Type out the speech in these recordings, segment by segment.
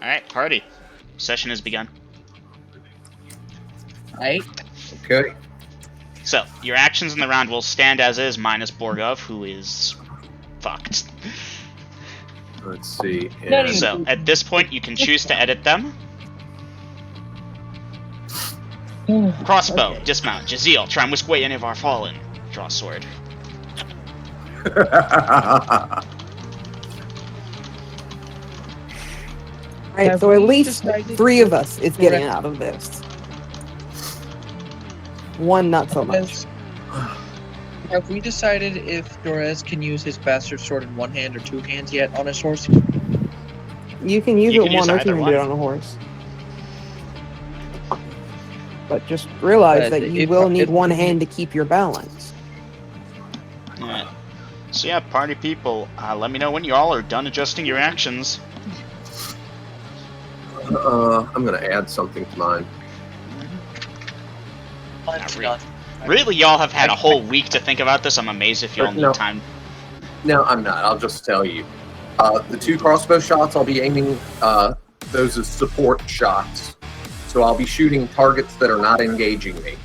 Alright, party. Session has begun. Right? Okay. So, your actions in the round will stand as is, minus Borgov, who is fucked. Let's see. Not even- So, at this point, you can choose to edit them. Crossbow, Okay. dismount. Jazeel, try and whisk away any of our fallen. Draw sword. Right, Have so at we least decided 3 of us is getting Correct. out of this. 1 not so much. Have we decided if Dorez can use his bastard sword in one hand or 2 hands yet on his horse? You can use You it can use one or either 2 and one. do it on a horse. But just realize But that you if- will need if- one hand to keep your balance. Yeah. So yeah, party people, let me know when you all are done adjusting your actions. I'm gonna add something to mine. Mine's Not done. Really, y'all have had a whole week to think about this. I'm amazed if y'all No. need time. No, I'm not. I'll just tell you. The 2 crossbow shots, I'll be aiming those as support shots. So I'll be shooting targets that are not engaging me.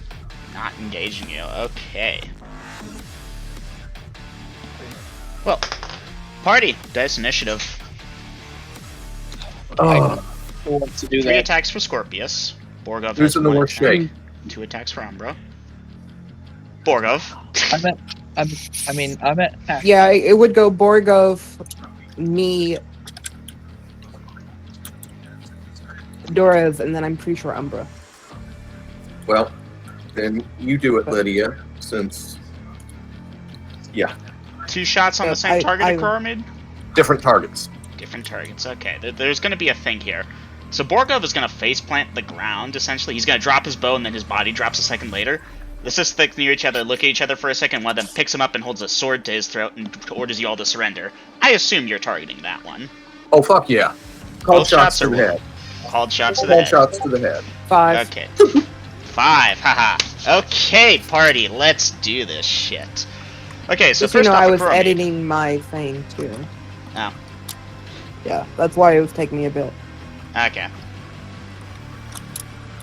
Not engaging you. Okay. Well, party, dice initiative. Who wants to do 3 that? attacks for Scorpius. Borgov Who's has in the 1 worst attack. shape? 2 attacks for Umbra. Borgov. I'm at half. Yeah, it would go Borgov, me, Dorez, and then I'm pretty sure Umbra. Well, then you do it, Lydia, since... Yeah, 2 shots on the same I- target, I- Akromid? different targets. Different targets. Okay, there's going to be a thing here. So Borgov is going to faceplant the ground, essentially. He's going to drop his bow, and then his body drops a second later. The assist stick near each other, look at each other for a second. One of them picks him up and holds a sword to his throat and orders you all to surrender. I assume you're targeting that one. Oh, fuck yeah. Called Both shots shots to are the head. Called shots to the Called head. shots to the head. 5. Okay. 5, haha. Okay, party, let's do this shit. Okay, so Just so first you know, off, I was Akromid. editing my thing, too. Oh. Yeah, that's why it was taking me a bit. Okay.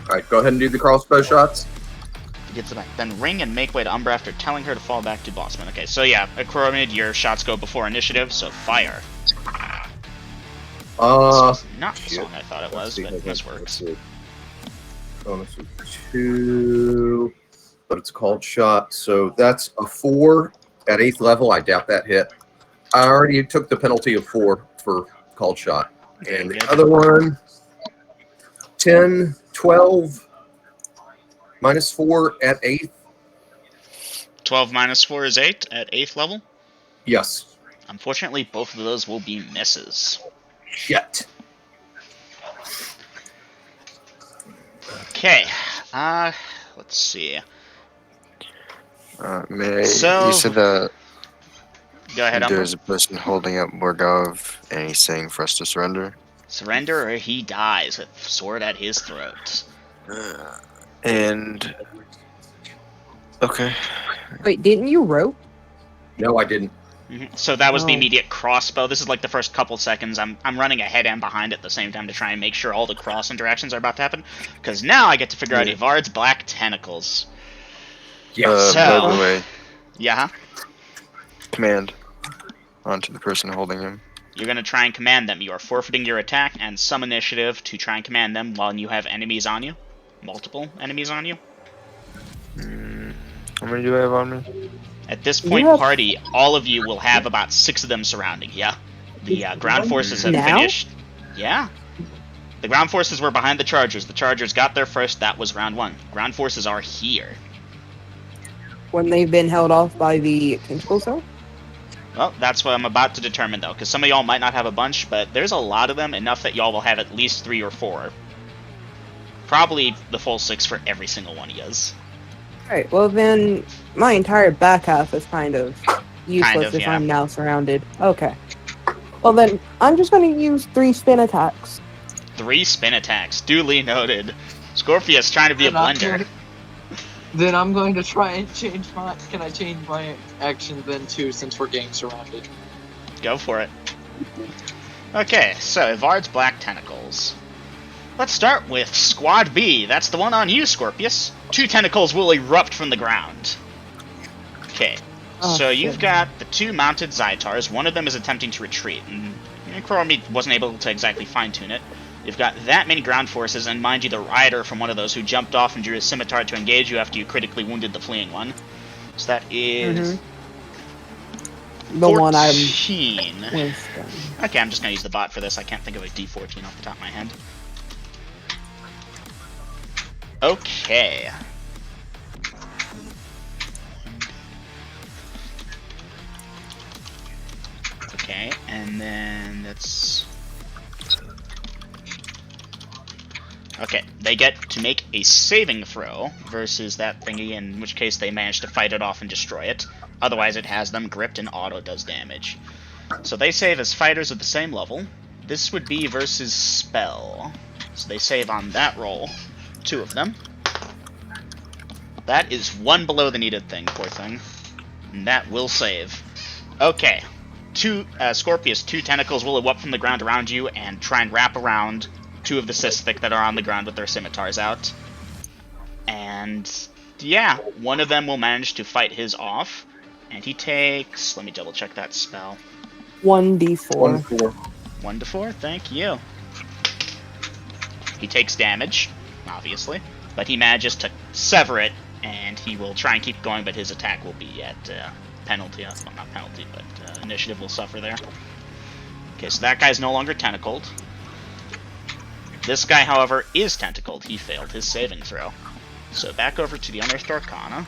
Alright, go ahead and do the crossbow shots. He gets it back. Then ring and make way to Umbra after telling her to fall back to Bossman. Okay, so yeah, Akromid, your shots go before initiative, so fire. This is not the song I thought it was, but this works. Bonus of 2, but it's called shot, so that's a 4 at 8th level. I doubt that hit. I already took the penalty of 4 for called shot. And the Good. other one, 10, 12, minus 4 at 8th. 12 minus 4 is 8 at 8th level. Yes. Unfortunately, both of those will be misses. Shit. Okay, let's see. May So- you said that Go ahead, Umbra. there's a person holding up Borgov and he's saying for us to surrender. Surrender or he dies with sword at his throat. And okay, Wait, didn't you rope? No, I didn't. So that was the Oh. immediate crossbow. This is like the first couple seconds. I'm running ahead and behind at the same time to try and make sure all the cross interactions are about to happen. Because now I get to figure out Yeah. Ivard's black tentacles. Yes. So- by the way, Yeah, command onto the person holding him. you're going to try and command them. You are forfeiting your attack and some initiative to try and command them while you have enemies on you. Multiple enemies on you. How many do I have on me? At this point, have- party, all of you will have about 6 of them surrounding you. The ground forces have Now? finished. Yeah. The ground forces were behind the Chargers. The Chargers got there first. That was round 1. Ground forces are here. When they've been held off by the tentacle cell? Well, that's what I'm about to determine, though, because some of y'all might not have a bunch, but there's a lot of them, enough that y'all will have at least 3 or 4. Probably the full 6 for every single one of yous. Alright, well then, my entire back half is kind of useless Kind of, if yeah. I'm now surrounded. Okay. Well then, I'm just gonna use 3 spin attacks. 3 spin attacks. Duly noted. Scorpius trying to be a blender. Then I'm going to try and change my. Can I change my action then too, since we're getting surrounded? Go for it. Okay, so Ivard's Black Tentacles. Let's start with Squad B. That's the one on you, Scorpius. 2 tentacles will erupt from the ground. Okay, Oh, so shit. you've got the 2 mounted Zytars. One of them is attempting to retreat, and Kurumi wasn't able to exactly fine-tune it. You've got that many ground forces, and mind you, the rider from one of those who jumped off and drew his scimitar to engage you after you critically wounded the fleeing one. So that is The one I'm 14. with. Okay, I'm just going to use the bot for this. I can't think of a D14 off the top of my head. Okay. Okay, and then that's... Okay, they get to make a saving throw versus that thingy, in which case they manage to fight it off and destroy it. Otherwise it has them gripped and auto does damage. So they save as fighters at the same level. This would be versus spell. So they save on that roll. 2 of them. That is 1 below the needed thing, poor thing. And that will save. Okay. Scorpius, 2 tentacles will erupt from the ground around you and try and wrap around 2 of the Sisthik that are on the ground with their scimitars out. And yeah, one of them will manage to fight his off. And he takes... Let me double check that spell. 1d4. 1-4. 1 to 4, thank you. He takes damage, obviously, but he manages to sever it, and he will try and keep going, but his attack will be at penalty. Well, not penalty, but initiative will suffer there. Okay, so that guy's no longer tentacled. This guy, however, is tentacled. He failed his saving throw. So back over to the Unearthed Arcana.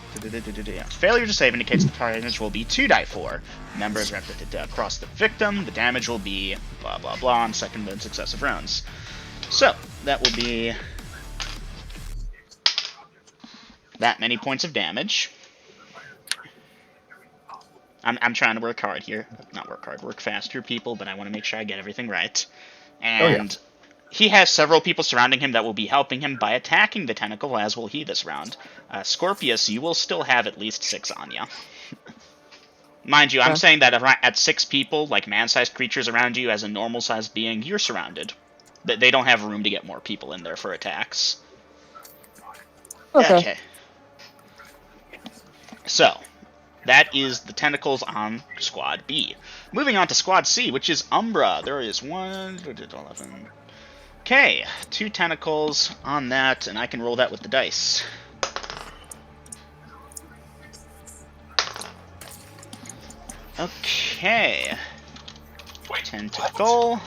Failure to save indicates the damage will be 2d4. Number is represented across the victim. The damage will be blah blah blah on second and successive rounds. So that will be that many points of damage. I'm trying to work hard here. Not work hard, work fast here, people, but I want to make sure I get everything right. And he has several people surrounding him that will be helping him by attacking the tentacle, as will he this round. Scorpius, you will still have at least 6 on you. Mind you, I'm saying that at 6 people, like man-sized creatures around you, as a normal-sized being, you're surrounded. They don't have room to get more people in there for attacks. Okay. So, that is the tentacles on Squad B. Moving on to Squad C, which is Umbra. There is 1, 11... Okay, 2 tentacles on that, and I can roll that with the dice. Okay. Tentacle.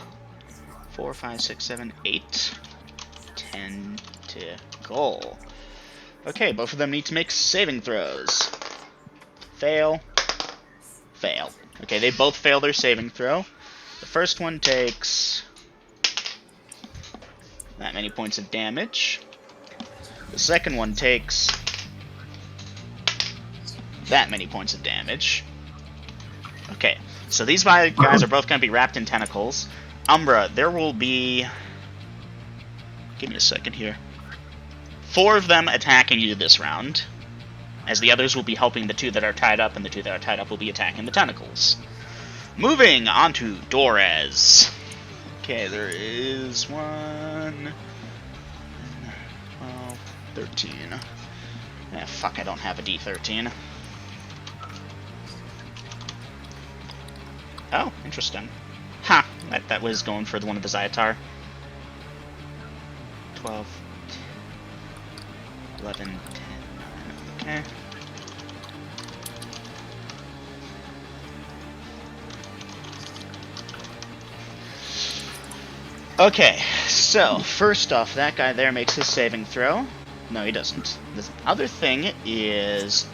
4, 5, 6, 7, 8. Tentacle. Okay, both of them need to make saving throws. Fail. Fail. Okay, they both fail their saving throw. The first one takes that many points of damage. The second one takes that many points of damage. Okay, so these guys are both going to be wrapped in tentacles. Umbra, there will be... Give me a second here. 4 of them attacking you this round, as the others will be helping the 2 that are tied up, and the 2 that are tied up will be attacking the tentacles. Moving on to Dorez. Okay, there is 1, 12, 13. Ah, fuck, I don't have a D13. Oh, interesting. Huh, that was going for one of the Zyatar. 12, 11, 10, 9, okay. Okay, so, first off, that guy there makes his saving throw. No, he doesn't. The other thing is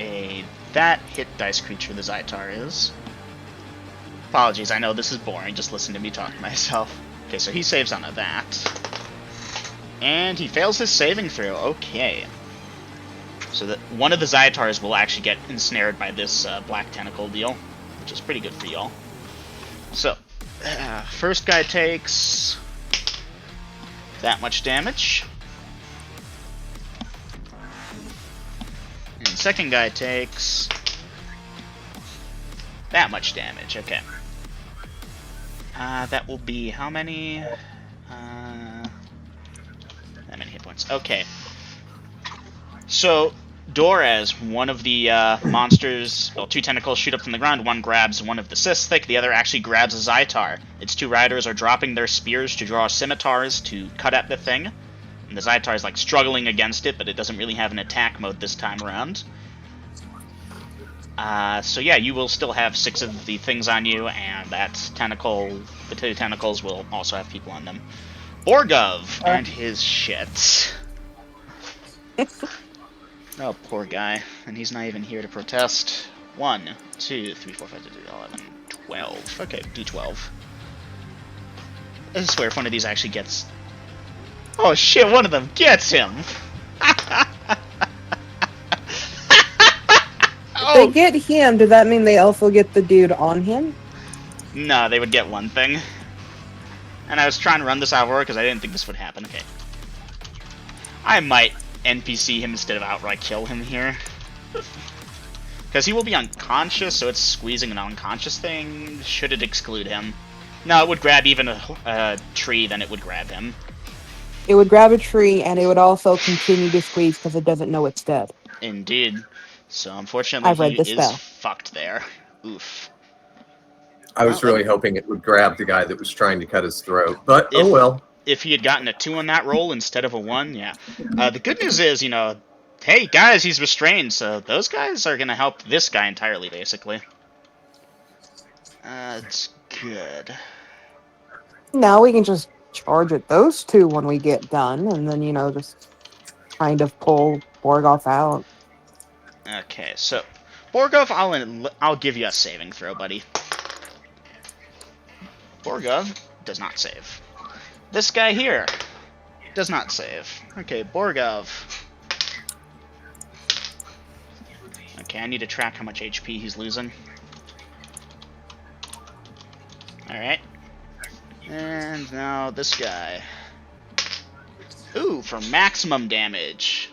that hit dice creature the Zyatar is. Apologies, I know this is boring, just listen to me talk to myself. Okay, so he saves on that. And he fails his saving throw, okay. So that one of the Zyatars will actually get ensnared by this black tentacle deal, which is pretty good for y'all. So, first guy takes that much damage. And second guy takes that much damage, okay. That will be how many? That many hit points. Okay. So, Dorez, one of the monsters, well, two tentacles shoot up from the ground. One grabs one of the Sisthik, the other actually grabs a Zytar. Its two riders are dropping their spears to draw scimitars to cut at the thing. And the Zytar is like struggling against it, but it doesn't really have an attack mode this time around. So yeah, you will still have 6 of the things on you, and that tentacle, the 2 tentacles will also have people on them. Borgov and his shit. Oh, poor guy. And he's not even here to protest. 1, 2, 3, 4, 5, 6, 11, 12. Okay, D12. I swear if one of these actually gets... Oh shit, one of them gets him! If they get him, does that mean they also get the dude on him? No, they would get one thing. And I was trying to run this out of order because I didn't think this would happen. Okay. I might NPC him instead of outright kill him here. Because he will be unconscious, so it's squeezing an unconscious thing. Should it exclude him? No, it would grab even a tree, then it would grab him. It would grab a tree, and it would also continue to squeeze because it doesn't know it's dead. Indeed. So unfortunately, I've read he this is spell. fucked there. Oof. I was really hoping it would grab the guy that was trying to cut his throat, but oh well. If he had gotten a 2 on that roll instead of a 1, yeah. The good news is, you know, hey guys, he's restrained, so those guys are gonna help this guy entirely, basically. It's good. Now we can just charge at those 2 when we get done, and then, you know, just kind of pull Borgov out. Okay, so Borgov, I'll give you a saving throw, buddy. Borgov does not save. This guy here does not save. Okay, Borgov. Okay, I need to track how much HP he's losing. Alright. And now this guy. Ooh, for maximum damage.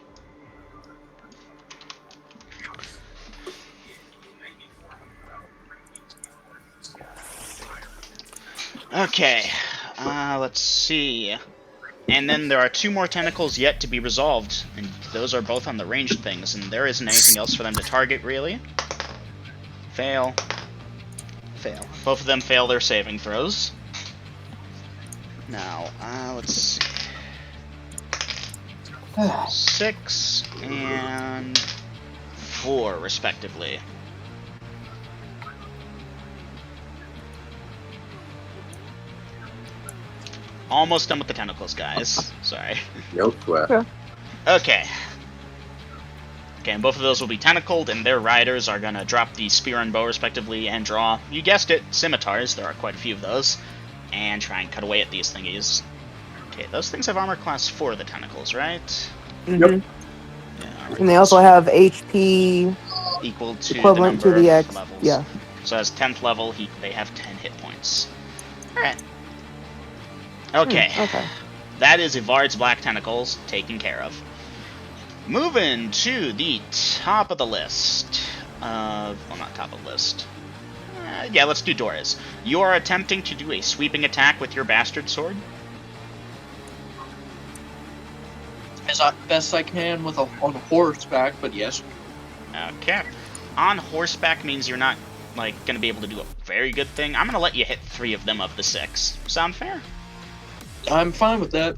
Okay, let's see. And then there are 2 more tentacles yet to be resolved, and those are both on the ranged things, and there isn't anything else for them to target, really. Fail. Fail. Both of them fail their saving throws. Now, let's see. 6 and 4, respectively. Almost done with the tentacles, guys. Sorry. No sweat. Okay. Okay. Okay, and both of those will be tentacled, and their riders are gonna drop the spear and bow, respectively, and draw, you guessed it, scimitars. There are quite a few of those. And try and cut away at these thingies. Okay, those things have armor class 4, the tentacles, right? Mhm. Yeah, And they also have HP equal to equivalent the to the number of X. levels. Yeah. So as 10th level, they have 10 hit points. Alright. Okay. Okay. That is Ivard's Black Tentacles taken care of. Moving to the top of the list. Well, not top of the list. Yeah, let's do Doris. You are attempting to do a sweeping attack with your bastard sword. As best I can with on horseback, but yes. Okay. On horseback means you're not, like, gonna be able to do a very good thing. I'm gonna let you hit 3 of them of the 6. Sound fair? I'm fine with that.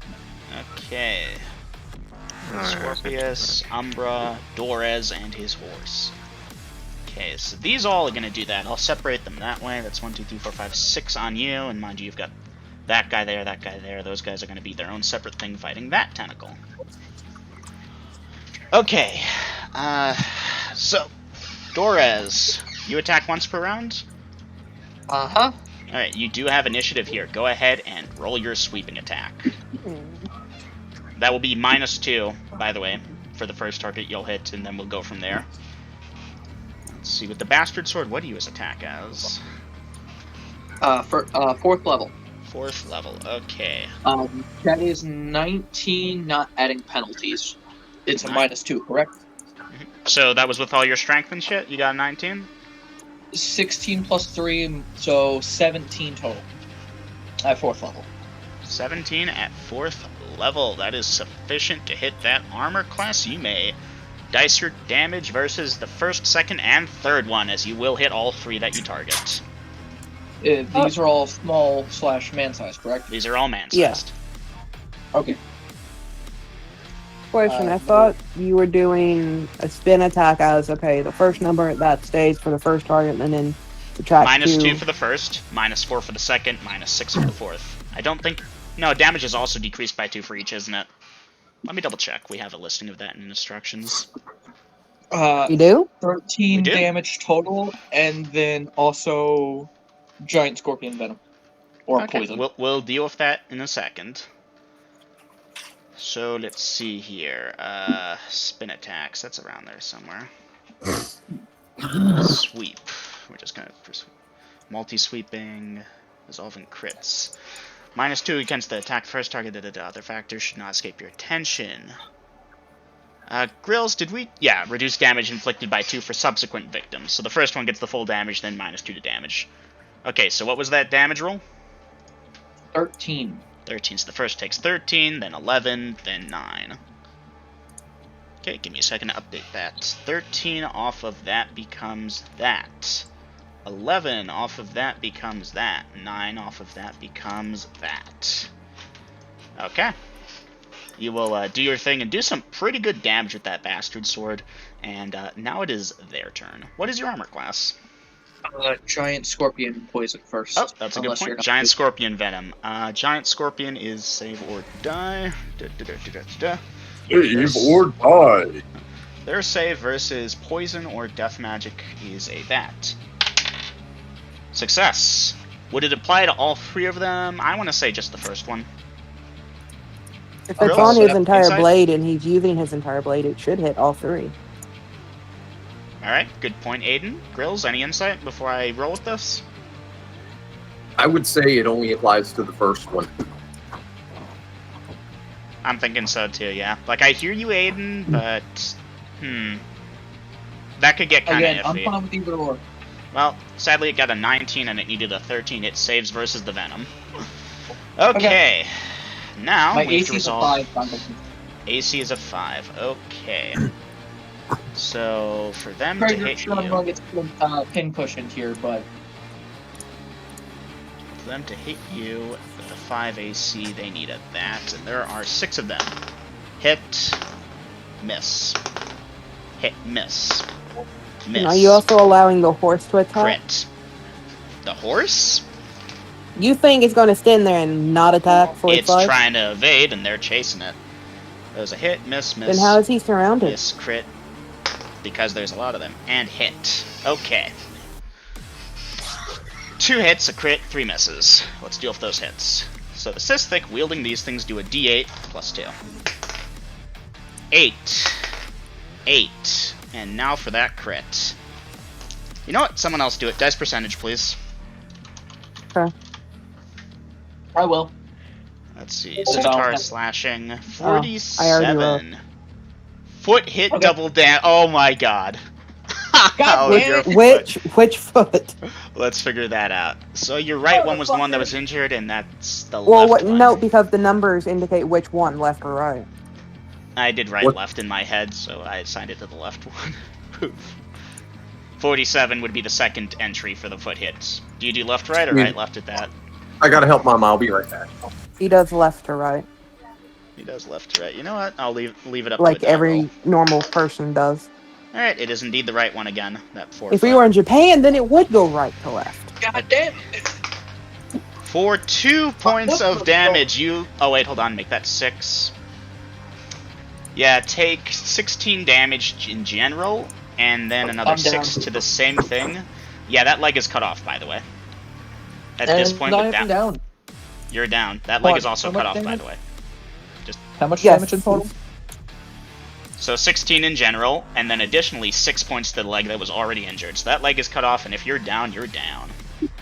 Okay. Scorpius, Umbra, Dorez, and his horse. Okay, so these all are going to do that. I'll separate them that way. That's 1, 2, 3, 4, 5, 6 on you. And mind you, you've got that guy there, that guy there. Those guys are going to be their own separate thing fighting that tentacle. Okay. So, Dorez, you attack once per round? Uh-huh. Alright, you do have initiative here. Go ahead and roll your sweeping attack. That will be -2, by the way, for the first target you'll hit, and then we'll go from there. Let's see, with the Bastard Sword, what do you attack as? For 4th level. 4th level, okay. That is 19, not adding penalties. It's a -2, correct? So that was with all your strength and shit? You got a 19? 16 plus 3, so 17 total. At 4th level. 17 at 4th level. That is sufficient to hit that armor class. You may dice your damage versus the 1st, 2nd, and 3rd one, as you will hit all 3 that you target. These are all small / man-sized, correct? These are all man-sized. Okay. Question, I thought you were doing a spin attack as, okay, the first number that stays for the first target, and then subtract -2 for the first, -4 for the second, -6 for the fourth. I don't think... No, damage is also decreased by 2 for each, isn't it? Let me double check. We have a listing of that in instructions. You do? 13 We do. damage total, and then also giant scorpion venom. Or Okay, poison. we'll deal with that in a second. So let's see here. Spin attacks. That's around there somewhere. Sweep. We're just gonna multi-sweeping, resolving crits. -2 against the attack first target. The other factors should not escape your attention. Grills, did we? Yeah, reduce damage inflicted by 2 for subsequent victims. So the first one gets the full damage, then -2 to damage. Okay, so what was that damage roll? 13. 13. So the first takes 13, then 11, then 9. Okay, give me a second to update that. 13 off of that becomes that. 11 off of that becomes that. 9 off of that becomes that. Okay. You will do your thing and do some pretty good damage with that bastard sword. And now it is their turn. What is your armor class? Giant scorpion poison first. Oh, that's a good point. Giant scorpion venom. Giant scorpion is save or die. Save or die. Their save versus poison or death magic is a that. Success. Would it apply to all 3 of them? I want to say just the first one. If it's on his entire blade and he's using his entire blade, it should hit all 3. Alright, good point, Aiden. Grills, any insight before I roll with this? I would say it only applies to the first one. I'm thinking so too, yeah. Like, I hear you, Aiden, but... That could get kind of iffy. I'm fine with either or. Well, sadly it got a 19 and it needed a 13. It saves versus the venom. Okay. Now, my we have to AC is a resolve... 5. AC is a 5. Okay. So, for them Pretty to hit sure I'm you... going to get pin cushioned here, but... For them to hit you with a 5 AC, they need a that, and there are 6 of them. Hit, miss. Hit, miss. Miss. Are you also allowing the horse to attack? Crit. The horse? You think it's going to stand there and not attack for It's its trying to evade, and they're chasing it. There's a hit, miss, miss. Then how is he surrounded? Miss, crit. Because there's a lot of them. And hit. Okay. 2 hits, a crit, 3 misses. Let's deal with those hits. So the Sisthik wielding these things do a D8 plus 2. 8. 8. And now for that crit. You know what? Someone else do it. Dice percentage, please. Okay. I will. Let's see. Scimitar slashing. 47. Oh, Foot hit Okay. double down. Oh my god. God damn it. Which foot? Let's figure that out. So your right one was the one that was injured, and that's the Well, left one. no, because the numbers indicate which one, left or right. I did right What? left in my head, so I assigned it to the left one. Poof. 47 would be the second entry for the foot hits. Do you do left right or right left at that? I gotta help Mom. I'll be right back. He does left or right, He does left to right. You know what? I'll leave it up like to a die every roll. normal person does. Alright, it is indeed the right one again. That 4. If we were in Japan, then it would go right to left. God damn it. For 2 points of damage, you... Oh, wait, hold on. Make that 6. Yeah, take 16 damage in general, and then another I'm down. 6 to the same thing. Yeah, that leg is cut off, by the way. At And this point, not with even that, down. you're down. That leg What? is also How cut much off, by damage? the way. How much Yes. damage in total? So 16 in general, and then additionally 6 points to the leg that was already injured. So that leg is cut off, and if you're down, you're down.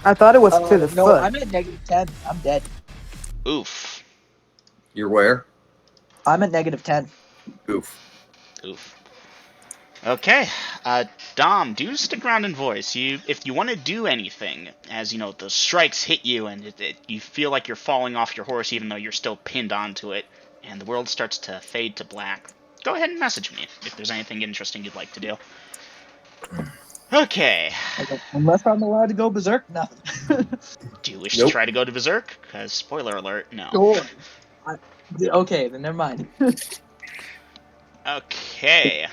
I thought it was to the No, foot. I'm at -10. I'm dead. Oof. You're where? I'm at -10. Oof. Oof. Okay, Dom, do stick around and voice. If you want to do anything, as you know, the strikes hit you and you feel like you're falling off your horse even though you're still pinned onto it, and the world starts to fade to black, go ahead and message me if there's anything interesting you'd like to do. Okay. Unless I'm allowed to go berserk, nothing. Do you wish to Nope. try to go to Berserk? Because, spoiler alert, no. Sure. Okay, then never mind. Okay.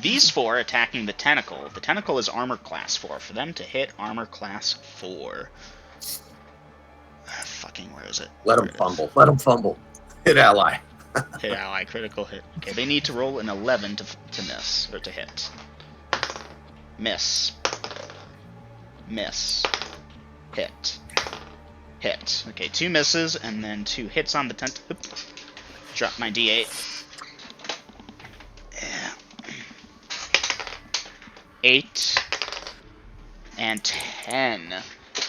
These four attacking the Tentacle. The Tentacle is armor class 4. For them to hit armor class 4. Fucking, where is it? Let There him it is. fumble. Let him fumble. Hit ally. Hit ally, critical hit. Okay, they need to roll an 11 to miss, or to hit. Miss. Miss. Hit. Hit. Okay, 2 misses, and then 2 hits on the Tentacle. Drop my D8. 8 and 10.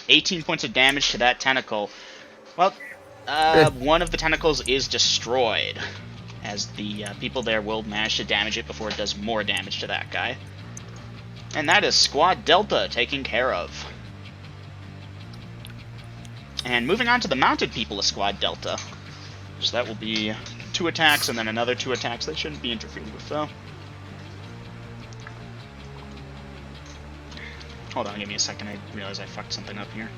18 points of damage to that tentacle. Well, one of the tentacles is destroyed, as the people there will manage to damage it before it does more damage to that guy. And that is Squad Delta taken care of. And moving on to the mounted people of Squad Delta. So that will be 2 attacks and then another 2 attacks. They shouldn't be interfered with, though. Hold on, give me a second. I realize I fucked something up here.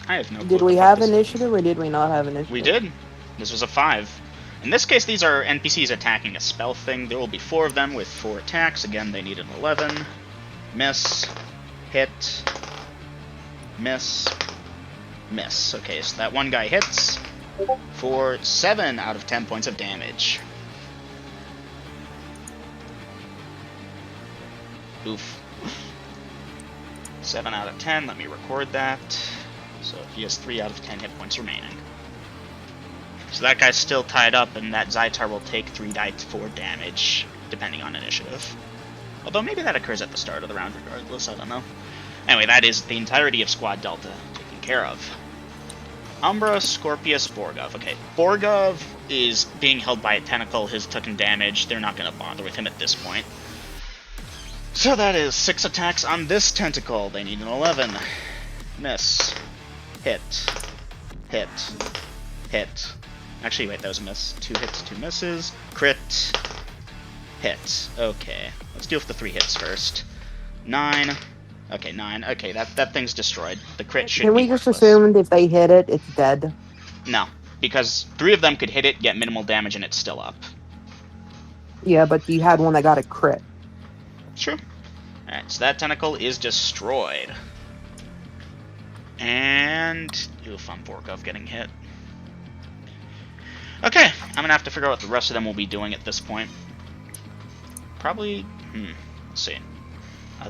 I have no clue. Did we have initiative or did we not have initiative? We did. This was a 5. In this case, these are NPCs attacking a spell thing. There will be 4 of them with 4 attacks. Again, they need an 11. Miss. Hit. Miss. Miss. Okay, so that one guy hits for 7 out of 10 points of damage. Oof. 7 out of 10. Let me record that. So he has 3 out of 10 hit points remaining. So that guy's still tied up, and that Zytar will take 3d4 damage, depending on initiative. Although maybe that occurs at the start of the round regardless, I don't know. Anyway, that is the entirety of Squad Delta taken care of. Umbra, Scorpius, Borgov. Okay, Borgov is being held by a tentacle. His taken damage. They're not going to bother with him at this point. So that is 6 attacks on this tentacle. They need an 11. Miss. Hit. Hit. Hit. Actually, wait, that was a miss. 2 hits, 2 misses. Crit. Hit. Okay. Let's deal with the 3 hits first. 9. Okay, 9. Okay, that thing's destroyed. The crit should be Can we just worthless. assume if they hit it, it's dead? No, because 3 of them could hit it, get minimal damage, and it's still up. Yeah, but you had one that got a crit. True. Alright, so that tentacle is destroyed. And... oof, I'm Borkov getting hit. Okay, I'm gonna have to figure out what the rest of them will be doing at this point. Probably... let's see.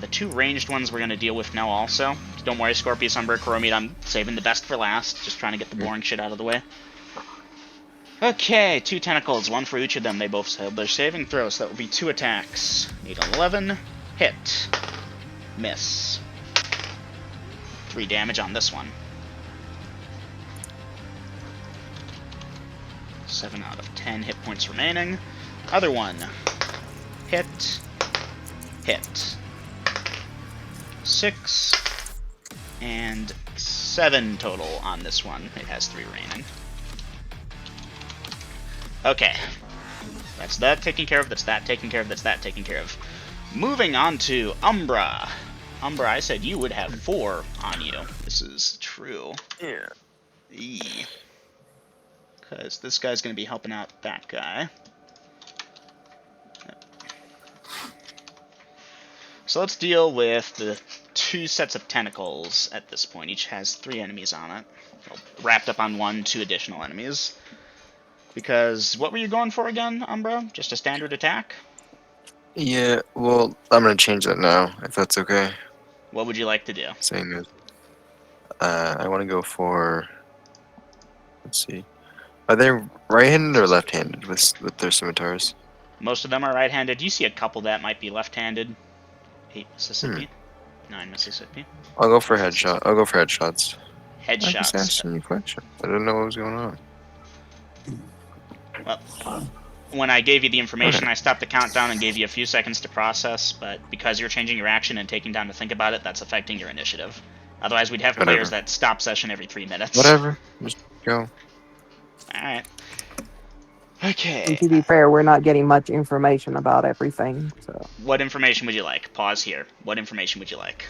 The 2 ranged ones we're gonna deal with now also. Don't worry, Scorpius, Umbra, Coromede, I'm saving the best for last. Just trying to get the boring shit out of the way. Okay, 2 tentacles, 1 for each of them. They both failed their saving throws, so that will be 2 attacks. Need an 11. Hit. Miss. 3 damage on this one. 7 out of 10 hit points remaining. Other one. Hit. Hit. 6. And 7 total on this one. It has 3 remaining. Okay. That's that taken care of, that's that taken care of, that's that taken care of. Moving on to Umbra. Umbra, I said you would have 4 on you. This is true. Yeah. Because this guy's going to be helping out that guy. So let's deal with the 2 sets of tentacles at this point. Each has 3 enemies on it. Well, wrapped up on 1, 2 additional enemies. Because, what were you going for again, Umbra? Just a standard attack? Yeah, well, I'm gonna change that now, if that's okay. What would you like to do? Saying that. I want to go for. Let's see. Are they right-handed or left-handed with their scimitars? Most of them are right-handed. You see a couple that might be left-handed. 8 Mississippi. 9 Mississippi. I'll go for headshot. I'll go for headshots. I just Headshots. asked you a question. I didn't know what was going on. Well, when I gave you the information, I stopped the countdown and gave you a few seconds to process, but because you're changing your action and taking time to think about it, that's affecting your initiative. Otherwise, we'd have players that stop session every 3 minutes. Whatever. Just go. Alright. And Okay. to be fair, we're not getting much information about everything. So What information would you like? Pause here. What information would you like?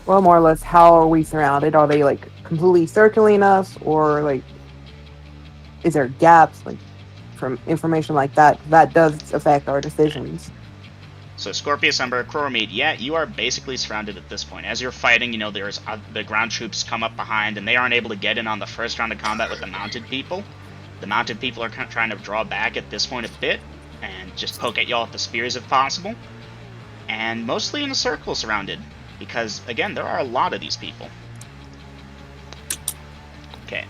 well, more or less, how are we surrounded? Are they like completely circling us, or like is there gaps like from information like that? That does affect our decisions. So, Scorpius, Ember, Croromede, yeah, you are basically surrounded at this point. As you're fighting, you know, there's the ground troops come up behind, and they aren't able to get in on the first round of combat with the mounted people. The mounted people are kind of trying to draw back at this point a bit, and just poke at y'all with the spears if possible. And mostly in a circle surrounded, because, again, there are a lot of these people. Okay.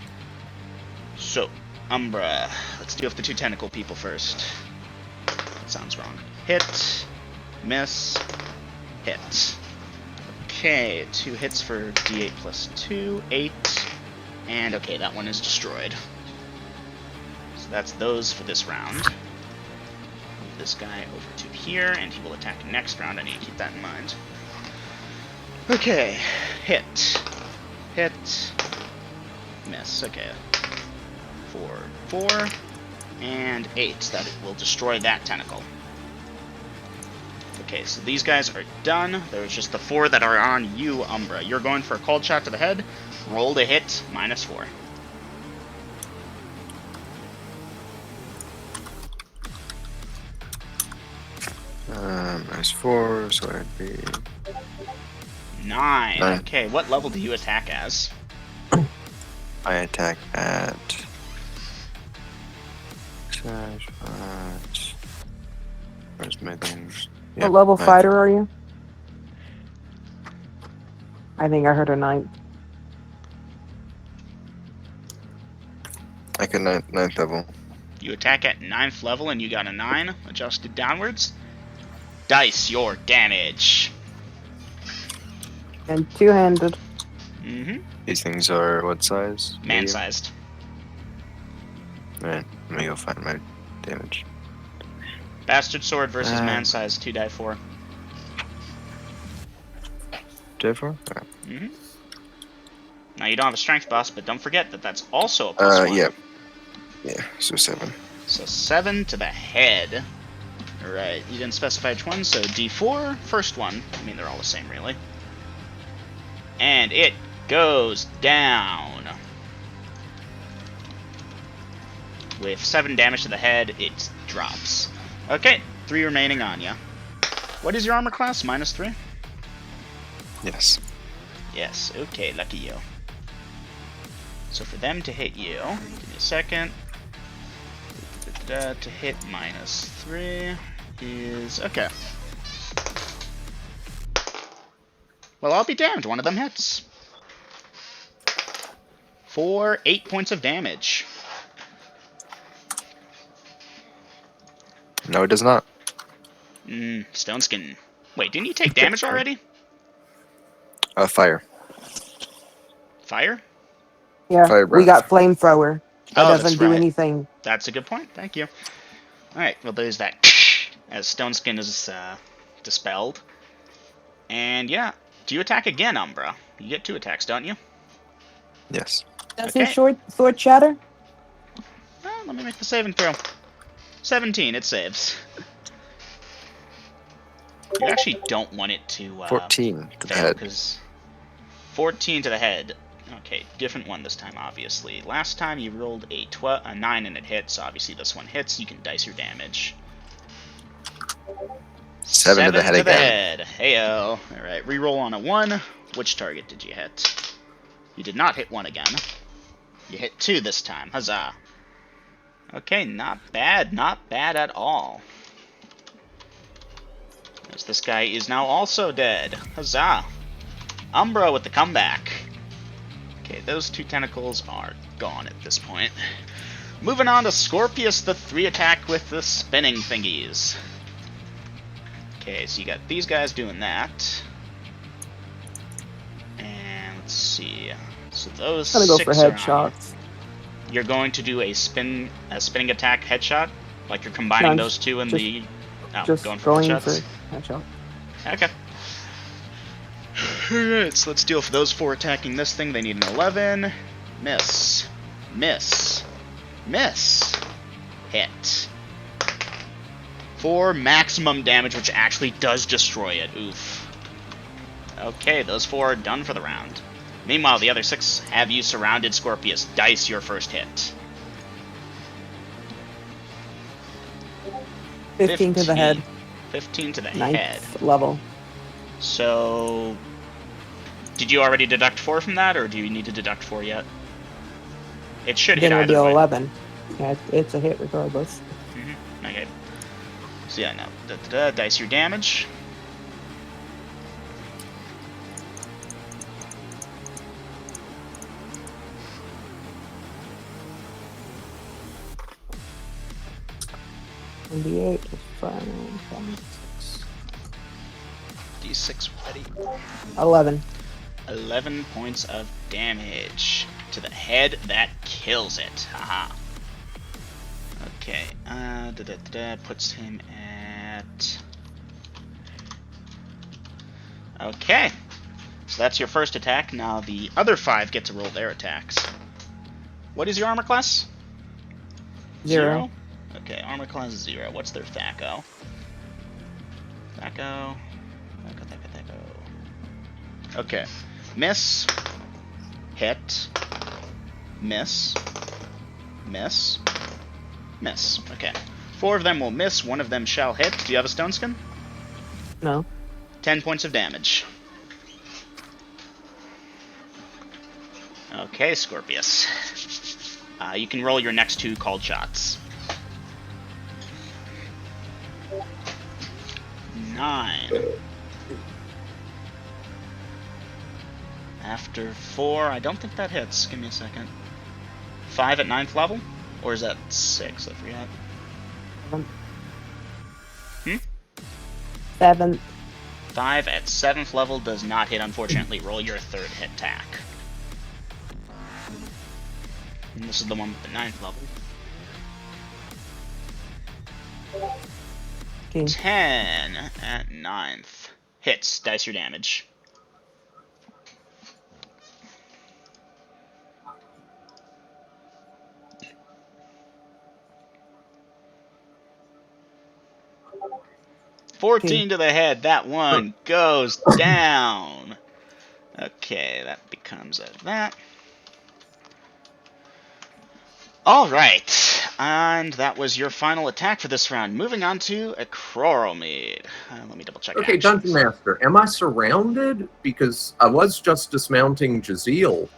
So, Umbra, let's deal with the 2 tentacle people first. That sounds wrong. Hit. Miss. Hit. Okay, 2 hits for d8 plus 2, 8. And okay, that one is destroyed. So that's those for this round. Move this guy over to here, and he will attack next round. I need to keep that in mind. Okay, hit. Hit. Miss, okay. 4, 4, and 8. That will destroy that tentacle. Okay, so these guys are done. There's just the 4 that are on you, Umbra. You're going for a cold shot to the head. Roll to hit, -4. -4, so it'd be 9. 9. Okay, what level do you attack as? I attack at. Where's my things? What level 9. fighter are you? I think I heard a 9. Like a 9th level. You attack at 9th level and you got a 9, adjusted downwards. Dice your damage. And 2-handed. Mm-hmm. These things are what size? Medium? Man-sized. Alright, let me go find my damage. Bastard sword versus man-sized, 2d4. D4? Mm-hmm. Now you don't have a strength boss, but don't forget that that's also a +1. Yeah. Yeah, so 7. So 7 to the head. Alright, you didn't specify which one, so d4, first one. I mean, they're all the same, really. And it goes down. With 7 damage to the head, it drops. Okay, 3 remaining on ya. What is your armor class? -3? Yes. Yes, okay, lucky you. So for them to hit you, give me a second. To hit -3 is... okay. Well, I'll be damned, one of them hits. For 8 points of damage. No, it does not. Stone Skin. Wait, didn't you take damage already? Fire. Fire? Yeah, Fire we breath. got flamethrower. That Oh, that's doesn't do right. anything. That's a good point, thank you. Alright, well there's that as Stone Skin is dispelled. And yeah, do you attack again, Umbra? You get 2 attacks, don't you? Yes. Does Okay. his sword shatter? Let me make the saving throw. 17, it saves. You actually don't want it to 14 to the fail, head. because 14 to the head. Okay, different one this time, obviously. Last time you rolled a 9 and it hit, so obviously this one hits. You can dice your damage. 7 to the head again. Heyo. Alright, reroll on a 1. Which target did you hit? You did not hit 1 again. You hit 2 this time. Huzzah. Okay, not bad. Not bad at all. As this guy is now also dead. Huzzah. Umbra with the comeback. Okay, those 2 tentacles are gone at this point. Moving on to Scorpius, the 3 attack with the spinning thingies. Okay, so you got these guys doing that. And let's see. So those I'm gonna go 6 for are on headshots. you're going to do a spinning attack headshot, like you're combining No, those two in just- the. Oh, Just going for going headshots. for headshot. Okay. Alright, so let's deal for those 4 attacking this thing. They need an 11. Miss. Miss. Miss. Hit. 4 maximum damage, which actually does destroy it. Oof. Okay, those 4 are done for the round. Meanwhile, the other 6 have you surrounded, Scorpius. Dice your first hit. 15 to the head. 15 to the Ninth head. level. So, did you already deduct 4 from that, or do you need to deduct 4 yet? It should hit Then it'll be either way. 11. Yeah, it's a hit regardless. Okay. So yeah, now dice your damage. D8 is 5, 6. D6 ready. 11. 11 points of damage to the head. That kills it. Haha. Okay. Puts him at. Okay. So that's your first attack. Now the other 5 get to roll their attacks. What is your armor class? 0. Okay, armor class 0. What's their THAC-O? THAC-O. Okay. Miss. Hit. Miss. Miss. Miss. Okay. 4 of them will miss. 1 of them shall hit. Do you have a stone skin? No. 10 points of damage. Okay, Scorpius. You can roll your next 2 called shots. 9. After 4, I don't think that hits. Give me a second. 5 at 9th level? Or is that 6? I forget. 7. 5 at 7th level does not hit, unfortunately. Roll your 3rd hit attack. And this is the one with the 9th level. Okay. 10 at 9th. Hits. Dice your damage. $14 to the head. That one goes down. Okay, that becomes that. Alright, and that was your final attack for this round. Moving on to a Croromede. Let me double check. Okay, actions. Dungeon Master, am I surrounded? Because I was just dismounting Jaziel,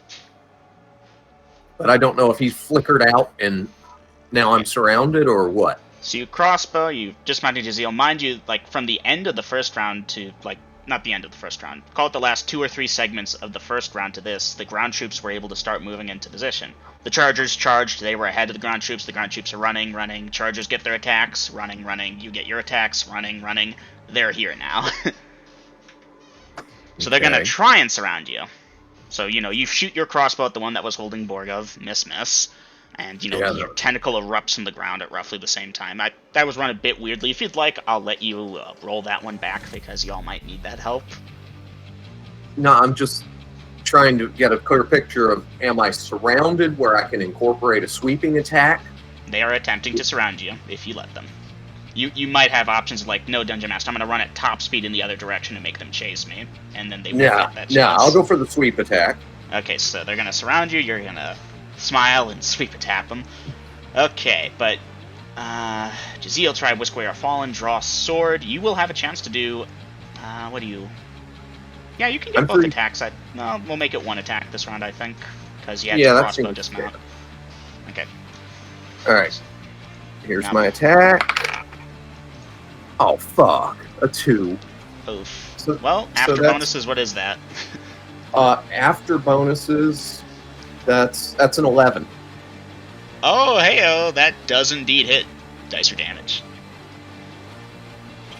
but I don't know if he's flickered out and now I'm surrounded or what. So you crossbow, you dismounted Jaziel. Mind you, like, from the end of the first round to, like, not the end of the first round, call it the last 2 or 3 segments of the first round to this, the ground troops were able to start moving into position. The Chargers charged, they were ahead of the ground troops are running, Chargers get their attacks, running, you get your attacks, running, they're here now. So they're gonna try and surround you. So, you know, you shoot your crossbow at the one that was holding Borgov, miss. And, you know, Yeah, your tentacle erupts from the ground at roughly the same time. That was run a bit weirdly. If you'd like, I'll let you roll that one back, because y'all might need that help. No, I'm just trying to get a clear picture of, am I surrounded where I can incorporate a sweeping attack? They are attempting to surround you, if you let them. You might have options like, no, Dungeon Master, I'm going to run at top speed in the other direction and make them chase me. And then they won't get that chance. Yeah, I'll go for the sweep attack. Okay, so they're going to surround you, you're going to smile and sweep attack them. Okay, but Jaziel, try Whisk Away Our Fallen, draw sword. You will have a chance to do, what do you... Yeah, you can get both attacks. No, we'll make it 1 attack this round, I think, because you had your crossbow dismount. Okay. Alright. Here's my attack. Oh, fuck. A 2. Oof. So, well, after bonuses, what is that? After bonuses, that's an 11. Oh, hey-oh, that does indeed hit. Dice your damage.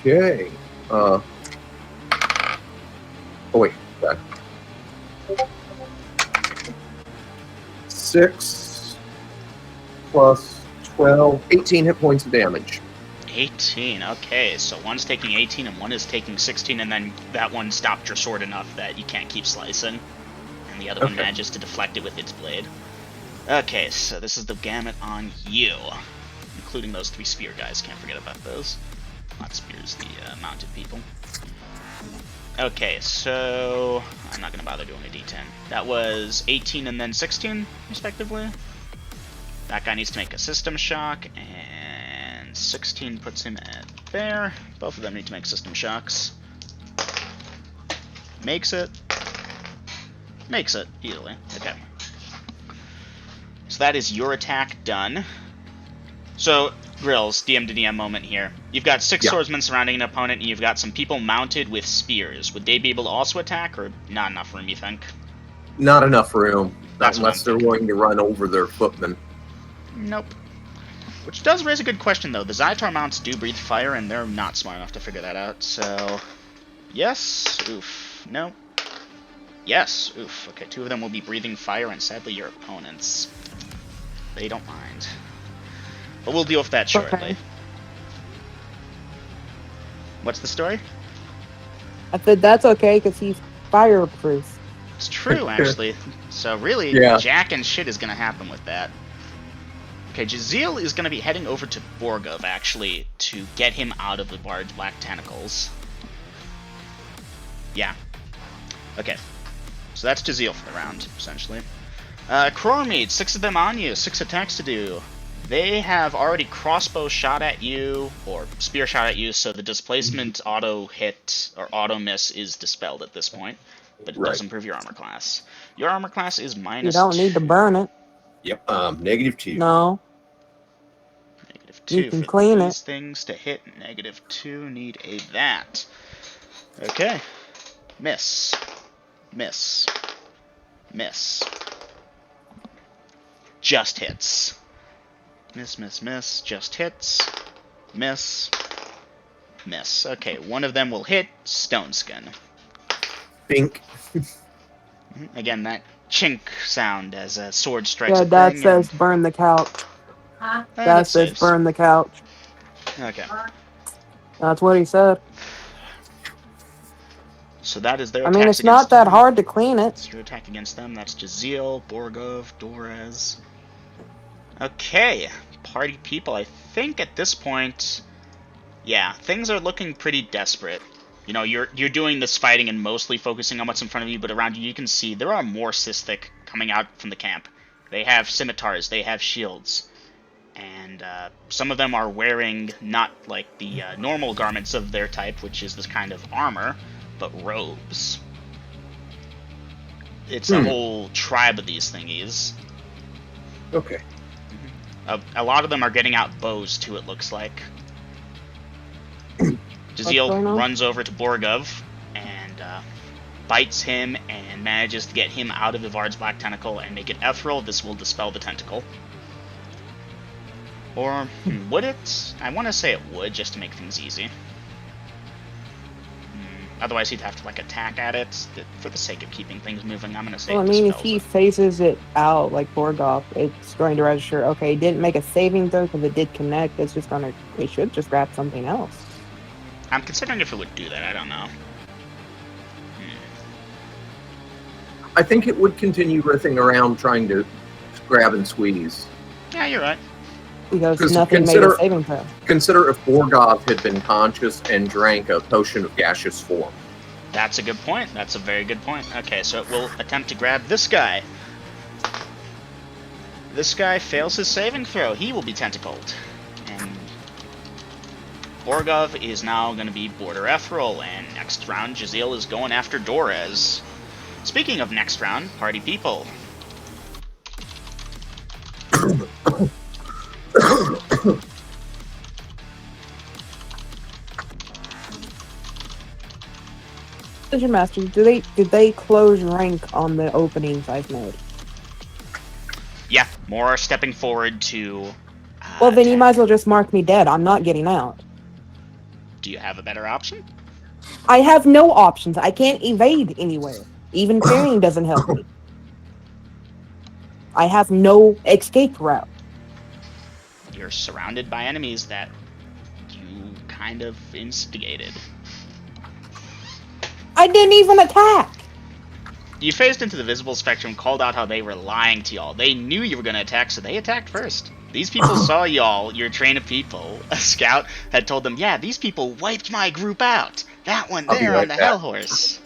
Okay. Oh, wait. Okay. 6 plus 12, 18 hit points of damage. 18. Okay, so one's taking 18 and one is taking 16, and then that one stopped your sword enough that you can't keep slicing, and the other one Okay. manages to deflect it with its blade. Okay, so this is the gamut on you, including those 3 spear guys. Can't forget about those. Not spears, the mounted people. Okay, so I'm not gonna bother doing a D10. That was 18 and then 16, respectively. That guy needs to make a system shock, and 16 puts him at there. Both of them need to make system shocks. Makes it. Makes it, easily. Okay. So that is your attack done. So, Grills, DM to DM moment here. You've got 6 Yeah. swordsmen surrounding an opponent, and you've got some people mounted with spears. Would they be able to also attack, or not enough room, you think? Not enough room, That's what unless I'm they're thinking. willing to run over their footmen. Nope. Which does raise a good question, though. The Zytar mounts do breathe fire, and they're not smart enough to figure that out, so... Yes. Oof. No. Yes. Oof. Okay, 2 of them will be breathing fire, and sadly your opponents. They don't mind. But we'll deal with that shortly. Okay. What's the story? I said that's okay because he's fireproof. It's true, actually. So really, Yeah. Jack and shit is going to happen with that. Okay, Jaziel is going to be heading over to Borgov, actually, to get him out of the large black tentacles. Yeah. Okay. So that's Jaziel for the round, essentially. Crormead, 6 of them on you, 6 attacks to do. They have already crossbow shot at you, or spear shot at you, so the displacement auto hit, or auto miss, is dispelled at this point. But it Right. does improve your armor class. Your armor class is You minus don't need to 2. burn it. Yep. -2. No. Negative You 2 can for clean these it. things to hit. Negative 2 need a that. Okay. Miss. Miss. Miss. Just hits. Miss, miss, miss. Just hits. Miss. Miss. Okay, one of them will hit. Stone Skin. Bink. Again, that chink sound as a sword strikes Yeah, a Dad thing. says burn the couch. And, Dad it says saves. burn the couch. Okay. That's what he said. So that is their I mean, attacks it's not against that them. hard to clean it. It's your attack against them. That's Jaziel, Borgov, Dorez. Okay, party people. I think at this point, yeah, things are looking pretty desperate. You know, you're doing this fighting and mostly focusing on what's in front of you, but around you can see there are more Sistic coming out from the camp. They have scimitars, they have shields, and some of them are wearing not like the normal garments of their type, which is this kind of armor, but robes. It's a whole tribe of these thingies. Okay. A lot of them are getting out bows too, it looks like. going Jaziel on? runs over to Borgov and bites him and manages to get him out of Ivard's black tentacle and make it ethereal. This will dispel the tentacle. Or would it? I want to say it would, just to make things easy. Otherwise, he'd have to like attack at it. For the sake of keeping things moving, I'm gonna say. Well, I it mean, if dispels he it. phases it out like Borgov, it's going to register. Okay, it didn't make a saving throw because it did connect. It's just gonna. It should just grab something else. I'm considering if it would do that. I don't know. I think it would continue riffing around trying to grab and squeeze. Yeah, you're right. Because 'Cause nothing consider- made a saving throw. Consider if Borgov had been conscious and drank a potion of gaseous form. That's a good point. That's a very good point. Okay, so it will attempt to grab this guy. This guy fails his saving throw. He will be tentacled. And Borgov is now going to be Border Ethereal, and next round, Jaziel is going after Dorez. Speaking of next round, party people. Dungeon Master, did they close rank on the openings I've made? Yeah, more are stepping forward to. Well, then you attack. might as well just mark me dead. I'm not getting out. Do you have a better option? I have no options. I can't evade anywhere. Even parrying doesn't help me. I have no escape route. you're surrounded by enemies that you kind of instigated. I didn't even attack. You phased into the visible spectrum, called out how they were lying to y'all. They knew you were going to attack, so they attacked first. These people saw y'all, your train of people. A scout had told them, yeah, these people wiped my group out. That one I'll be there right on the back. Hell Horse.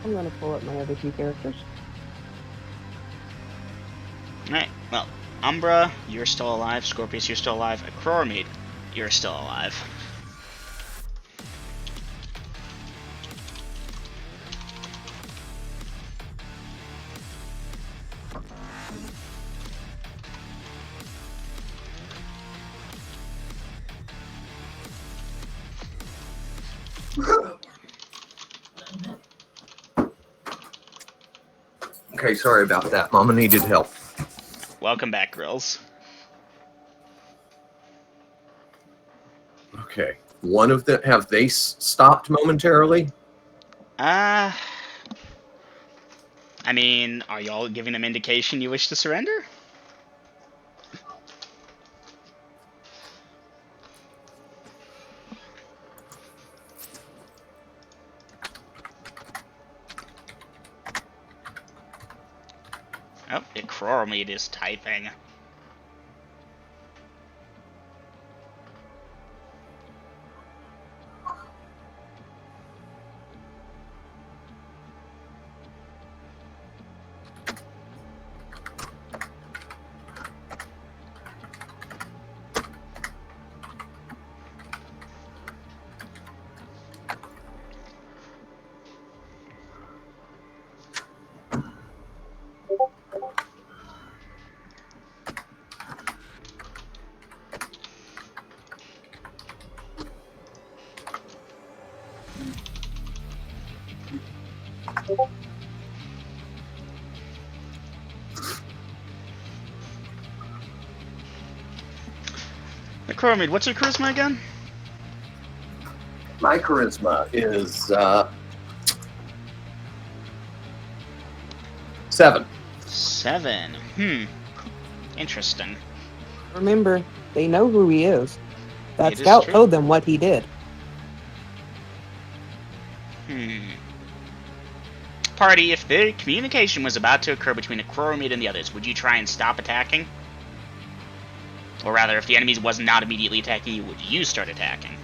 I'm gonna pull up my other two characters. Alright, well, Umbra, you're still alive. Scorpius, you're still alive. Acrormead, you're still alive. Okay, sorry about that. Mama needed help. Welcome back, Grills. Okay. One of them, have they stopped momentarily? I mean, are y'all giving them indication you wish to surrender? Oh, Acrormead is typing. Acrormead, what's your charisma again? My charisma is 7. 7. Interesting. Remember, they know who he is. That It is scout true. told them what he did. Party, if the communication was about to occur between Acrormead and the others, would you try and stop attacking? Or rather, if the enemy was not immediately attacking you, would you start attacking?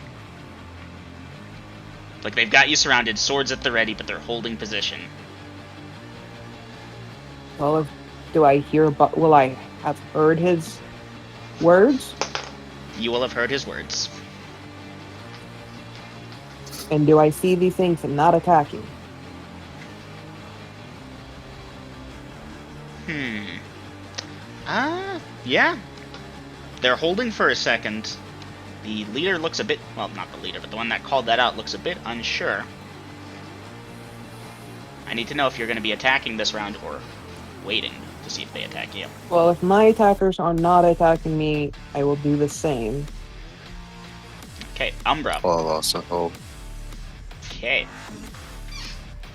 Like, they've got you surrounded, swords at the ready, but they're holding position. Well, will I have heard his words? You will have heard his words. And do I see these things and not attacking? Yeah. They're holding for a second. The leader looks a bit... Well, not the leader, but the one that called that out looks a bit unsure. I need to know if you're going to be attacking this round or waiting to see if they attack you. Well, if my attackers are not attacking me, I will do the same. Okay, Umbra. Well, I'll also hold. Okay.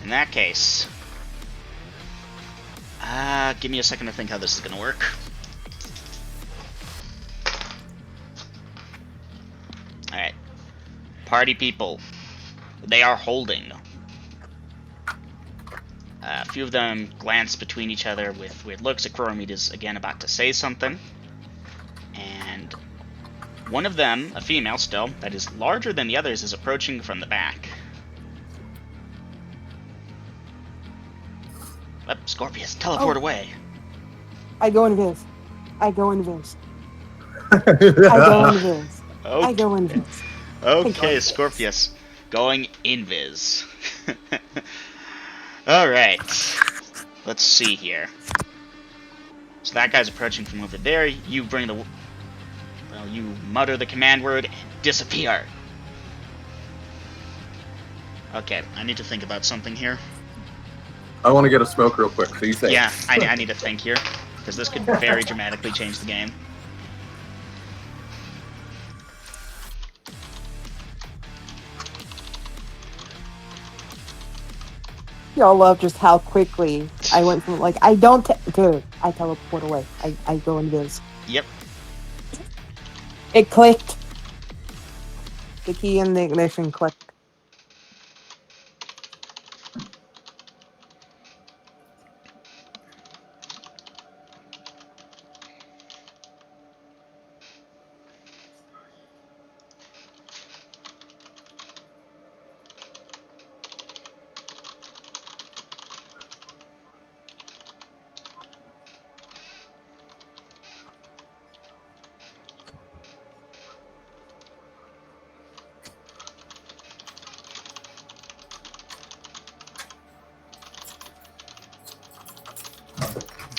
In that case... give me a second to think how this is going to work. Alright. Party people. They are holding. A few of them glance between each other with weird looks. Acrormead is again about to say something. And one of them, a female still, that is larger than the others, is approaching from the back. Scorpius, teleport away. I go invis. I go invis. I go invis. I go invis. Okay, Scorpius. Going invis. Alright. Let's see here. So that guy's approaching from over there. You bring the... Well, you mutter the command word and disappear. Okay, I need to think about something here. I want to get a smoke real quick. So you think? Yeah, I need to think here. Because this could very dramatically change the game. Y'all love just how quickly I went from like I don't to I teleport away. I go invis. Yep. It clicked. The key in the ignition clicked.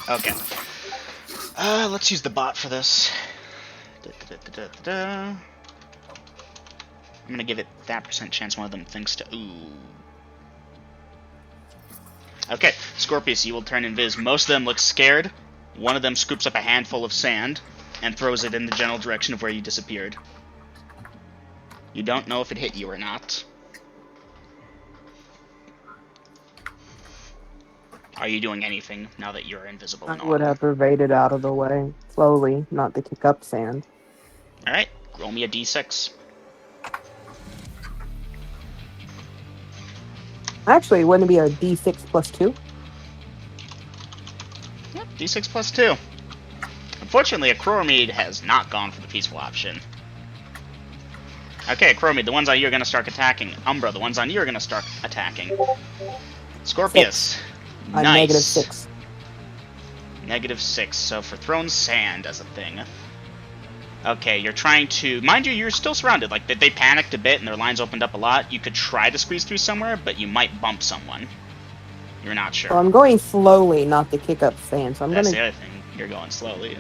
Okay. Let's use the bot for this. I'm gonna give it that % chance one of them thinks to. Ooh. Okay, Scorpius, you will turn invis. Most of them look scared. One of them scoops up a handful of sand and throws it in the general direction of where you disappeared. You don't know if it hit you or not. Are you doing anything now that you're invisible I and would audible? have evaded out of the way slowly, not to kick up sand. Alright, roll me a d6. Actually, wouldn't it be a D6 plus 2? Yep, d6 plus 2. Unfortunately, a Chromede has not gone for the peaceful option. Okay, Chromede, the ones on you are going to start attacking. Umbra, the ones on you are going to start attacking. Scorpius. I'm Nice. -6. -6, so for thrown sand as a thing. Okay, you're trying to... Mind you, you're still surrounded. Like, they panicked a bit and their lines opened up a lot. You could try to squeeze through somewhere, but you might bump someone. You're not sure. So I'm going slowly, not to kick up sand. So I'm That's gonna. the other thing. You're going slowly.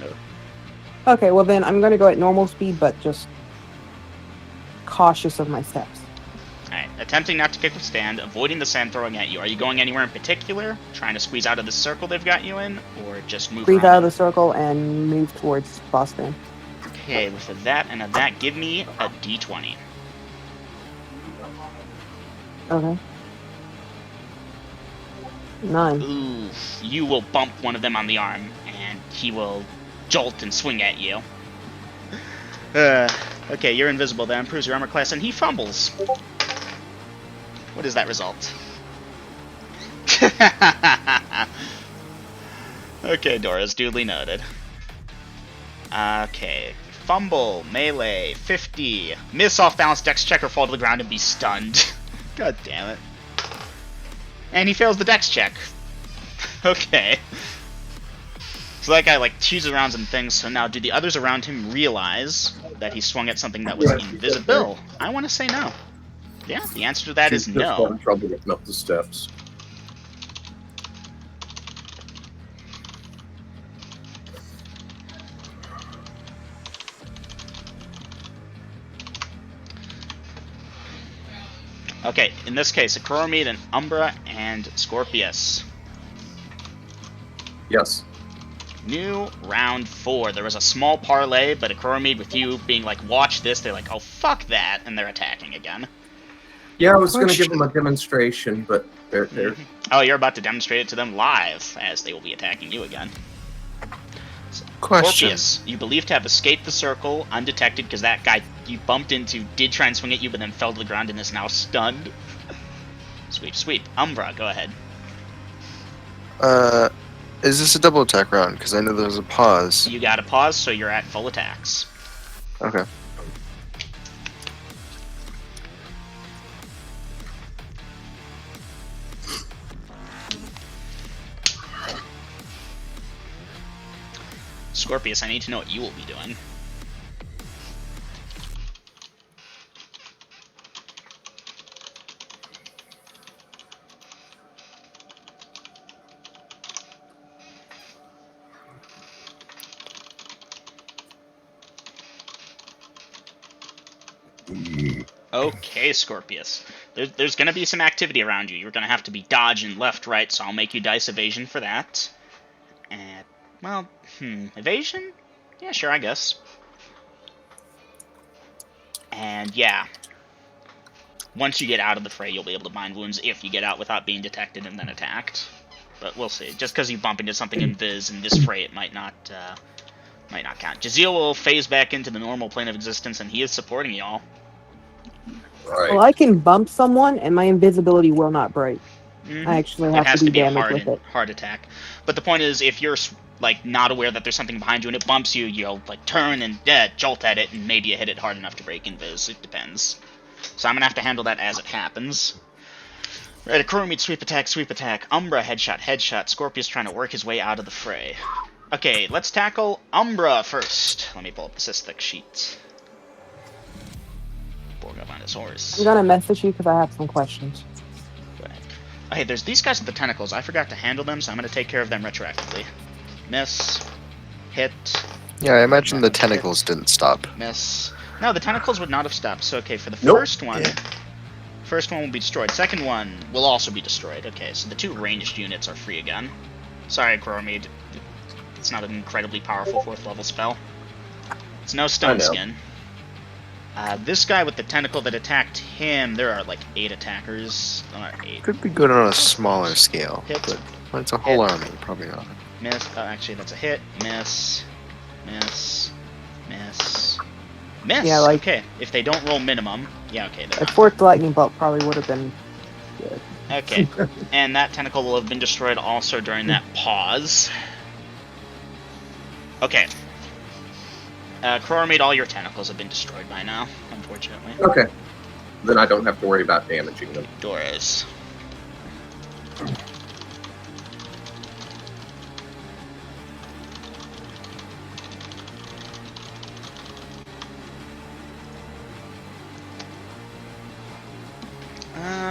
Okay, well then I'm gonna go at normal speed, but just cautious of my steps. Alright, attempting not to kick with stand, avoiding the sand throwing at you. Are you going anywhere in particular? Trying to squeeze out of the circle they've got you in? Or just move Breathe around? out of the circle and move towards boss man. Okay, with a that and a that, give me a d20. Okay. 9. Ooh, you will bump one of them on the arm, and he will jolt and swing at you. Okay, you're invisible. That improves your armor class, and he fumbles. What is that result? Okay, Dora's duly noted. Okay, fumble, melee, 50. Miss off balance, dex check, or fall to the ground and be stunned. God damn it. And he fails the dex check. Okay. So that guy, like, chooses rounds and things, so now do the others around him realize that he swung at something that was invisible? I want to say no. Yeah, the answer to that She's is just no. having trouble getting up the steps. Okay, in this case, Akromede and Umbra and Scorpius. Yes. New round 4. There was a small parlay, but Akromede with you being like, watch this, they're like, oh fuck that, and they're attacking again. Yeah, I was going to give them a demonstration, but they're Oh, you're about to demonstrate it to them live, as they will be attacking you again. Question. Scorpius, you believe to have escaped the circle undetected because that guy you bumped into did try and swing at you, but then fell to the ground and is now stunned. Sweep, sweep. Umbra, go ahead. Is this a double attack round? Because I know there's a pause. You got a pause, so you're at full attacks. Okay. Scorpius, I need to know what you will be doing. Okay, Scorpius. There's going to be some activity around you. You're going to have to be dodging left, right, so I'll make you dice evasion for that. And, well, evasion? Yeah, sure, I guess. And, yeah. once you get out of the fray, you'll be able to bind wounds if you get out without being detected and then attacked. But we'll see. Just because you bump into something in Viz in this fray, it might not count. Jaziel will phase back into the normal plane of existence, and he is supporting y'all. Right. Well, I can bump someone, and my invisibility will not break. I actually It have has to to do be a damage with it. hard attack. But the point is, if you're like not aware that there's something behind you and it bumps you, you'll like turn and jolt at it, and maybe you hit it hard enough to break invis. It depends. So I'm gonna have to handle that as it happens. Right, Akuro meets sweep attack. Umbra, headshot. Scorpius trying to work his way out of the fray. Okay, let's tackle Umbra first. Let me pull up the Cystic sheet. Borg up on his horse. I'm gonna message you because I have some questions. Go ahead. Oh, hey, there's these guys with the tentacles. I forgot to handle them, so I'm gonna take care of them retroactively. Miss. Hit. Yeah, I imagine the tentacles didn't stop. Miss. No, the tentacles would not have stopped. So, okay, for the Nope. first one... Yeah. First one will be destroyed. Second one will also be destroyed. Okay, so the 2 ranged units are free again. Sorry, Chromid. It's not an incredibly powerful 4th level spell. It's no stone skin. This guy with the tentacle that attacked him, there are like 8 attackers. 8. Could be good on a smaller scale, Hit. but when it's a whole army, probably not. Miss. Oh, actually, that's a hit. Miss. Miss. Miss. Miss. Yeah, like- Okay, if they don't roll minimum, yeah, okay. The 4th lightning bolt probably would have been good. Okay, and that tentacle will have been destroyed also during that pause. Okay. Chromate, all your tentacles have been destroyed by now, unfortunately. Okay. Then I don't have to worry about damaging them. Doris.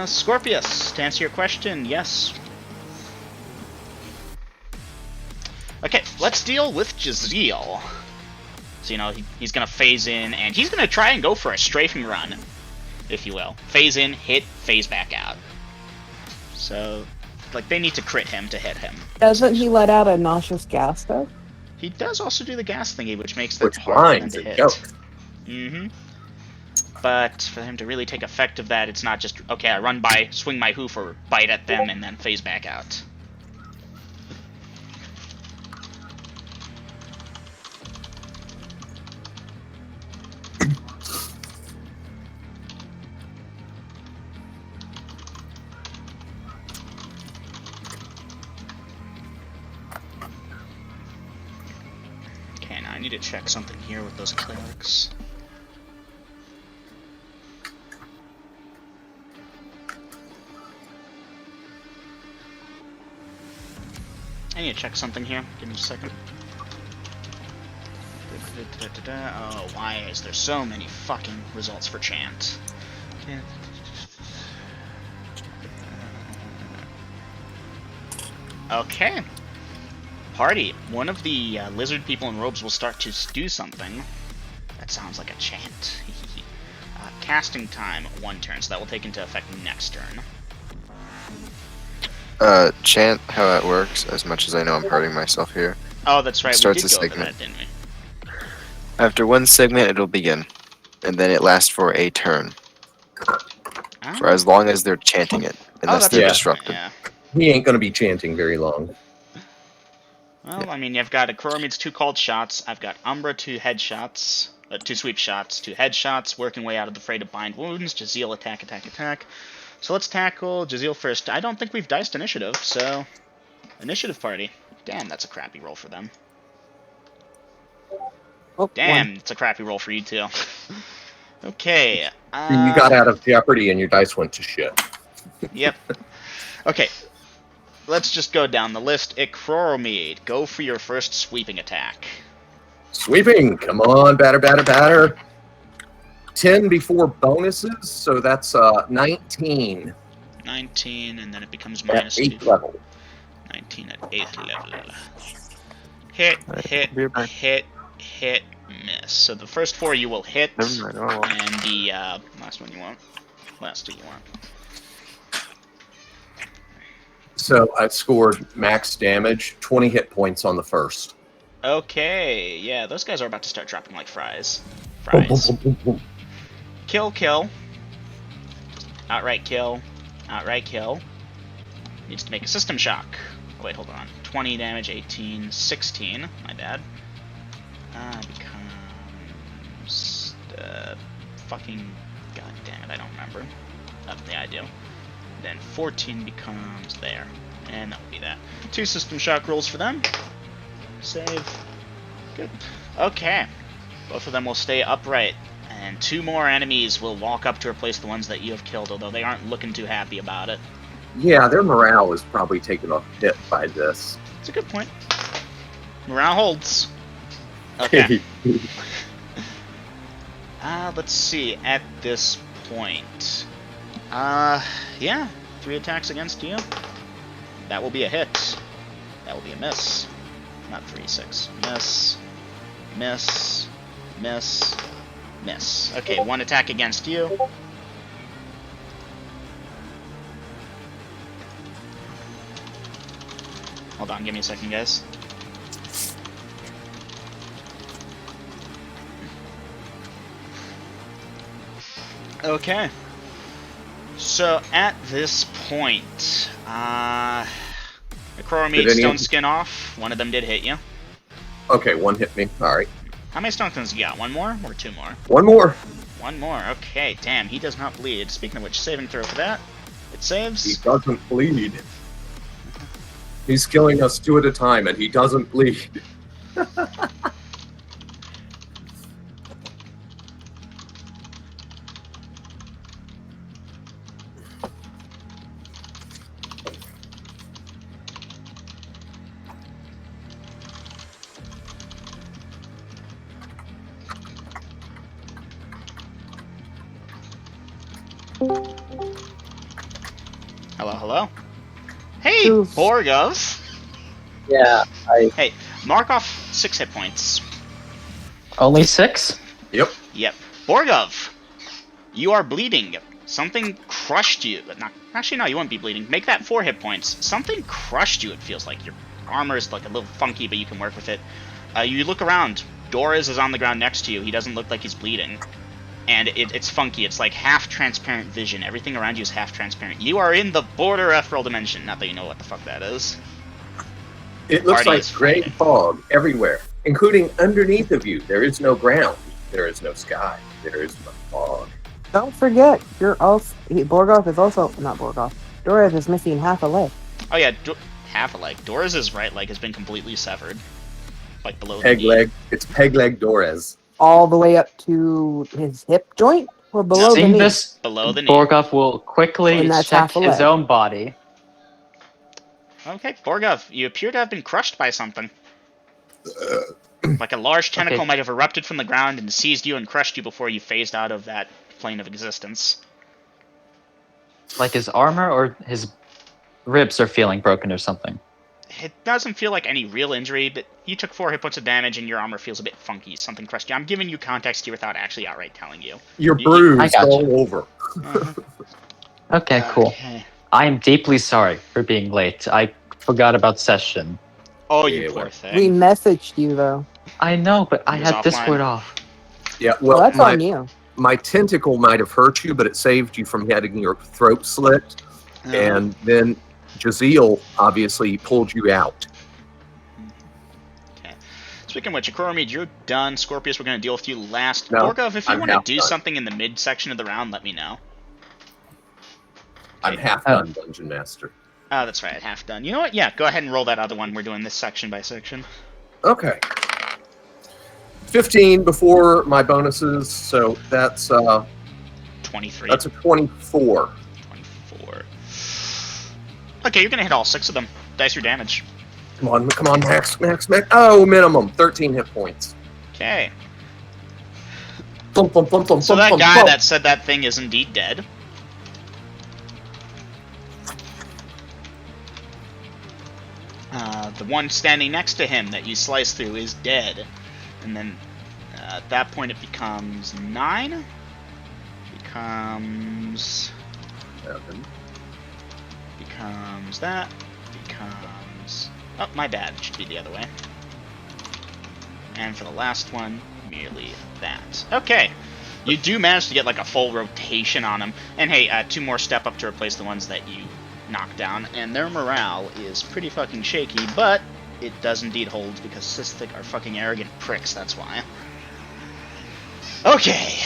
Scorpius, to answer your question, yes. Okay, let's deal with Jaziel. So, you know, he's going to phase in, and he's going to try and go for a strafing run, if you will. Phase in, hit, phase back out. So, like, they need to crit him to hit him. Doesn't he let out a nauseous gas, though? He does also do the gas thingy, which makes it Which hard for them blinds to and hit. goes. Mm-hmm. But for him to really take effect of that, it's not just, okay, I run by, swing my hoof, or bite at them, and then phase back out. Okay, now I need to check something here with those clerics. I need to check something here. Give me a second. Oh, why is there so many fucking results for chant? Okay. Party. One of the lizard people in robes will start to do something. That sounds like a chant. Casting time, 1 turn, so that will take into effect next turn. Chant how that works, as much as I know I'm hurting myself here. Oh, that's right. Starts We did a go over segment. that, didn't we? After 1 segment, it'll begin. And then it lasts for a turn. For as long as they're chanting it. Unless they're right. disrupted. Yeah. He ain't going to be chanting very long. Well, I mean, you've got Akuro meets 2 called shots. I've got Umbra 2 headshots. 2 sweep shots, 2 headshots, working way out of the fray to bind wounds. Jaziel attack. So let's tackle Jaziel first. I don't think we've diced initiative, so... Initiative party. Damn, that's a crappy roll for them. Oh, Damn, 1. it's a crappy roll for you too. Okay. You got out of jeopardy and your dice went to shit. Yep. Okay. Let's just go down the list. Ikroromede, go for your first sweeping attack. Sweeping! Come on, batter. 10 before bonuses, so that's 19 19, and then it becomes at minus 2. 8th level. 19 at 8th level. Hit, hit, Be back. hit, miss. So the first 4 you will hit, Never mind. Oh, well. and the last one you won't. Last 2 you won't. So I scored max damage, 20 hit points on the first. Okay, yeah, those guys are about to start dropping like fries. Boom, boom, Fries. boom, boom, boom. Kill. Outright kill. Outright kill. Needs to make a system shock. Oh, wait, hold on. 20 damage, 18, 16. My bad. Becomes... fucking... God damn it, I don't remember. Oh, yeah, I do. Then 14 becomes there. And that will be that. 2 system shock rolls for them. Save. Good. Okay. Both of them will stay upright. And 2 more enemies will walk up to replace the ones that you have killed, although they aren't looking too happy about it. Yeah, their morale is probably taken a hit by this. It's a good point. Morale holds. Okay. Let's see. At this point... yeah. 3 attacks against you. That will be a hit. That will be a miss. Not 3, 6. Miss. Miss. Miss. Miss. Okay, 1 attack against you. Hold on, give me a second, guys. Okay. So, at this point, Akrora made Stone Skin off. One of them did hit you. Okay, 1 hit me. Alright. How many Stone Skins you got? 1 more or 2 more? 1 more. 1 more. Okay, damn, he does not bleed. Speaking of which, saving throw for that. It He saves. doesn't bleed. He's killing us 2 at a time, and he doesn't bleed. Hello, hello. Hey, Oof. Borgov. Yeah, Hey, mark off 6 hit points. only 6? Yep. Yep. Borgov, you are bleeding. Something crushed you. But not, actually, no, you won't be bleeding. Make that 4 hit points. Something crushed you, it feels like. Your armor is like a little funky, but you can work with it. You look around. Doris is on the ground next to you. He doesn't look like he's bleeding. And it's funky. It's like half-transparent vision. Everything around you is half-transparent. You are in the border ethereal dimension. Not that you know what the fuck that is. It looks Party like is gray Friday. fog everywhere, including underneath of you. There is no ground. There is no sky. There is no fog. Don't forget, you're also Borgoth is also not Borgoth. Doris is missing half a leg. Oh yeah, half a leg. Doris' right leg has been completely severed. Like below the Peg knee. leg. It's peg leg Dorez. All the way up to his hip joint or below the Seeing knee. this, Below the knee. Borgov will quickly And that's check half a his leg. own body. Okay, Borgov, you appear to have been crushed by something. Like a large tentacle Okay. might have erupted from the ground and seized you and crushed you before you phased out of that plane of existence. Like his armor or his ribs are feeling broken or something. It doesn't feel like any real injury, but you took 4 hit points of damage and your armor feels a bit funky. Something crushed you. I'm giving you context here without actually outright telling you. You're I bruised gotcha. all over. Okay, cool. Okay. I am deeply sorry for being late. I forgot about session. Oh, Yeah, you poor well. thing. We messaged you though. I know, but I It was had offline. Discord off. Yeah, Well, well, that's on you. my tentacle might have hurt you, but it saved you from having your throat slit. And then Jaziel obviously pulled you out. Okay. Speaking of which, Akromid, you're done. Scorpius, we're going to deal with you last. No, Borgov, if you I'm want to half do done. something in the mid-section of the round, let me know. I'm half Oh. done, Dungeon Master. Oh, that's right, half done. You know what? Yeah, go ahead and roll that other one. We're doing this section by section. Okay. 15 before my bonuses, so that's 23. a 24. 24. Okay, you're going to hit all 6 of them. Dice your damage. Come on, max. Oh, minimum 13 hit points. Okay. Thump, thump, thump, thump, So thump, that thump, guy thump. that said that thing is indeed dead. The one standing next to him that you slice through is dead. And then at that point it becomes 9. Becomes that. Becomes... Oh, my bad. It should be the other way. And for the last one, merely that. Okay. You do manage to get like a full rotation on them. And hey, 2 more step up to replace the ones that you knocked down. And their morale is pretty fucking shaky, but it does indeed hold because Cystic are fucking arrogant pricks, that's why. Okay.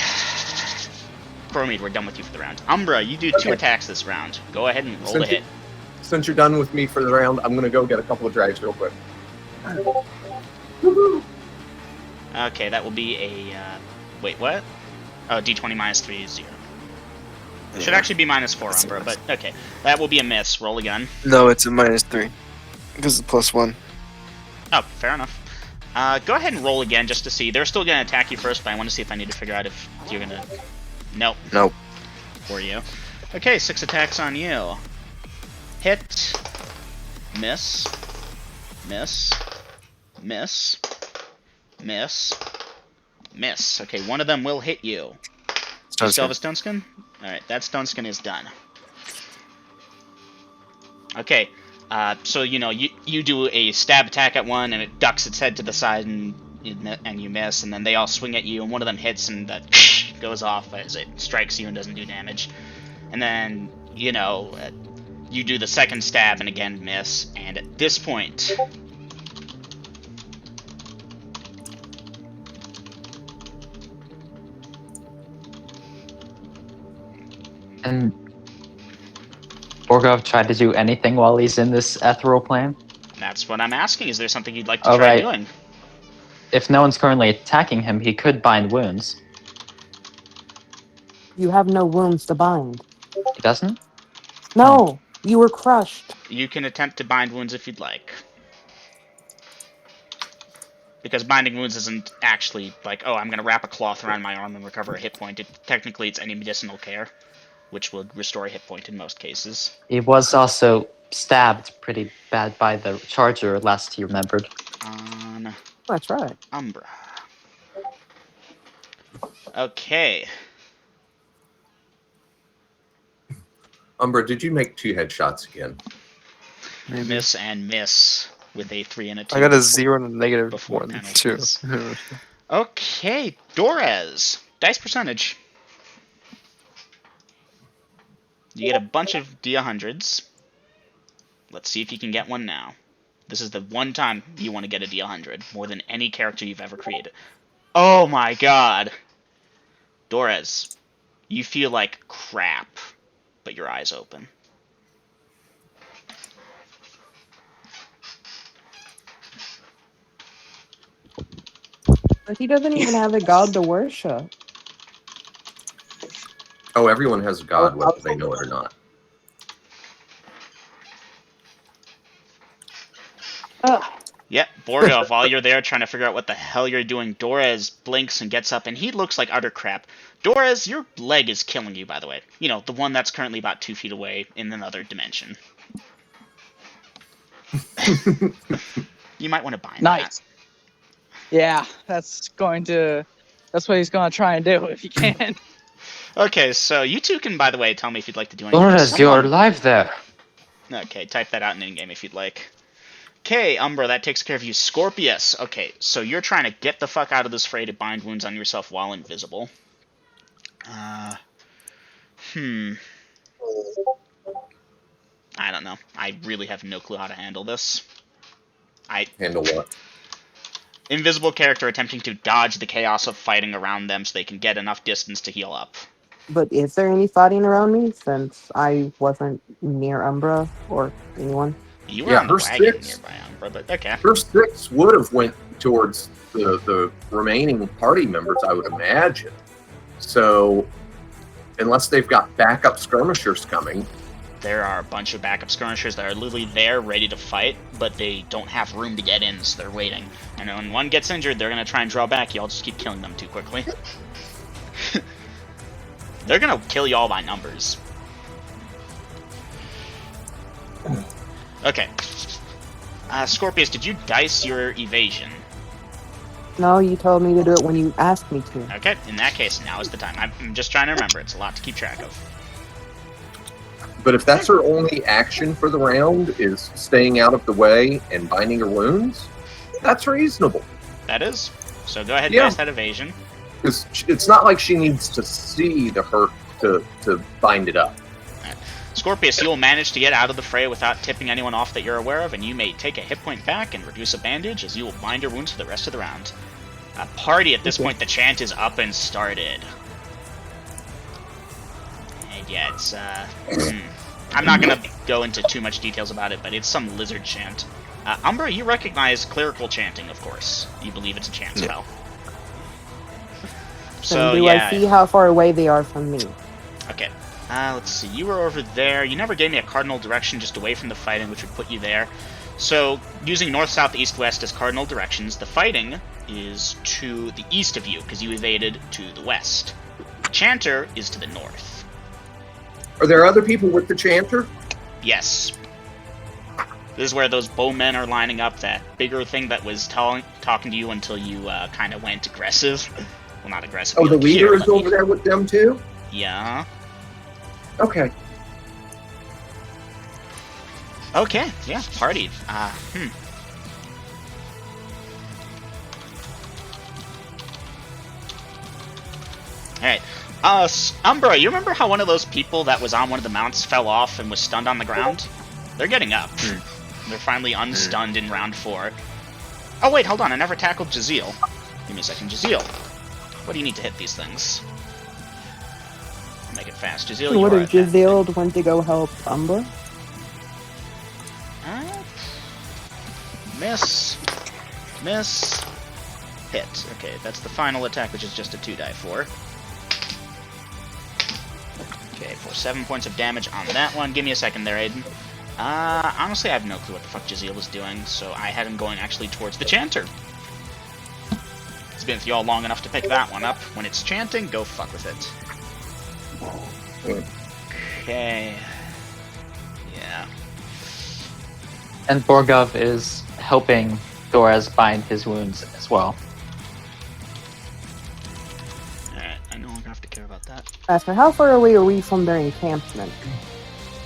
Coromede, we're done with you for the round. Umbra, you do 2 attacks this round. Go ahead and roll the hit. Since you're done with me for the round, I'm going to go get a couple of drags real quick. Okay, that will be a... wait, what? Oh, d20 minus 3 is 0. It should actually be minus 4, Umbra, but okay. That will be a miss. Roll again. No, it's a -3. Because it's +1. Oh, fair enough. Go ahead and roll again just to see. They're still going to attack you first, but I want to see if I need to figure out if you're going to... Nope. Nope. For you. Okay, 6 attacks on you. Hit. Miss. Miss. Miss. Miss. Miss. Okay, one of them will hit you. Do you still have a stone skin? Alright, that stone skin is done. Okay, so, you know, you do a stab attack at one, and it ducks its head to the side, and you miss, and then they all swing at you, and one of them hits, and that goes off as it strikes you and doesn't do damage. And then, you know, you do the second stab, and again miss, and at this point... And Borgov tried to do anything while he's in this ethereal plane? That's what I'm asking. Is there something you'd like to try doing? If no one's currently attacking him, he could bind wounds. You have no wounds to bind. He doesn't? No, you were crushed. You can attempt to bind wounds if you'd like. Because binding wounds isn't actually like, oh, I'm going to wrap a cloth around my arm and recover a hit point. Technically, it's any medicinal care, which will restore a hit point in most cases. He was also stabbed pretty bad by the charger, last he remembered. On That's right. Umbra. Okay. Umbra, did you make 2 headshots again? Maybe. Miss and miss with a 3 and a 2. I got a 0 and a negative before 1, penalties. 2. Okay, Dorez. Dice percentage. You get a bunch of D100s. Let's see if you can get one now. This is the one time you want to get a D100, more than any character you've ever created. Oh my god! Dorez, you feel like crap, but your eyes open. But he doesn't even have a god to worship. Oh, everyone has a god, whether they know it or not. Yep, Borgov, while you're there trying to figure out what the hell you're doing, Dorez blinks and gets up, and he looks like utter crap. Dorez, your leg is killing you, by the way. You know, the one that's currently about 2 feet away in another dimension. You might want to bind Nice. that. Yeah, that's what he's gonna try and do if he can. Okay, so you two can, by the way, tell me if you'd like to do anything. Dorez, you're alive there. Okay, type that out in in-game if you'd like. Okay, Umbra, that takes care of you. Scorpius, okay, so you're trying to get the fuck out of this fray to bind wounds on yourself while invisible. I don't know. I really have no clue how to handle this. Handle what? Invisible character attempting to dodge the chaos of fighting around them so they can get enough distance to heal up. But is there any fighting around me since I wasn't near Umbra or anyone? You were on the wagon nearby, Umbra, but okay. Her 6 would have went towards the remaining party members, I would imagine. So, unless they've got backup skirmishers coming. There are a bunch of backup skirmishers that are literally there, ready to fight, but they don't have room to get in, so they're waiting. And when one gets injured, they're going to try and draw back. Y'all just keep killing them too quickly. They're going to kill you all by numbers. Okay. Scorpius, did you dice your evasion? No, you told me to do it when you asked me to. Okay, in that case, now is the time. I'm just trying to remember. It's a lot to keep track of. But if that's her only action for the round is staying out of the way and binding her wounds, that's reasonable. That is. So go ahead and Yeah. dice that evasion. Because it's not like she needs to see the hurt to bind it up. Scorpius, you will manage to get out of the fray without tipping anyone off that you're aware of, and you may take a hit point back and reduce a bandage as you will bind your wounds for the rest of the round. Party, at this point, the chant is up and started. And yeah, it's, I'm not gonna go into too much details about it, but it's some lizard chant. Umbra, you recognize clerical chanting, of course. You believe it's a chant spell. So, do yeah. I see how far away they are from me? Okay. Let's see. You were over there. You never gave me a cardinal direction just away from the fighting, which would put you there. So, using north, south, east, west as cardinal directions, the fighting is to the east of you, because you evaded to the west. The chanter is to the north. Are there other people with the chanter? Yes. This is where those bowmen are lining up, that bigger thing that was talking to you until you kind of went aggressive. Well, not aggressive. Oh, the like, leader "Here, is let me-" over there with them too? Yeah. Okay. Okay, yeah, party. Alright. Umbra, you remember how one of those people that was on one of the mounts fell off and was stunned on the ground? They're getting up. They're finally unstunned in round 4. Oh wait, hold on, I never tackled Jaziel. Give me a second. Jaziel, what do you need to hit these things? Make it fast. Jaziel, you What are if Jaziel went to go help Umbra? Miss. Miss. Hit. Okay, that's the final attack, which is just a 2die4. Okay, for 7 points of damage on that one. Give me a second there, Aiden. Honestly, I have no clue what the fuck Jaziel was doing, so I had him going actually towards the chanter. It's been with y'all long enough to pick that one up. When it's chanting, go fuck with it. Okay. Yeah. And Borgov is helping Dorez bind his wounds as well. Alright, I no longer have to care about that. Asker, how far away are we from their encampment?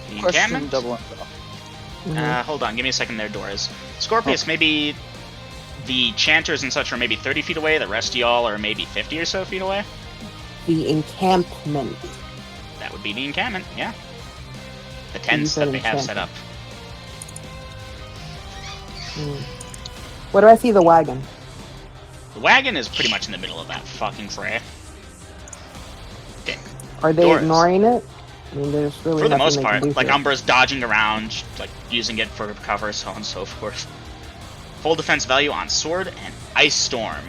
The Question encampment? double info. Hold on, give me a second there, Doris. Scorpius, maybe the chanters and such are maybe 30 feet away, the rest of y'all are maybe 50 or so feet away? The encampment. That would be the encampment, yeah. The tents that they have set up. Where do I see the wagon? The wagon is pretty much in the middle of that fucking fray. Okay. Are they Doris. ignoring it? I mean, there's really For the nothing most they part, can do like for it. Umbra's dodging around, like using it for cover, so on and so forth. Full defense value on sword and ice storm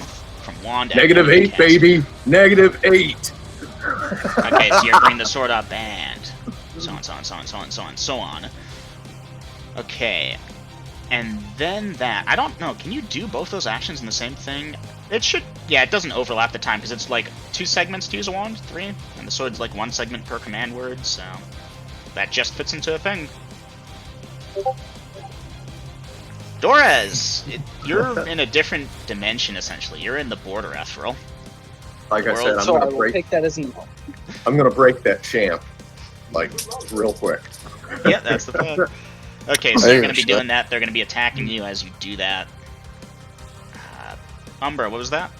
from wand. Negative 8, baby. Negative 8. Okay, so you're bringing the sword up and so on, so on, so on, so on, so on, so on. Okay, and then that. I don't know. Can you do both those actions in the same thing? It should. Yeah, it doesn't overlap the time because it's like 2 segments to use a wand, 3, and the sword's like 1 segment per command word. So that just fits into a thing. Dorez, you're in a different dimension essentially. You're in the border, Ethereal. Like I said, So I I'm will gonna take that as no. break that champ, like real quick. Yeah, that's the plan. Okay, so I you're going to be understand. doing that. They're going to be attacking you as you do that. Umbra, what was that?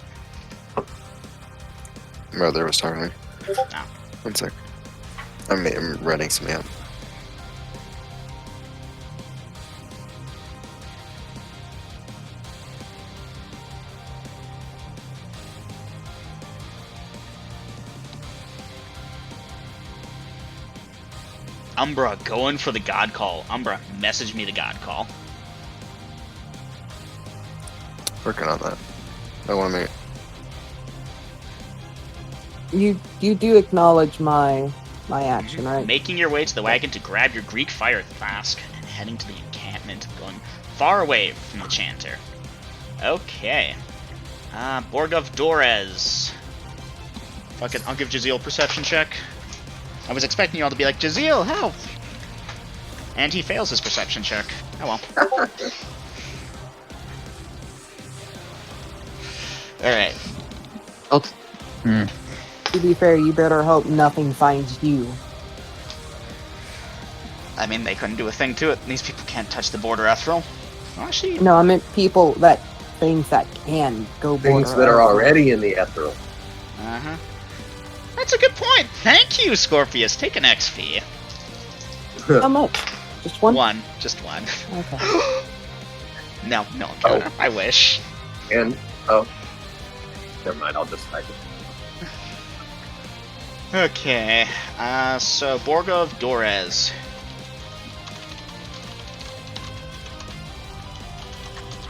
Mother was talking to me. Oh. 1 sec. I'm writing something out. Umbra, going for the God Call. Umbra, message me the God Call. Working on that. I want to make. You do acknowledge my action, right? Making your way to the wagon to grab your Greek fire flask and heading to the encampment, going far away from the chanter. Okay. Borgov Dorez. Fuck it, I'll give Jaziel a perception check. I was expecting y'all to be like, Jaziel, help! And he fails his perception check. Oh well. Alright. To be fair, you better hope nothing finds you. I mean, they couldn't do a thing to it. These people can't touch the border, Ethereal. Well, actually, No, I meant things that can go border. Things that are already in the ethereal. Uh-huh. That's a good point. Thank you, Scorpius. Take an X fee. How much? Just one? One. Just one. Okay. No encounter. I wish. And never mind. I'll just type it. Okay. So Borgo of Dorez.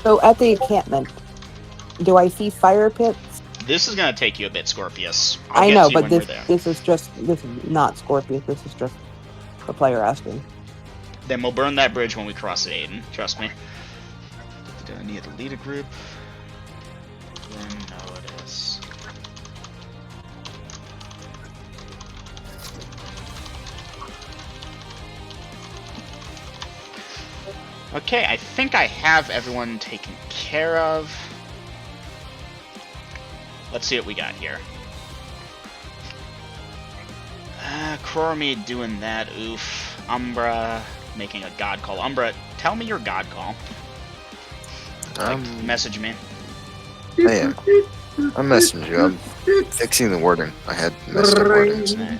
So at the encampment, do I see fire pits? This is gonna take you a bit, Scorpius. I'll I get know, to you but when we're there. this is not Scorpius. This is just the player asking. Then we'll burn that bridge when we cross it, Aiden. Trust me. Do I need to lead a group? Then no, it is. Okay, I think I have everyone taken care of. Let's see what we got here. Coromid doing that, oof. Umbra making a god call. Umbra, tell me your god call. Message me. I am. I'm messaging you. I'm fixing the wording. I had messed up wordings.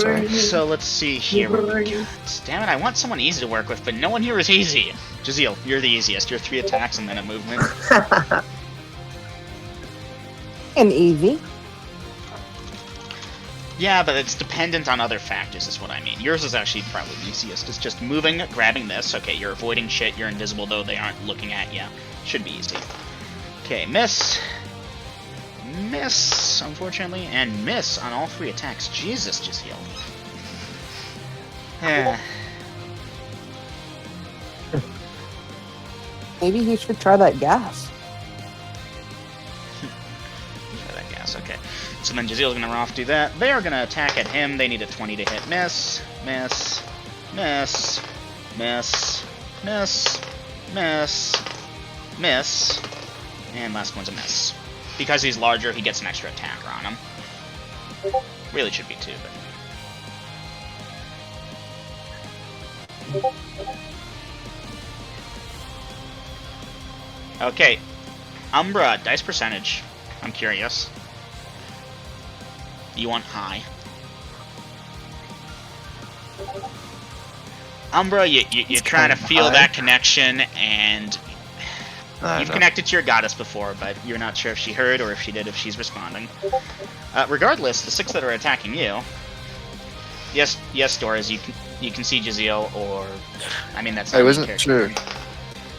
Sorry. So let's see here. Damn it, I want someone easy to work with, but no one here is easy. Jazeel, you're the easiest. You're 3 attacks and then a movement. And easy. Yeah, but it's dependent on other factors, is what I mean. Yours is actually probably the easiest. It's just moving, grabbing this. Okay, you're avoiding shit. You're invisible, though they aren't looking at you. Should be easy. Okay, miss. Miss, unfortunately, and miss on all 3 attacks. Jesus, Jazeel. Maybe you should try that gas. Try that gas, okay. So then Jazeel's gonna off do that. They are gonna attack at him. They need a 20 to hit. Miss, miss, miss, miss, miss, miss, miss, and last one's a miss. Because he's larger, he gets an extra attacker on him. Really should be 2, but... Okay. Umbra, dice percentage. I'm curious. You want high. Umbra, you're trying to feel that connection, and you've connected to your goddess before, but you're not sure if she heard or if she did, if she's responding. Regardless, the 6 that are attacking you. Yes, Doris, you can see Jazeel, or I mean that's. I wasn't sure. Miss.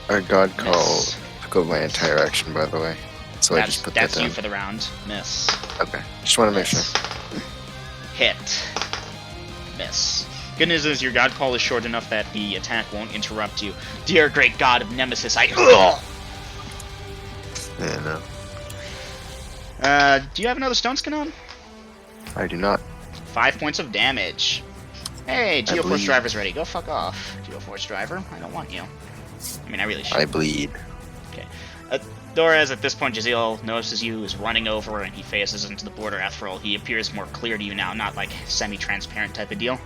Our god call took over my entire action, by the way. So I just put that That's down. you for the round. Miss. Okay. Just want to make sure. Hit. Miss. Good news is your god call is short enough that the attack won't interrupt you. Dear great god of Nemesis, I. Ugh! Yeah, no. Do you have another stone skin on? I do not. 5 points of damage. Hey, Geoforce bleed. Driver's ready. Go fuck off, Geoforce Driver. I don't want you. I mean, I really should. I bleed. Okay. Dorez, at this point, Jazeel notices you, is running over, and he faces into the border. After all, he appears more clear to you now, not like semi-transparent type of deal.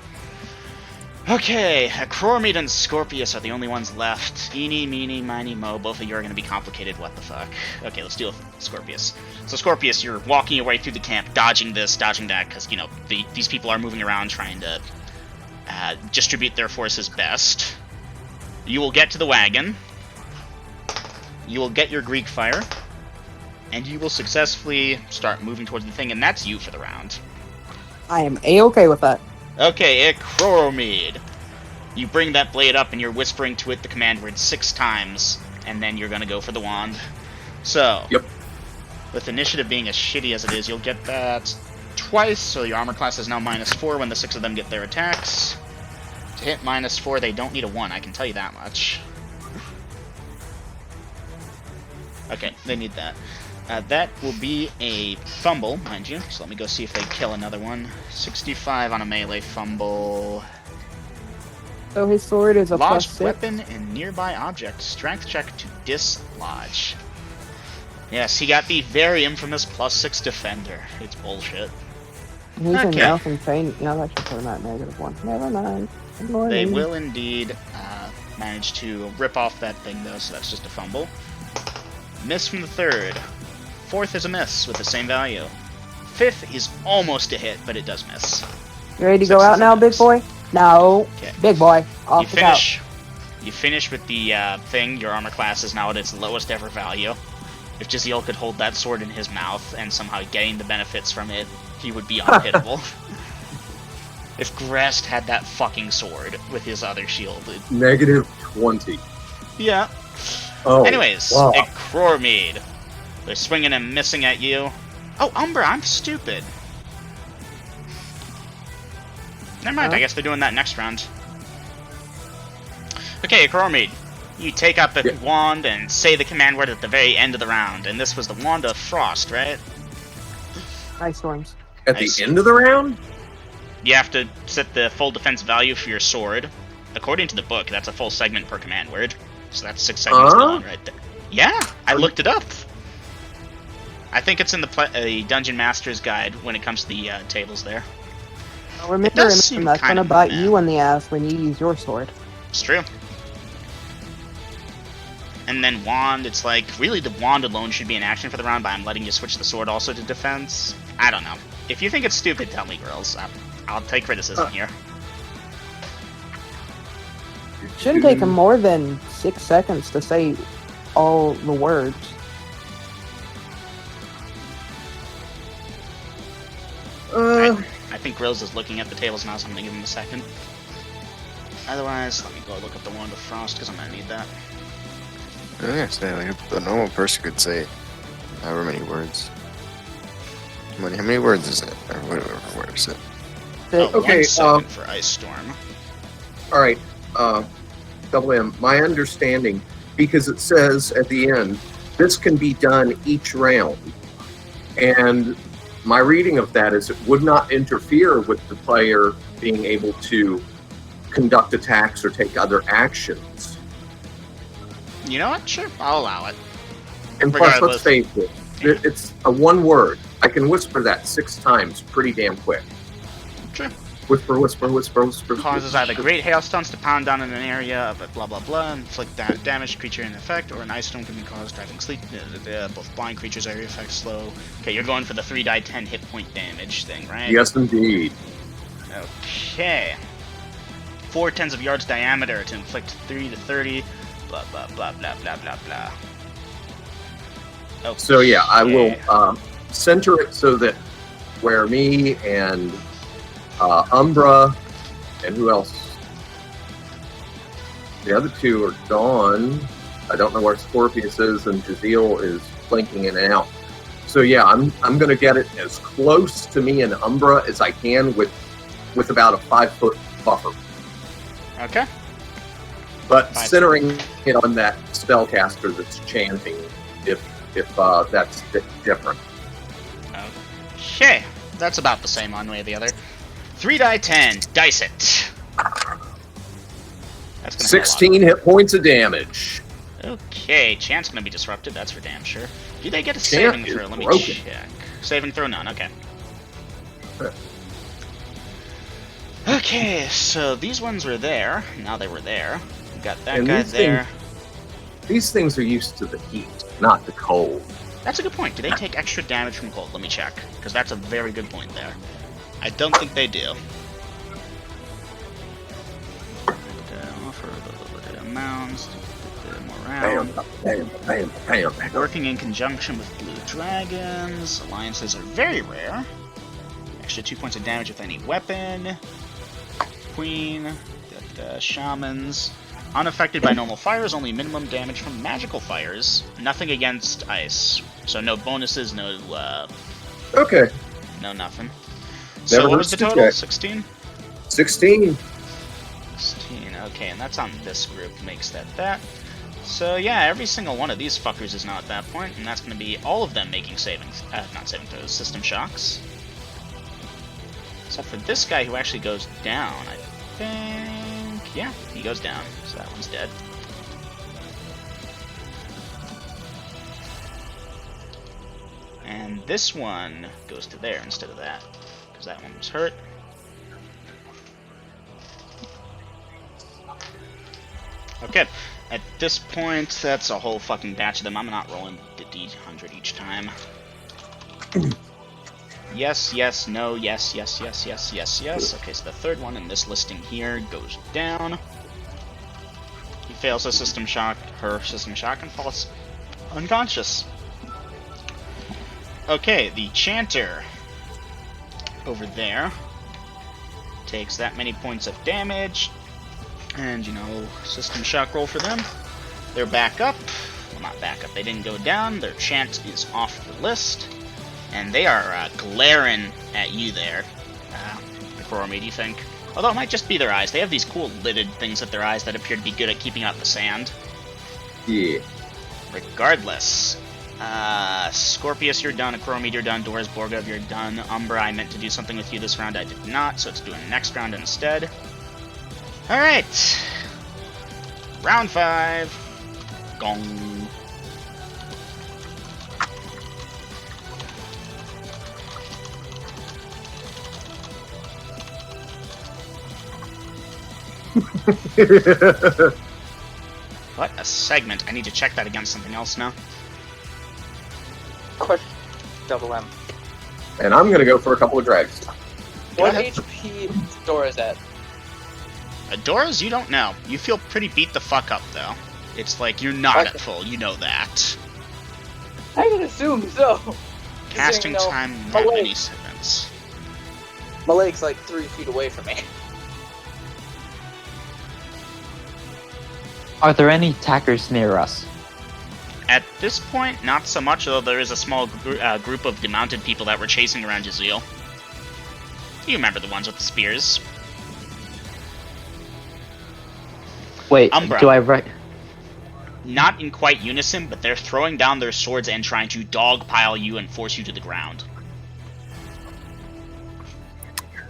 Okay, Coromid and Scorpius are the only ones left. Eeny, meeny, miny, mo. Both of you are going to be complicated. What the fuck? Okay, let's deal with Scorpius. So Scorpius, you're walking your way through the camp, dodging this, dodging that, because, you know, these people are moving around trying to distribute their forces best. You will get to the wagon. You will get your Greek fire. And you will successfully start moving towards the thing, and that's you for the round. I am A-okay with that. Okay, Coromid. You bring that blade up and you're whispering to it the command word 6 times, and then you're gonna go for the wand. So, Yep. with initiative being as shitty as it is, you'll get that twice, so your armor class is now -4 when the 6 of them get their attacks. To hit -4, they don't need a 1, I can tell you that much. Okay, they need that. That will be a fumble, mind you, so let me go see if they kill another one. 65 on a melee fumble. So his sword is a Lodged +6. weapon and nearby object. Strength check to dislodge. Yes, he got the very infamous +6 defender. It's bullshit. He's in Okay. mouth and chain. No, that should put him at -1. Never mind. Ignore They me. will indeed manage to rip off that thing, though, so that's just a fumble. Miss from the 3rd. 4th is a miss with the same value. 5th is almost a hit, but it does miss. You ready to 6 go out is a now, big miss. boy? No. Okay. Big boy. You Off the couch. finish with the thing. Your armor class is now at its lowest ever value. If Jaziel could hold that sword in his mouth and somehow gain the benefits from it, he would be unhittable. If Grest had that fucking sword with his other shield. Negative 20. Yeah. Oh. Anyways, wow. a Crormead. They're swinging and missing at you. Oh, Umbra, I'm stupid. Never mind, Huh? I guess they're doing that next round. Okay, Crormead. You take out the wand and say the command word at the very end of the round. And this was the Wand of Frost, right? Ice storms. At Nice. the end of the round? You have to set the full defense value for your sword. According to the book, that's a full segment per command word. So that's 6 segments gone right there. Yeah, I looked it up. I think it's in the Dungeon Master's Guide when it comes to the tables there. Remember, does seem that's kind gonna of bite meh. you in the ass when you use your sword. It's true. And then Wand, it's like, really the Wand alone should be an action for the round, but I'm letting you switch the sword also to defense. I don't know. If you think it's stupid, tell me, girls. I'll take criticism here. Shouldn't take him more than 6 seconds to say all the words. I think Grills is looking at the tables now, so I'm gonna give him a second. Otherwise, let me go look up the Wand of Frost, because I'm gonna need that. I was gonna say, like, a normal person could say however many words. How many words is it? Or whatever is it? Oh, Okay, 1 second for Ice Storm. All right, Double M. My understanding, because it says at the end, this can be done each round, and my reading of that is it would not interfere with the player being able to conduct attacks or take other actions. You know what? Sure, I'll allow it. And plus, Regardless. let's face it, it's a one word. I can whisper that 6 times pretty damn quick. Sure. Whisper, whisper, whisper, whisper. Causes either great hailstones to pound down in an area of a blah blah blah, inflict damage to creature in effect, or an ice storm can be caused driving sleep. Both blind creatures area effects slow. Okay, you're going for the 3 die 10 hit point damage thing, right? Yes, indeed. Okay. 4 tens of yards diameter to inflict 3 to 30. Blah blah blah blah blah blah blah. Okay. So yeah, I will center it so that where me and Umbra and who else? The other 2 are gone. I don't know where Scorpius is, and Jaziel is blinking in and out. So yeah, I'm gonna get it as close to me and Umbra as I can with about a 5-foot buffer. Okay. But 5 centering it on that spellcaster that's chanting, if that's different. Okay. That's about the same one way or the other. 3 die 10. Dice it. That's gonna hit a lot. 16 hit points of damage. Okay, Chant's gonna be disrupted, that's for damn sure. Do they get a Chant saving is throw? Let me broken. check. Saving throw, none, okay. Okay. Okay, so these ones were there. Now they were there. We got that And guy these there. These things are used to the heat, not the cold. That's a good point. Do they take extra damage from cold? Let me check, because that's a very good point there. I don't think they do. Offer the amounts, the morale. Bam, bam, bam, bam. Working in conjunction with blue dragons. Alliances are very rare. Extra 2 points of damage with any weapon. Queen. Got shamans. Unaffected by normal fires, only minimum damage from magical fires. Nothing against ice. So no bonuses, no Okay, no nothing. Never So what was hurts the to total? check. 16? 16. 16, okay, and that's on this group, makes that. So yeah, every single one of these fuckers is now at that point, and that's going to be all of them making savings, not saving throws, system shocks. Except for this guy who actually goes down, I think. Yeah, he goes down, so that one's dead. And this one goes to there instead of that, because that one was hurt. Okay, at this point, that's a whole fucking batch of them. I'm not rolling the D100 each time. Yes, yes, no, yes, yes, yes, yes, yes, yes. Okay, so the third one in this listing here goes down. He fails a system shock, her system shock, and falls unconscious. Okay, the Chanter over there takes that many points of damage, and, you know, system shock roll for them. They're back up. Well, not back up, they didn't go down. Their chant is off the list. And they are glaring at you there, Chromie, do you think? Although it might just be their eyes. They have these cool lidded things at their eyes that appear to be good at keeping out the sand. Yeah. Regardless. Scorpius, you're done. Chromie, you're done. Doris, Borgov, you're done. Umbra, I meant to do something with you this round. I did not, so it's doing next round instead. Alright. Round 5. Gong. What? A segment. I need to check that against something else now. Question. Double M. And I'm gonna go for a couple of drags. What ahead. HP is Dora's at? Adora's, you don't know. You feel pretty beat the fuck up, though. It's like, you're not Okay. at full. You know that. I can assume so. Casting you know, time, my not leg- many seconds. My leg's like 3 feet away from me. Are there any attackers near us? At this point, not so much, although there is a small group of demounted people that were chasing around Jaziel. You remember the ones with the spears. Wait, Umbra. do I right? Not in quite unison, but they're throwing down their swords and trying to dogpile you and force you to the ground.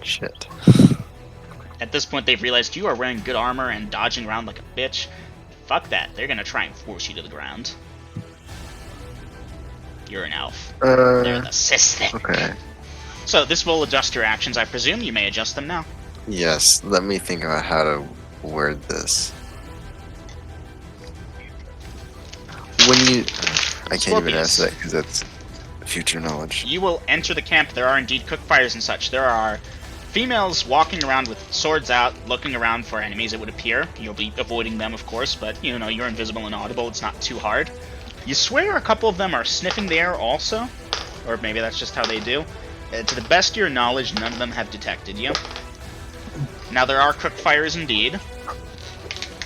Shit. At this point, they've realized you are wearing good armor and dodging around like a bitch. Fuck that. They're gonna try and force you to the ground. You're an elf. They're the cystic. Okay. So this will adjust your actions, I presume. You may adjust them now. Yes, let me think about how to word this. When you... I can't even Scorpius. answer that because that's future knowledge. You will enter the camp. There are indeed cookfires and such. There are females walking around with swords out, looking around for enemies, it would appear. You'll be avoiding them, of course, but, you know, you're invisible and audible. It's not too hard. You swear a couple of them are sniffing the air also, or maybe that's just how they do. To the best of your knowledge, none of them have detected you. Now, there are cookfires indeed.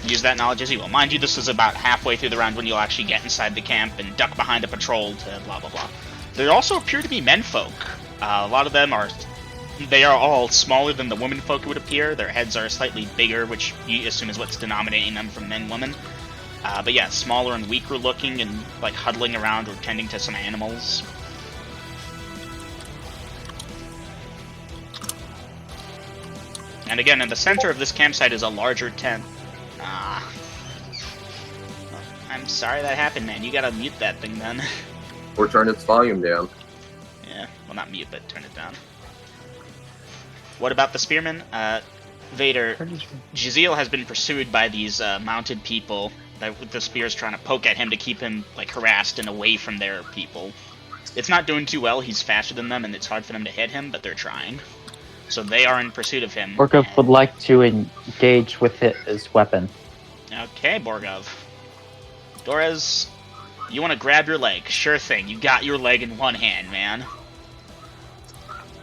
Use that knowledge as you will. Mind you, this is about halfway through the round when you'll actually get inside the camp and duck behind a patrol to blah blah blah. There also appear to be menfolk. A lot of them are... They are all smaller than the womenfolk, it would appear. Their heads are slightly bigger, which you assume is what's denominating them from men-women. But yeah, smaller and weaker looking and like huddling around or tending to some animals. And again, in the center of this campsite is a larger tent. I'm sorry that happened, man. You gotta mute that thing then. Or turn its volume down. Yeah, well, not mute, but turn it down. What about the spearmen? Vader, Jaziel has been pursued by these mounted people that, with the spears trying to poke at him to keep him like harassed and away from their people. It's not doing too well. He's faster than them, and it's hard for them to hit him, but they're trying. So they are in pursuit of him. Borgov would like to engage with his weapon. Okay, Borgov. Dorez, you want to grab your leg? Sure thing. You got your leg in one hand, man.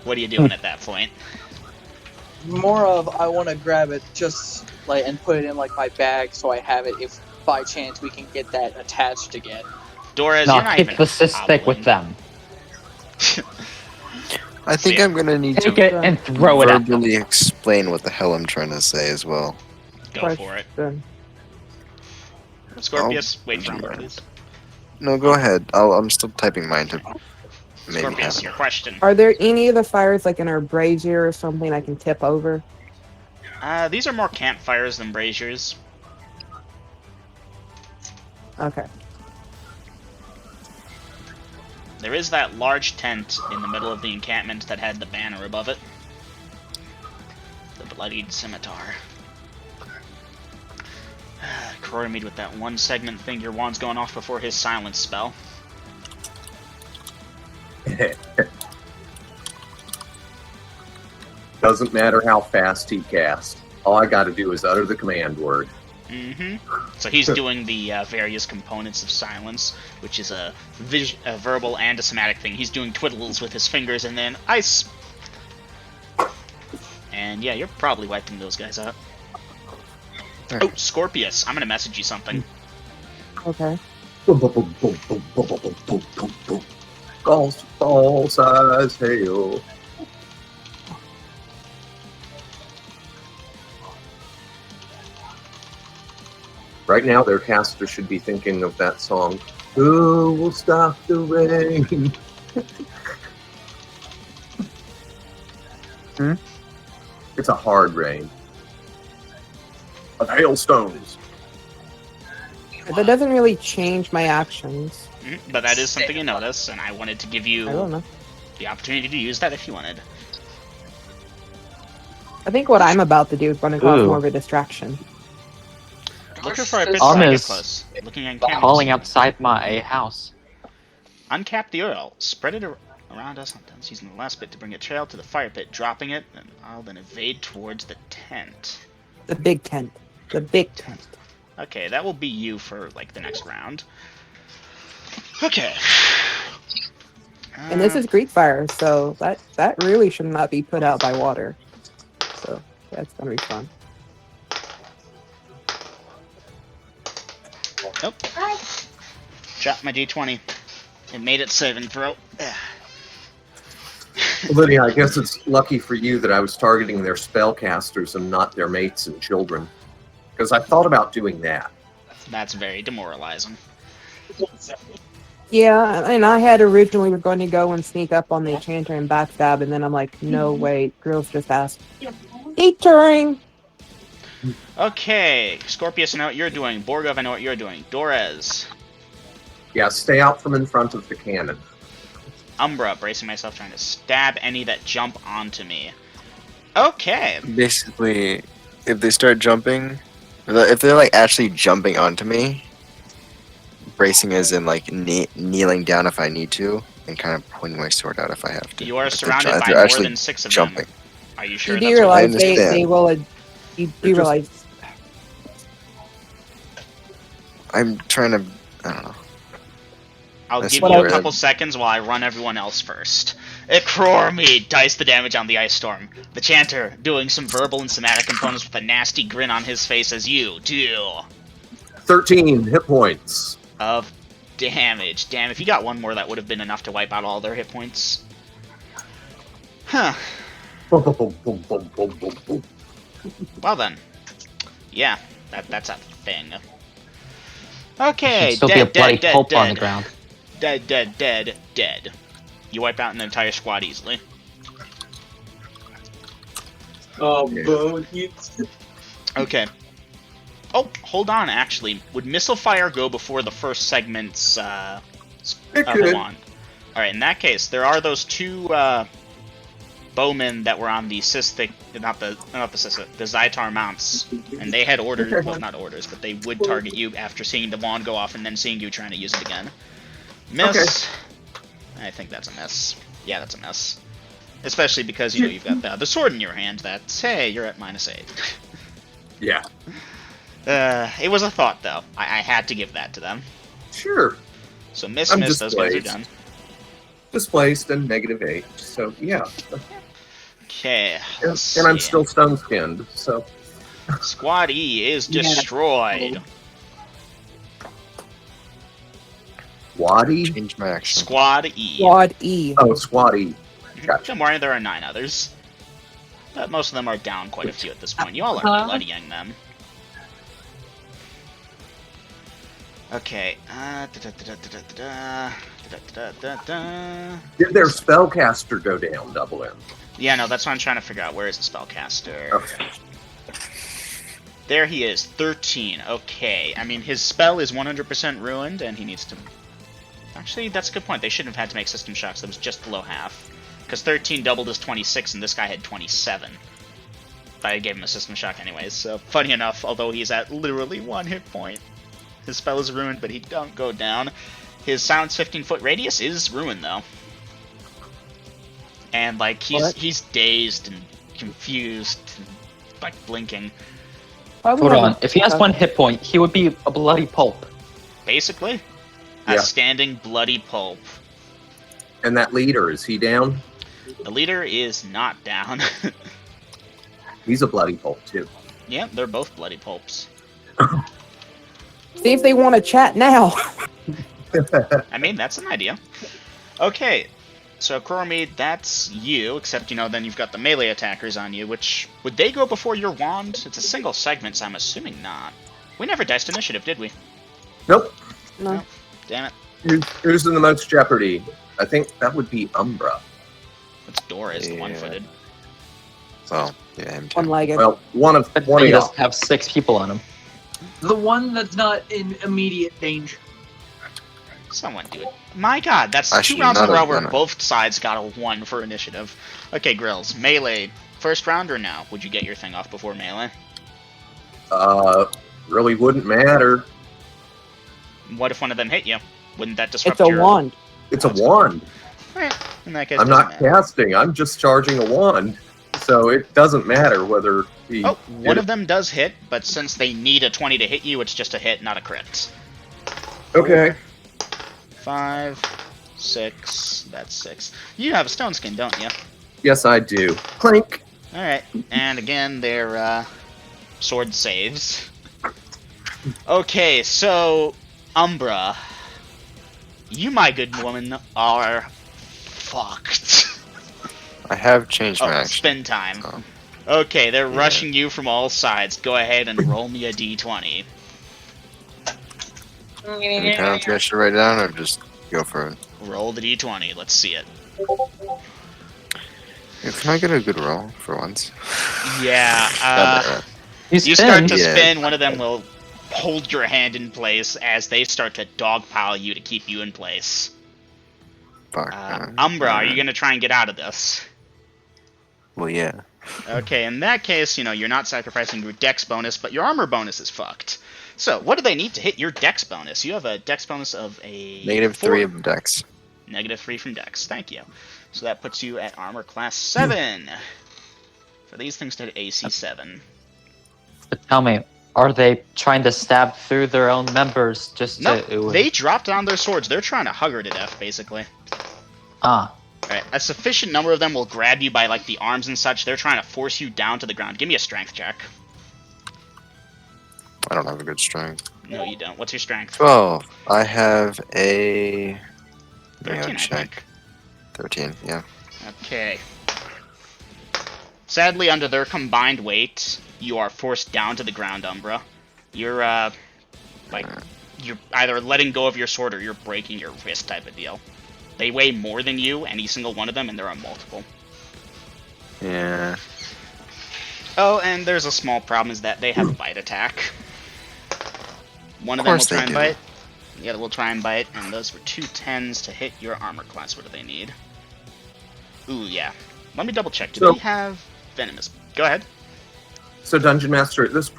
What are you doing at that point? More of I want to grab it just like and put it in like my bag so I have it if by chance we can get that attached again. Dorez, No, you're not keep even the cystic with hobbling. them. I think Yeah. I'm gonna need Take to it and throw it at them. verbally explain what the hell I'm trying to say as well. Go for it. Question. Scorpius, wait for him, Sure. please. No, go ahead. I'm still typing mine to maybe Scorpius, have your it. question. Are there any of the fires like in our brazier or something I can tip over? These are more campfires than braziers. Okay. There is that large tent in the middle of the encampment that had the banner above it. The bloodied scimitar. Coromid with that one segment thing, your wand's going off before his silence spell. Doesn't matter how fast he casts. All I got to do is utter the command word. Mm-hmm. So he's doing the various components of silence, which is a verbal and a somatic thing. He's doing twiddles with his fingers and then ice. And yeah, you're probably wiping those guys out. Oh, Scorpius, I'm gonna message you something. Okay. All size hail. Right now, their caster should be thinking of that song. Who will stop the rain? It's a hard rain of hailstones. That doesn't really change my actions. But that is something you notice, and I wanted to give I don't you know. the opportunity to use that if you wanted. I think what I'm about to do is going to cause Ooh. more of a distraction. Looking for a bit Arm psychic is close. Looking at cannons. Calling outside my house. Uncap the oil. Spread it around us on tents, using the last bit to bring a trail to the fire pit, dropping it, and I'll then evade towards the tent. The big tent. The big tent. Okay, that will be you for, like, the next round. Okay. And this is Greek fire, so that really should not be put out by water. So that's gonna be fun. Nope. Dropped my d20. It made it saving throw. Lydia, I guess it's lucky for you that I was targeting their spellcasters and not their mates and children. Because I thought about doing that. That's very demoralizing. Yeah, and I had originally were going to go and sneak up on the enchanter and backstab, and then I'm like, no, wait, girls just asked. Deterring! Okay, Scorpius, I know what you're doing. Borgov, I know what you're doing. Dorez. Yeah, stay out from in front of the cannon. Umbra, bracing myself, trying to stab any that jump onto me. Okay. Basically, if they start jumping, if they're like actually jumping onto me, bracing as in like kneeling down if I need to, and kind of pointing my sword out if I have to. You are If they're surrounded if by they're more actually than 6 of jumping. them. Are you sure You that's do what realize they understand. will. You do just- realize. I'm trying to. I don't know. I'll That's give what you I a read. couple seconds while I run everyone else first. Ikror me! Dice the damage on the ice storm. The chanter, doing some verbal and somatic components with a nasty grin on his face as you deal 13 hit points. of damage. Damn, if you got one more, that would have been enough to wipe out all their hit points. Huh. Boom, boom, boom, boom, boom, boom, boom. Well then. Yeah, that's a thing. Okay, Should still be a dead, bloody dead, dead, pulp on the dead. ground. Dead, dead, dead, dead. You wipe out an entire squad easily. Oh, Yeah. boo. Okay. Oh, hold on, actually. Would missile fire go before the first segment's, It hold could. on. Alright, in that case, there are those two, bowmen that were on the cystic, not the cystic, the Zytar mounts, and they had orders, well, not orders, but they would target you after seeing the wand go off and then seeing you trying to use it again. Miss. I think that's a miss. Yeah, that's a miss. Especially because, you know, you've got the sword in your hand that's, hey, you're at -8. Yeah, It was a thought, though. I had to give that to them. sure. So miss, I'm miss, those guys are displaced. done. Displaced and -8. So, yeah. Okay, And, let's and I'm see. still stone skinned. So, Squad E is Yeah. destroyed. Waddy? Change my action. Squad E. Quad E. Oh, Squatty. Gotcha. Don't worry, there are 9 others. But most of them are down quite a few at this point. You all are bloodying them. Okay. Did their spellcaster go down, double M? Yeah, no, that's what I'm trying to figure out. Where is the spellcaster? Okay. There he is, 13. Okay. I mean, his spell is 100% ruined, and he needs to... Actually, that's a good point. They shouldn't have had to make system shocks. That was just below half. Because 13 doubled his 26, and this guy had 27. But I gave him a system shock anyways, so funny enough, although he's at literally 1 hit point, his spell is ruined, but he don't go down. His silence 15-foot radius is ruined, though. And, like, What? he's dazed and confused, like blinking. Probably Hold have on. a- If he has 1 hit point, he would be a bloody pulp. Basically, Yeah. a standing bloody pulp. And that leader, is he down? The leader is not down. He's a bloody pulp too. Yeah, they're both bloody pulps. See if they want to chat now. I mean, that's an idea. Okay, so Chromie, that's you, except, then you've got the melee attackers on you, which, would they go before your wand? It's a single segment, so I'm assuming not. We never diced initiative, did we? Nope. No. Damn it. Who's in the most jeopardy? I think that would be Umbra. It's Doris, the Yeah. one-footed. Well, yeah, him too. One-legged. Well, one of But one he of does y'all. have 6 people on him. The one that's not in immediate danger. Someone do it. My god, that's Actually, 2 rounds in a none row of- where none of- both sides got a 1 for initiative. Okay, Grills, melee. First round or no? Would you get your thing off before melee? Really wouldn't matter. What if one of them hit you? Wouldn't that disrupt It's a your... wand. It's a wand. In that case, I'm doesn't not matter. casting. I'm just charging a wand. So it doesn't matter whether he. Oh, one of them does hit, but since they need a 20 to hit you, it's just a hit, not a crit. Okay. 5, 6, that's 6. You have a stone skin, don't you? Yes, I do. Clink. Alright, and again, they're, sword saves. Okay, so, Umbra, you, my good woman, are fucked. I have changed my Oh, action. spin time. so- Okay, they're Yeah. rushing you from all sides. Go ahead and roll me a d20. Any kind of information to write down, or just go for it? Roll the d20, let's see it. Can I get a good roll for once? Yeah, You you start to Yeah. spin, one of them will hold your hand in place as they start to dogpile you to keep you in place. Fuck. Umbra, are you gonna try and get out of this? Well, yeah. Okay, in that case, you're not sacrificing your dex bonus, but your armor bonus is fucked. So, what do they need to hit your dex bonus? You have a dex bonus of a... Negative 4. 3 of dex. Negative 3 from dex, thank you. So that puts you at armor class 7. For these things to hit AC 7. But tell me, are they trying to stab through their own members just No, to... they dropped down their swords. They're trying to hug her to death, basically. Ah, Alright, a sufficient number of them will grab you by, the arms and such. They're trying to force you down to the ground. Give me a strength check. I don't have a good strength. No, you don't. What's your strength? 12. I have a... 13, I check. think. 13, yeah. Okay. Sadly, under their combined weight, you are forced down to the ground, Umbra. You're, you're either letting go of your sword or you're breaking your wrist type of deal. They weigh more than you, any single one of them, and there are multiple. Yeah. Oh, and there's a small problem, is that they have a bite attack. One of them will course they try and do. bite. The other will try and bite, and those were 2 10s to hit your armor class. What do they need? Ooh, yeah. Let me double check. Do So- they have venomous? Go ahead. So, Dungeon Master, at this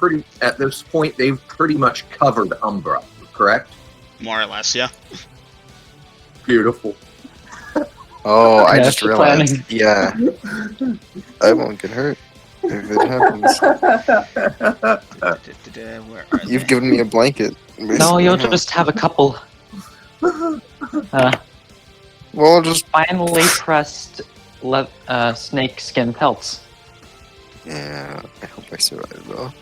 point, they've pretty much covered Umbra, correct? More or less, yeah. Beautiful. Oh, I Yeah, just for realized. Yeah. I won't get hurt if it happens. Where are You've they? given me a blanket. no, you'll basically. just have a couple Well, just... finely pressed snake skin pelts. Yeah, I hope I survive, though.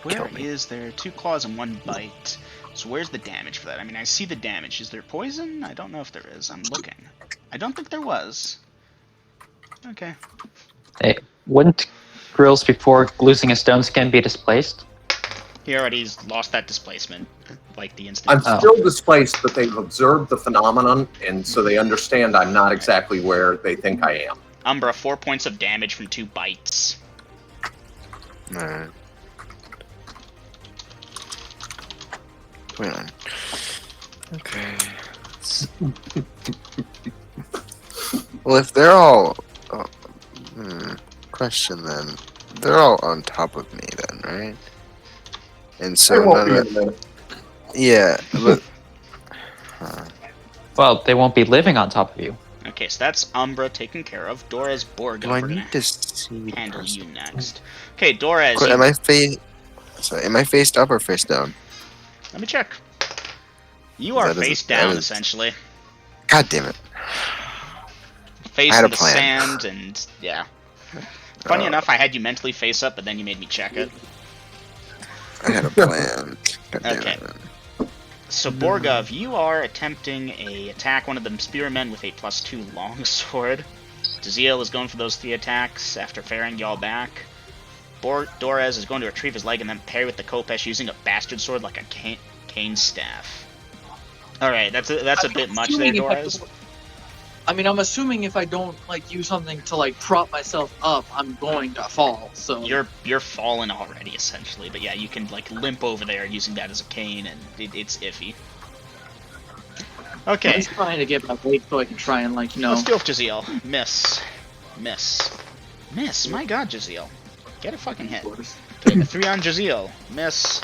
Where Kill me. is there 2 claws and 1 bite? So where's the damage for that? I mean, I see the damage. Is there poison? I don't know if there is. I'm looking. I don't think there was. Okay. Hey, wouldn't Grills before losing a stone skin be displaced? He already's lost that displacement, the instant. I'm Oh. still displaced, but they've observed the phenomenon, and so they understand I'm not exactly where they think I am. Umbra, 4 points of damage from 2 bites. Alright. 29. Okay. Well, if they're all... question then. They're all on top of me then, right? And so They won't none be of... in a minute. Yeah, but... Well, they won't be living on top of you. Okay, so that's Umbra taken care of. Dora's Borgo. Do I We're need gonna to see the handle person? you next. Okay, Dora's. Am I faced up or face down? Let me check. You are That is face down, essentially. God damn it! Face I had in a the plan. sand, and yeah. Funny enough, I had you mentally face up, but then you made me check it. I had a plan. God damn Okay. it. So Borgov, you are attempting a attack one of the spearmen with a +2 longsword. Daziel is going for those 3 attacks after ferrying y'all back. Dorez is going to retrieve his leg and then parry with the Kopesh using a bastard sword like a cane staff. Alright, that's a bit much there, Dorez. I mean, I'm assuming if I don't like use something to like prop myself up, I'm going to fall. So You're fallen already, essentially. But yeah, you can like limp over there using that as a cane, and it's iffy. I'm Okay, just trying to get my weight so I can try and like let's deal with Jaziel. Miss. My God, Jaziel, get a fucking hit. Okay, a 3 on Jaziel. Miss.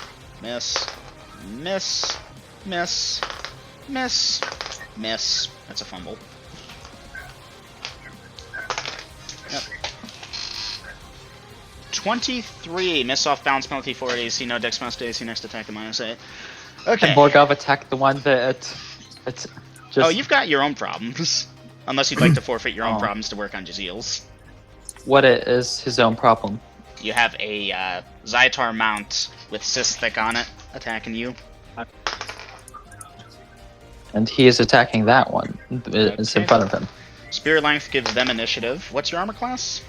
That's a fumble. Yep. 23. Miss off balance penalty for AC. No dex minus AC. Next attack to -8. Okay. Can Borgov attack the one that it's just... Oh, you've got your own problems. Unless you'd like to forfeit your own Oh. problems to work on Jaziel's. What is his own problem? You have a Zytar mount with Sisthik on it attacking you. And he is attacking that one. It's in Okay. front of him. Spear length gives them initiative. What's your armor class?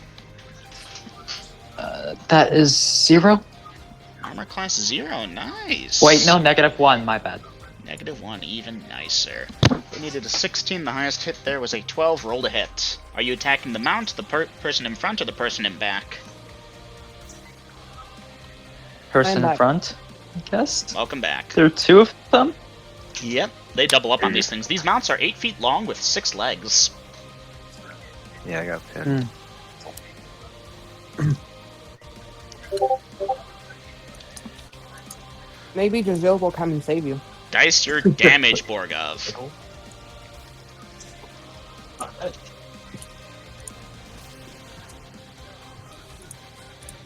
That is 0? Armor class 0. Nice. Wait, no, -1. My bad. -1, even nicer. We needed a 16. The highest hit there was a 12. Rolled a hit. Are you attacking the mount, the person in front, or the person in back? Person in back. front, I guess. Welcome back. There are 2 of them. Yep, they double up on these things. These mounts are 8 feet long with 6 legs. Yeah, I got pinned. Maybe Jazil will come and save you. Dice your damage, Borgov.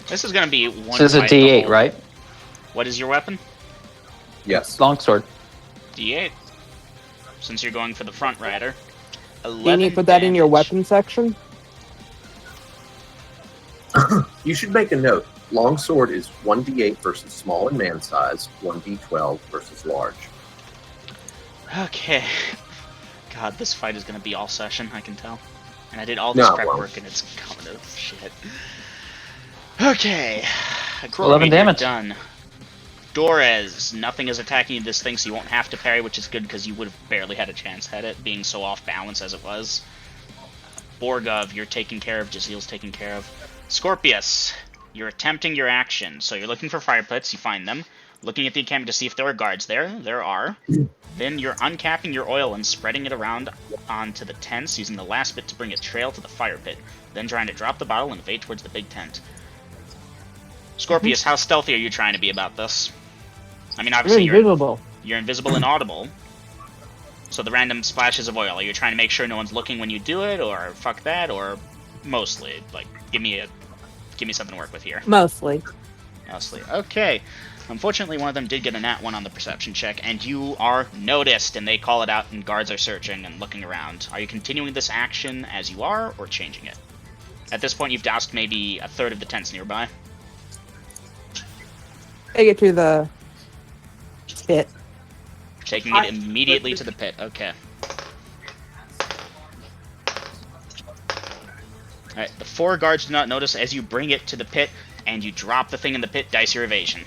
This is gonna be one. So it's a fight the D8, whole- right? What is your weapon? Yes. Longsword. D8. Since you're going for the front rider. Do you need to put that in your damage. weapon section? You should make a note. Longsword is 1d8 versus small and man size, 1d12 versus large. Okay. God, this fight is gonna be all session, I can tell. And I did all this No, prep well. work and it's coming to shit. Okay. 11 you're damage. Done. Dorez, nothing is attacking this thing, so you won't have to parry, which is good because you would have barely had a chance at it, being so off balance as it was. Borgov, you're taken care of. Jaziel's taken care of. Scorpius, you're attempting your action. So you're looking for fire pits, you find them. Looking at the encampment to see if there are guards there. There are. Then you're uncapping your oil and spreading it around onto the tents, using the last bit to bring a trail to the fire pit. Then trying to drop the bottle and evade towards the big tent. Scorpius, how stealthy are you trying to be about this? I mean, You're obviously invisible. you're invisible and audible. So the random splashes of oil, are you trying to make sure no one's looking when you do it, or fuck that, or mostly? Like, give me something to work with here. Mostly. Mostly. Okay. Unfortunately, one of them did get a nat 1 on the perception check, and you are noticed, and they call it out, and guards are searching and looking around. Are you continuing this action as you are, or changing it? At this point, you've doused maybe a third of the tents nearby. Take it to the pit. Taking it immediately to the pit. Okay. Alright, the 4 guards do not notice as you bring it to the pit, and you drop the thing in the pit, dice your evasion.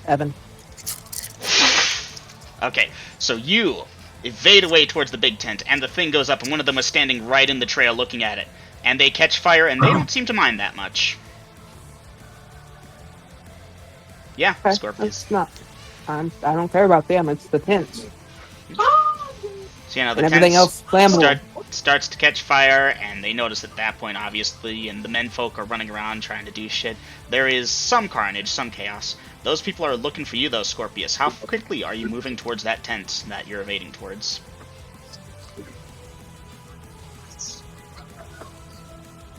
Evan. Okay, so you evade away towards the big tent, and the thing goes up, and one of them was standing right in the trail looking at it. And they catch fire, and they don't seem to mind that much. Yeah, Okay, Scorpius. that's not. I don't care about them. It's the tents. So, you know, the And everything tents else flammable. start starts to catch fire, and they notice at that point, obviously, and the menfolk are running around trying to do shit. There is some carnage, some chaos. Those people are looking for you, though, Scorpius. How quickly are you moving towards that tent that you're evading towards?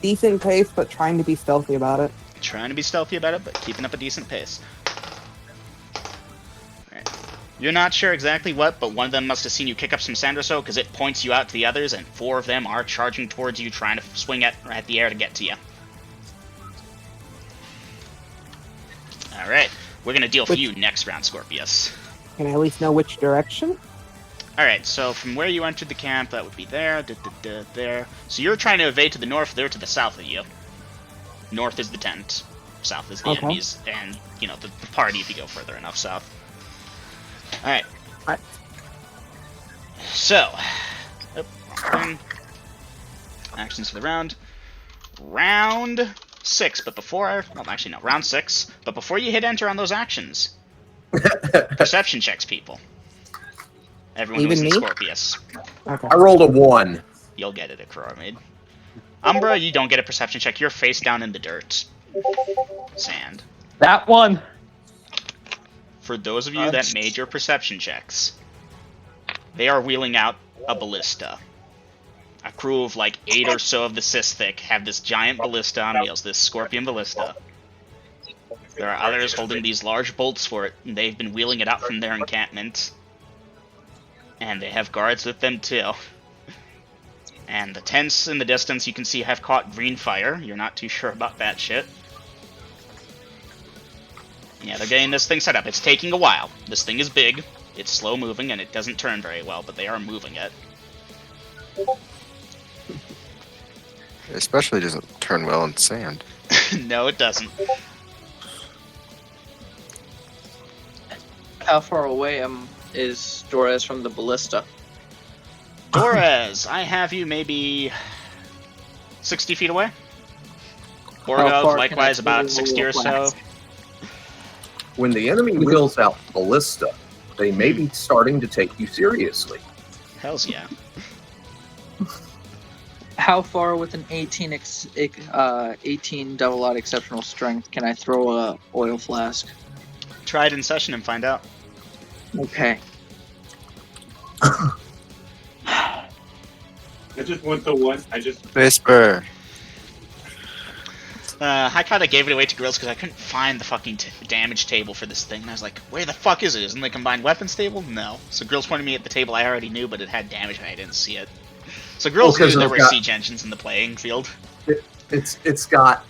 Decent pace, but trying to be stealthy about it. Trying to be stealthy about it, but keeping up a decent pace. Alright. You're not sure exactly what, but one of them must have seen you kick up some sand or so, because it points you out to the others, and 4 of them are charging towards you, trying to swing at the air to get to you. Alright, we're going to deal for you next round, Scorpius. Can I at least know which direction? Alright, so from where you entered the camp, that would be there, there. So you're trying to evade to the north, they're to the south of you. North is the tent, south is the enemies, and, you know, the party if you go further enough south. Alright. Alright. So, actions for the round. Round 6, but before, well, actually no, round 6, but before you hit enter on those actions, perception checks, people. Everyone who's in Scorpius. Okay. I rolled a 1. You'll get it at Crowmade. Umbra, you don't get a perception check. You're face down in the dirt. Sand. That one! For those of you that made your perception checks, they are wheeling out a ballista. A crew of like 8 or so of the Sisthik have this giant ballista on wheels, this scorpion ballista. There are others holding these large bolts for it, and they've been wheeling it out from their encampment. And they have guards with them too. And the tents in the distance you can see have caught green fire. You're not too sure about that shit. Yeah, they're getting this thing set up. It's taking a while. This thing is big, it's slow moving, and it doesn't turn very well, but they are moving it. It especially doesn't turn well in sand. No, it doesn't. How far away is Dorez from the ballista? Dorez, I have you maybe 60 feet away. How Borgov, far likewise, can I about 60 or so. flask? When the enemy wheels out the ballista, they may be starting to take you seriously. Hells yeah. How far with an 18 double odd exceptional strength can I throw a oil flask? Try it in session and find out. Okay. I just want the one. Whisper. I kind of gave it away to Grills because I couldn't find the fucking damage table for this thing. And I was like, where the fuck is it? Isn't the combined weapons table? No. So Grills pointed me at the table I already knew, but it had damage and I didn't see it. So Grills knew there were siege engines in the playing field. It's got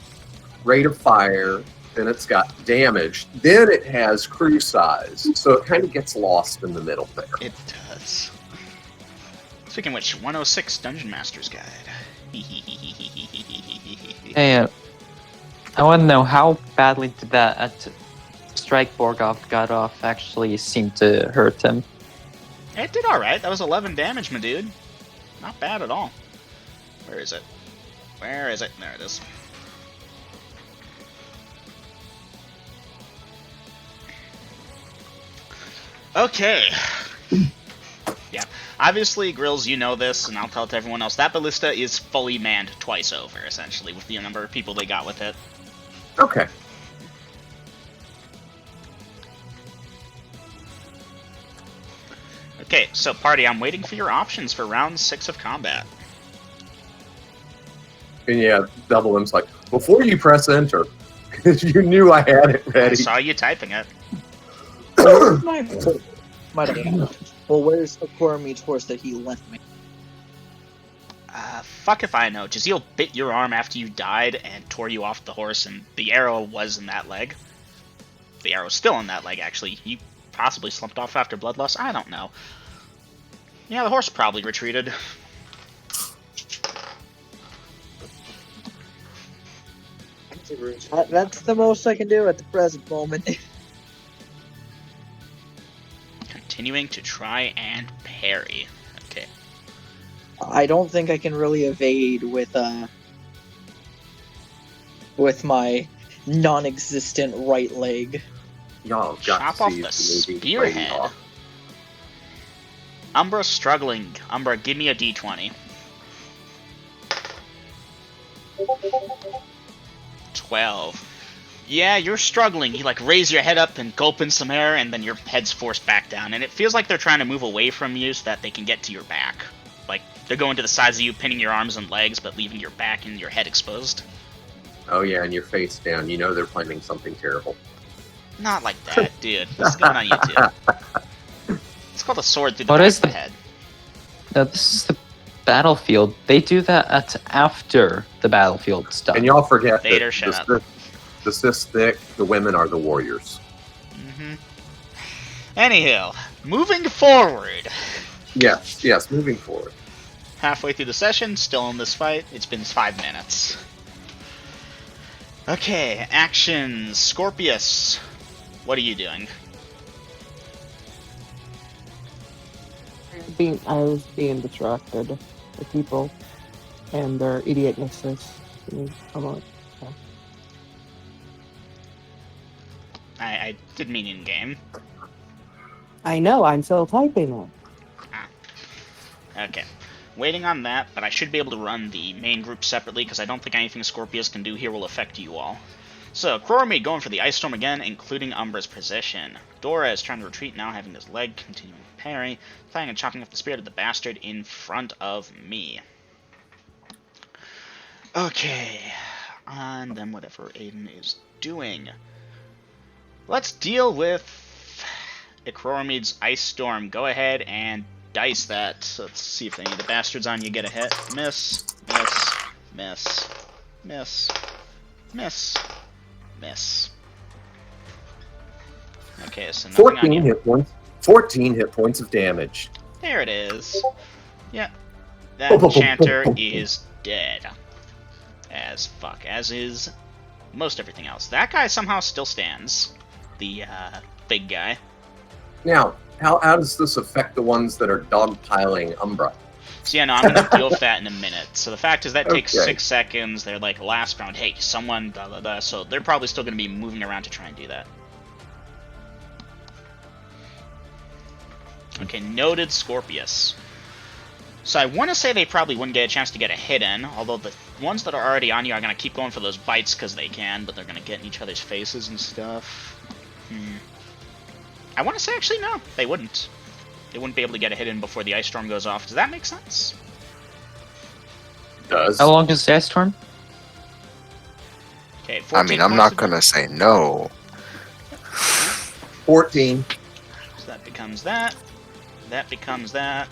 rate of fire, then it's got damage, then it has crew size, so it kind of gets lost in the middle there. It does. Speaking of which, 106 Dungeon Master's Guide. Hey, I want to know how badly did that strike Borgov got off actually seem to hurt him? It did alright. That was 11 damage, my dude. Not bad at all. Where is it? Where is it? There it is. Okay. Yeah. Obviously, Grills, you know this, and I'll tell it to everyone else. That ballista is fully manned twice over, essentially, with the number of people they got with it. Okay. Okay, so party, I'm waiting for your options for round 6 of combat. And yeah, Double M's like, before you press enter, because you knew I had it I ready. saw you typing it. Well, where's the core meets horse that he lent me? Fuck if I know. Jazeel bit your arm after you died and tore you off the horse, and the arrow was in that leg. The arrow's still in that leg, actually. You possibly slumped off after bloodlust? I don't know. Yeah, the horse probably retreated. That's the most I can do at the present moment. Continuing to try and parry. Okay. I don't think I can really evade with my non-existent right leg. Y'all got Chop to off see the movie spearhead. Rain Off. Umbra's struggling. Umbra, give me a d20. 12. Yeah, you're struggling. You like raise your head up and gulp in some air, and then your head's forced back down. And it feels like they're trying to move away from you so that they can get to your back. Like they're going to the sides of you, pinning your arms and legs, but leaving your back and your head exposed. Oh yeah, and your face down. You know they're planning something terrible. Not like that, dude. This is going on YouTube. It's called a sword through the What back is of the the- head. No, this is the battlefield. They do that after the battlefield stuff. And y'all forget Vader, that shut up. the Sith thick, the women are the warriors. Mm-hmm. Anyhow, moving forward. Yes, moving forward. Halfway through the session, still in this fight. It's been 5 minutes. Okay, actions. Scorpius, what are you doing? I was being distracted. The people and their idiotnesses. Come on. I did mean in-game. I know, I'm still typing it. Okay. Waiting on that, but I should be able to run the main group separately, because I don't think anything Scorpius can do here will affect you all. So, Crormid going for the Ice Storm again, including Umbra's position. Dora is trying to retreat now, having his leg continuing to parry, firing and chopping off the spirit of the bastard in front of me. Okay. And then whatever Aiden is doing. Let's deal with Crormid's Ice Storm. Go ahead and dice that. Let's see if any of the bastards on you get a hit. Miss, miss, miss, miss, miss, miss. Okay, so nothing on 14 you. hit points. 14 hit points of damage. There it is. Yeah. That enchanter is dead. As fuck. As is most everything else. That guy somehow still stands. The, big guy. Now, how does this affect the ones that are dogpiling Umbra? So yeah, no, I'm gonna deal with that in a minute. So the fact is that takes Okay. 6 seconds. They're like, last round, hey, someone, blah, blah, blah. So they're probably still gonna be moving around to try and do that. Okay, noted Scorpius. So I want to say they probably wouldn't get a chance to get a hit in, although the ones that are already on you are going to keep going for those bites because they can, but they're going to get in each other's faces and stuff. I want to say actually no, they wouldn't. They wouldn't be able to get a hit in before the Ice Storm goes off. Does that make sense? Does. How long is the ice storm? Okay, I 14 mean, I'm points not of gonna say no. 14. So that becomes that. That becomes that.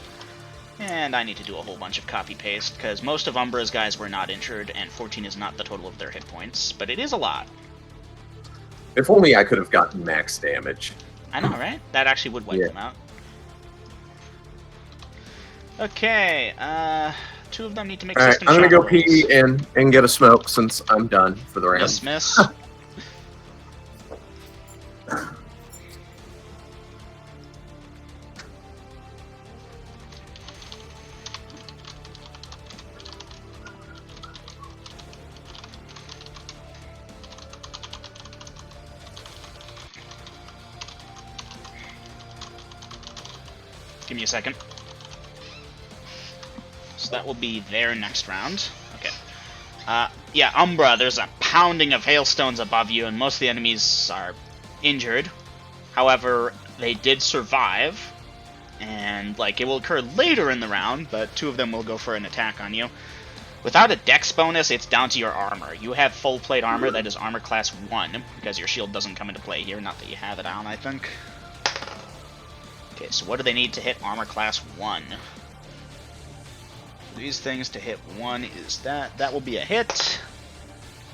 And I need to do a whole bunch of copy-paste, because most of Umbra's guys were not injured, and 14 is not the total of their hit points, but it is a lot. If only I could have gotten max damage. I know, right? That actually would wipe Yeah. them out. Okay, 2 of them need to make Alright, system I'm gonna shot go pee rolls. and get a smoke since I'm done for the round. Miss, miss. Give me a second. So that will be their next round. Okay. Yeah, Umbra, there's a pounding of hailstones above you, and most of the enemies are injured. However, they did survive, and, like, it will occur later in the round, but 2 of them will go for an attack on you. Without a dex bonus, it's down to your armor. You have full plate armor that is armor class 1, because your shield doesn't come into play here, not that you have it on, I think. Okay, so what do they need to hit armor class 1? These things to hit 1 is that. That will be a hit.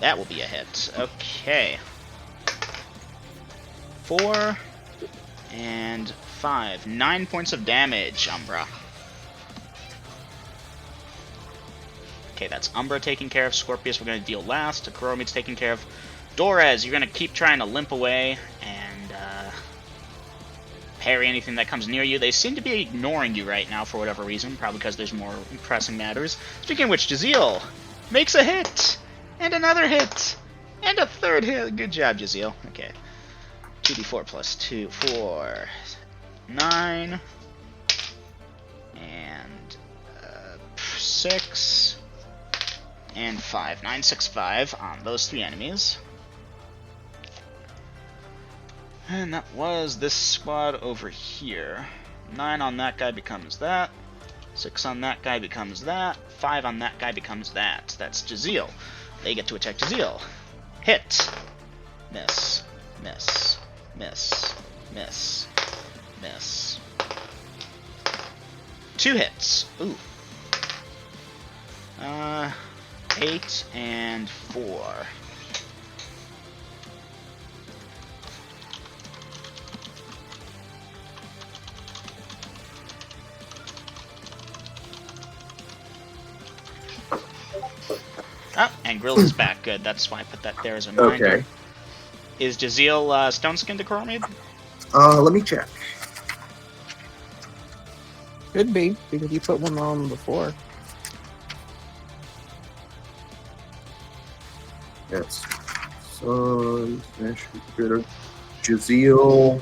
That will be a hit. Okay. 4 and 5. 9 points of damage, Umbra. Okay, that's Umbra taking care of. Scorpius we're going to deal last. Kuromid's taking care of. Dorez, you're going to keep trying to limp away and parry anything that comes near you. They seem to be ignoring you right now for whatever reason, probably because there's more pressing matters. Speaking of which, Jazeel makes a hit! And another hit! And a third hit! Good job, Jazeel. Okay. 2d4 plus 2, 4, 9, and 6, and 5. 9, 6, 5 on those 3 enemies. And that was this squad over here. 9 on that guy becomes that. 6 on that guy becomes that. 5 on that guy becomes that. That's Jaziel. They get to attack Jaziel. Hit. Miss. Miss. Miss. Miss. Miss. 2 hits. Ooh. 8 and 4. Oh, and Grills is back. Good. That's why I put that there as a reminder. Okay. Is Jaziel stone-skinned to Coromid? Let me check. Could be, because you put one on before. That's Sun, Smash Critter. Jaziel.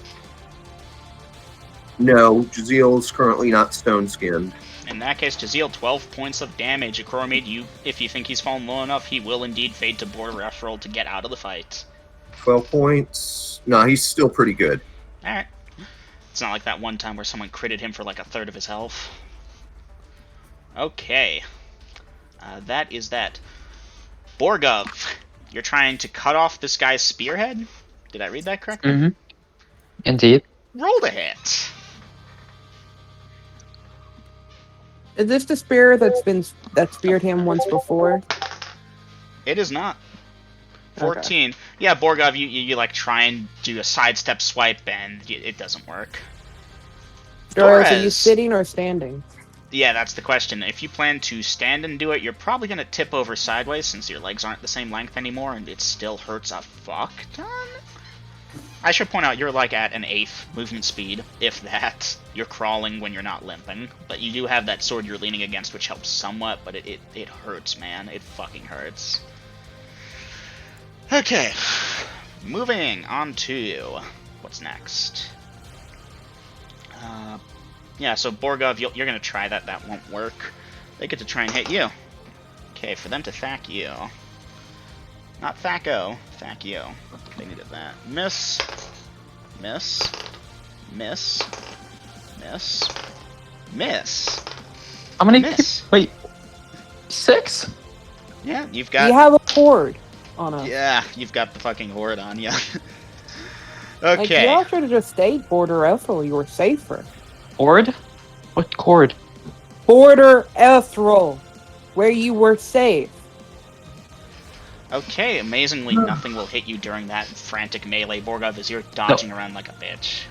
No, Jaziel is currently not stone skinned. In that case, Jaziel, 12 points of damage. Coromid, if you think he's fallen low enough, he will indeed fade to border rush roll to get out of the fight. 12 points. No, he's still pretty good. Alright. It's not like that one time where someone critted him for like a third of his health. Okay. That is that. Borgov, you're trying to cut off this guy's spearhead? Did I read that correctly? Mm-hmm. Indeed. Roll to hit. Is this the spear that speared him once before? It is not. 14. Okay. Yeah, Borgov, you like try and do a sidestep swipe and it doesn't work. Doris, are you sitting or standing? Yeah, that's the question. If you plan to stand and do it, you're probably going to tip over sideways since your legs aren't the same length anymore and it still hurts a fuck ton. I should point out you're like at an 8th movement speed, if that. You're crawling when you're not limping, but you do have that sword you're leaning against, which helps somewhat, but it hurts, man. It fucking hurts. Okay, moving on to what's next. Yeah, so Borgov, you're going to try that. That won't work. They get to try and hit you. Okay, for them to thack you. Not Thaco, thack you. They needed that. Miss. Miss. Miss. Miss. Miss. How many? Miss. Wait. 6? Yeah, you've got... You have a horde on us. Yeah, you've got the fucking horde on you. Like, Okay. you all should have just stayed Border Ethereal. You were safer. Cord? What cord? Border Ethereal, where you were safe. Okay, amazingly, nothing will hit you during that frantic melee, Borgov, as you're dodging around like a bitch.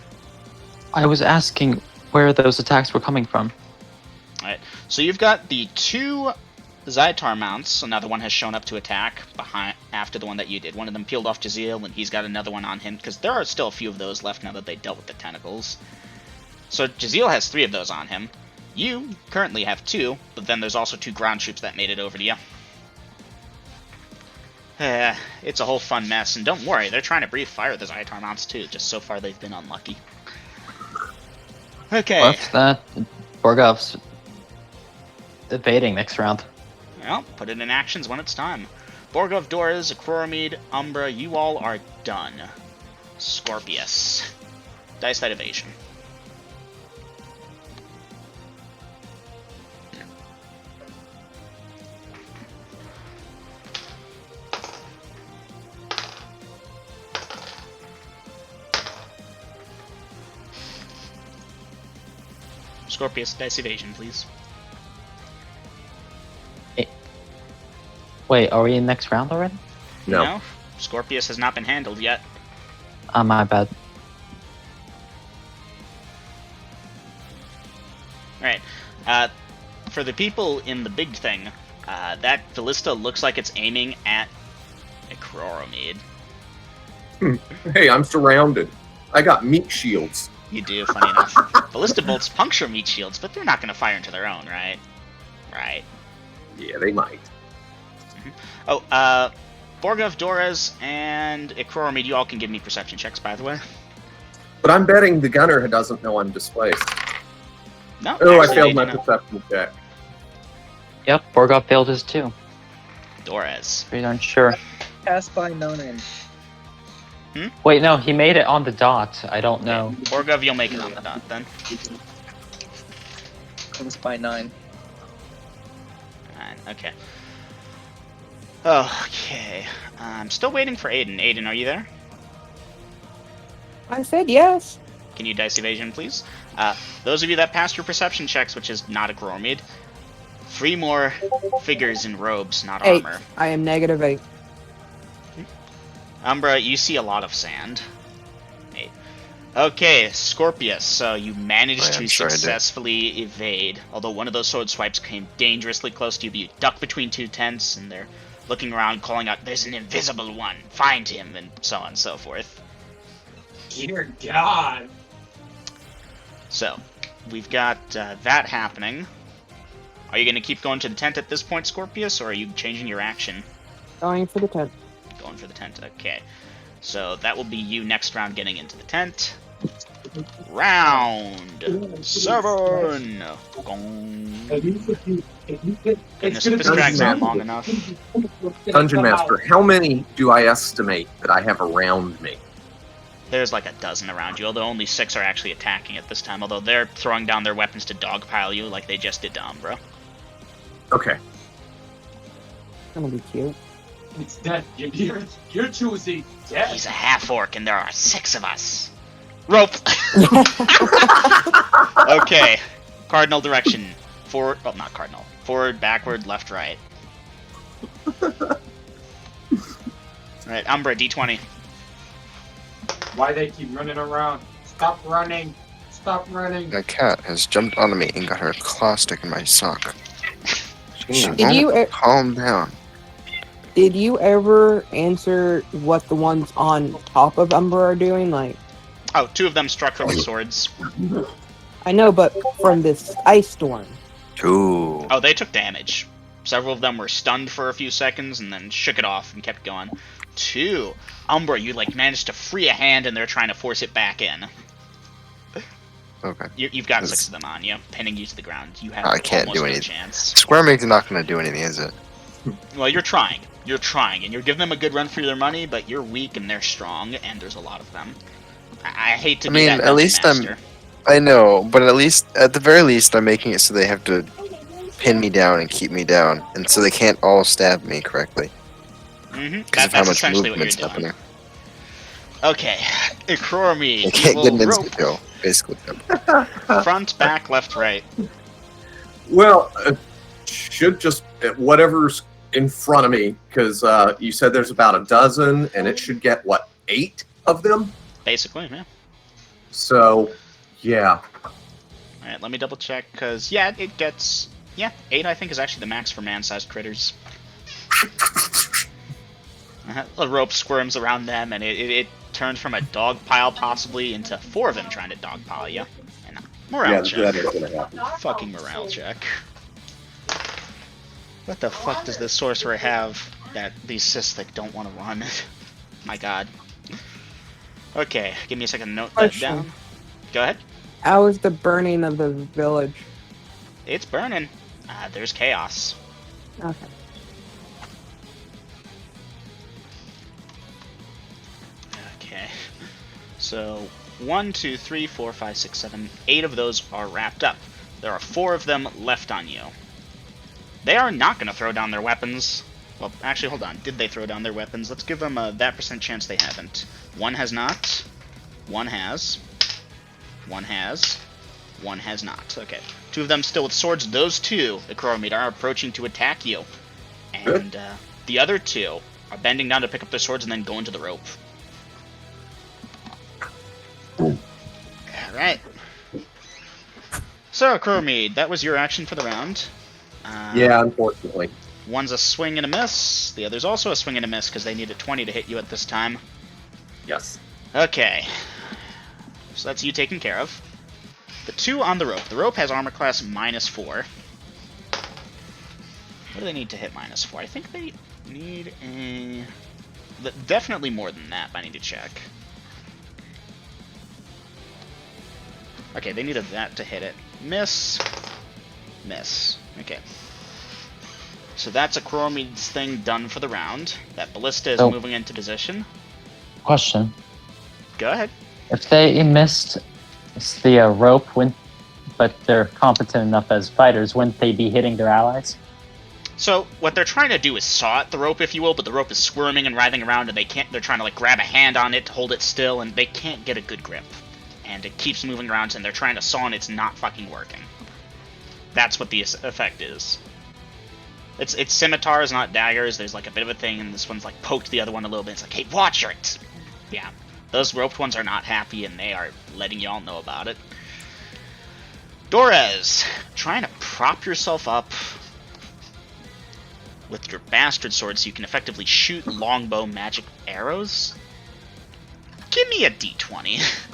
I was asking where those attacks were coming from. Alright, so you've got the 2 Zaitar mounts. Another one has shown up to attack after the one that you did. One of them peeled off Jaziel, and he's got another one on him, because there are still a few of those left now that they dealt with the tentacles. So Jaziel has 3 of those on him. You currently have 2, but then there's also 2 ground troops that made it over to you. It's a whole fun mess, and don't worry, they're trying to breathe fire at the Zaitar mounts too, just so far they've been unlucky. Okay. What's that? Borgov's evading next round. Well, put it in actions when it's time. Borgov, Doras, Akroromid, Umbra, you all are done. Scorpius. Dice that evasion. Scorpius, dice evasion, please. Wait, are we in next round already? No. Scorpius has not been handled yet. My bad. Alright. For the people in the big thing, that ballista looks like it's aiming at Akroromid. Hey, I'm surrounded. I got meat shields. You do, funny enough. Ballista bolts puncture meat shields, but they're not going to fire into their own, right? Right. Yeah, they might. Oh, Borgov, Doras, and Akroromid, you all can give me perception checks, by the way. But I'm betting the gunner doesn't know I'm displaced. No, Oh, I actually, failed they my do know. perception check. Yep, Borgov failed his too. Doras. Pretty darn sure. Pass by no name. Wait, no, he made it on the dot. I don't know. Borgov, you'll make it on the dot then. Comes by 9. 9, okay. Okay. I'm still waiting for Aiden. Aiden, are you there? I said yes. Can you dice evasion, please? Those of you that passed your perception checks, which is not a Gromid, 3 more figures in robes, not 8. armor. I am -8. Umbra, you see a lot of sand. 8. Okay, Scorpius, so you managed to successfully evade, although one of those sword swipes came dangerously close to you, but you duck between 2 tents, and they're looking around, calling out, "There's an invisible one! Find him!" and so on and so forth. Dear God. So, we've got that happening. Are you going to keep going to the tent at this point, Scorpius, or are you changing your action? Going for the tent. Going for the tent, okay. So that will be you next round getting into the tent. Round 7! Gong. Goodness, if this drags on long enough. Dungeon Master, how many do I estimate that I have around me? There's like a dozen around you, although only 6 are actually attacking at this time, although they're throwing down their weapons to dogpile you like they just did to Umbra. Okay. Gonna be cute. It's death. You're choosing death. He's a half-orc and there are 6 of us. Rope! Okay. Cardinal direction. Forward, well, not cardinal. Forward, backward, left, right. Alright, Umbra, D20. Why they keep running around? Stop running. Stop running. The cat has jumped onto me and got her claw stuck in my sock. She Did you won't calm down. Did you ever answer what the ones on top of Umbra are doing? Like, Oh, 2 of them struck her with swords. I know, but from this ice storm. Ooh. Oh, they took damage. Several of them were stunned for a few seconds and then shook it off and kept going. 2. Umbra, you like managed to free a hand and they're trying to force it back in. Okay. You've got 6 of them on you, pinning you to the ground. You have I can't almost do no anything. chance. Square Meg's not going to do anything, is it? Well, you're trying. You're trying, and you're giving them a good run for their money, but you're weak and they're strong, and there's a lot of them. I hate to be that at least master. I know, but at the very least, I'm making it so they have to pin me down and keep me down, and so they can't all stab me correctly. Because of how That's much essentially what you're movement's doing. happening. Okay, Ikrormi, They can't evil get an rope. instant kill, basically. Front, back, left, right. Well, should just whatever's in front of me, because you said there's about a dozen, and it should get, what, 8 of them? Basically, yeah. So, yeah. Alright, let me double check, because, yeah, it gets... Yeah, 8 I think is actually the max for man-sized critters. A rope squirms around them, and it turns from a dog pile, possibly, into 4 of them trying to dog pile you. And morale check. That is going to happen. Fucking morale check. What the fuck does this sorcerer have that these Sislic don't want to run? My god. Okay, give me a second to note that Question. down. Go ahead. How is the burning of the village? It's burning. There's chaos. Okay. Okay. So, 1, 2, 3, 4, 5, 6, 7, 8 of those are wrapped up. There are 4 of them left on you. They are not going to throw down their weapons. Well, actually, hold on. Did they throw down their weapons? Let's give them that % chance they haven't. 1 has not. 1 has. 1 has. 1 has not. Okay. 2 of them still with swords. Those 2, the Crow-Meat, are approaching to attack you. And the other 2 are bending down to pick up their swords and then go into the rope. Alright. So, Crow-Meat, that was your action for the round. Yeah, unfortunately. One's a swing and a miss. The other's also a swing and a miss because they need a 20 to hit you at this time. Yes. Okay. So that's you taken care of. The 2 on the rope. The rope has armor class -4. What do they need to hit -4? I think they need a... Definitely more than that, but I need to check. Okay, they needed that to hit it. Miss. Miss. Okay. So that's a Chromie's thing done for the round. That ballista is So- moving into position. Question: Go ahead. if they missed the rope, but they're competent enough as fighters, wouldn't they be hitting their allies? So what they're trying to do is saw at the rope, if you will, but the rope is squirming and writhing around, and they can't. They're trying to like grab a hand on it to hold it still, and they can't get a good grip. And it keeps moving around, and they're trying to saw, and it's not fucking working. That's what the effect is. It's scimitars, not daggers. There's like a bit of a thing, and this one's like poked the other one a little bit. It's like, hey, watch it. Yeah, those roped ones are not happy, and they are letting y'all know about it. Dorez, trying to prop yourself up with your bastard sword so you can effectively shoot longbow magic arrows. Give me a d20.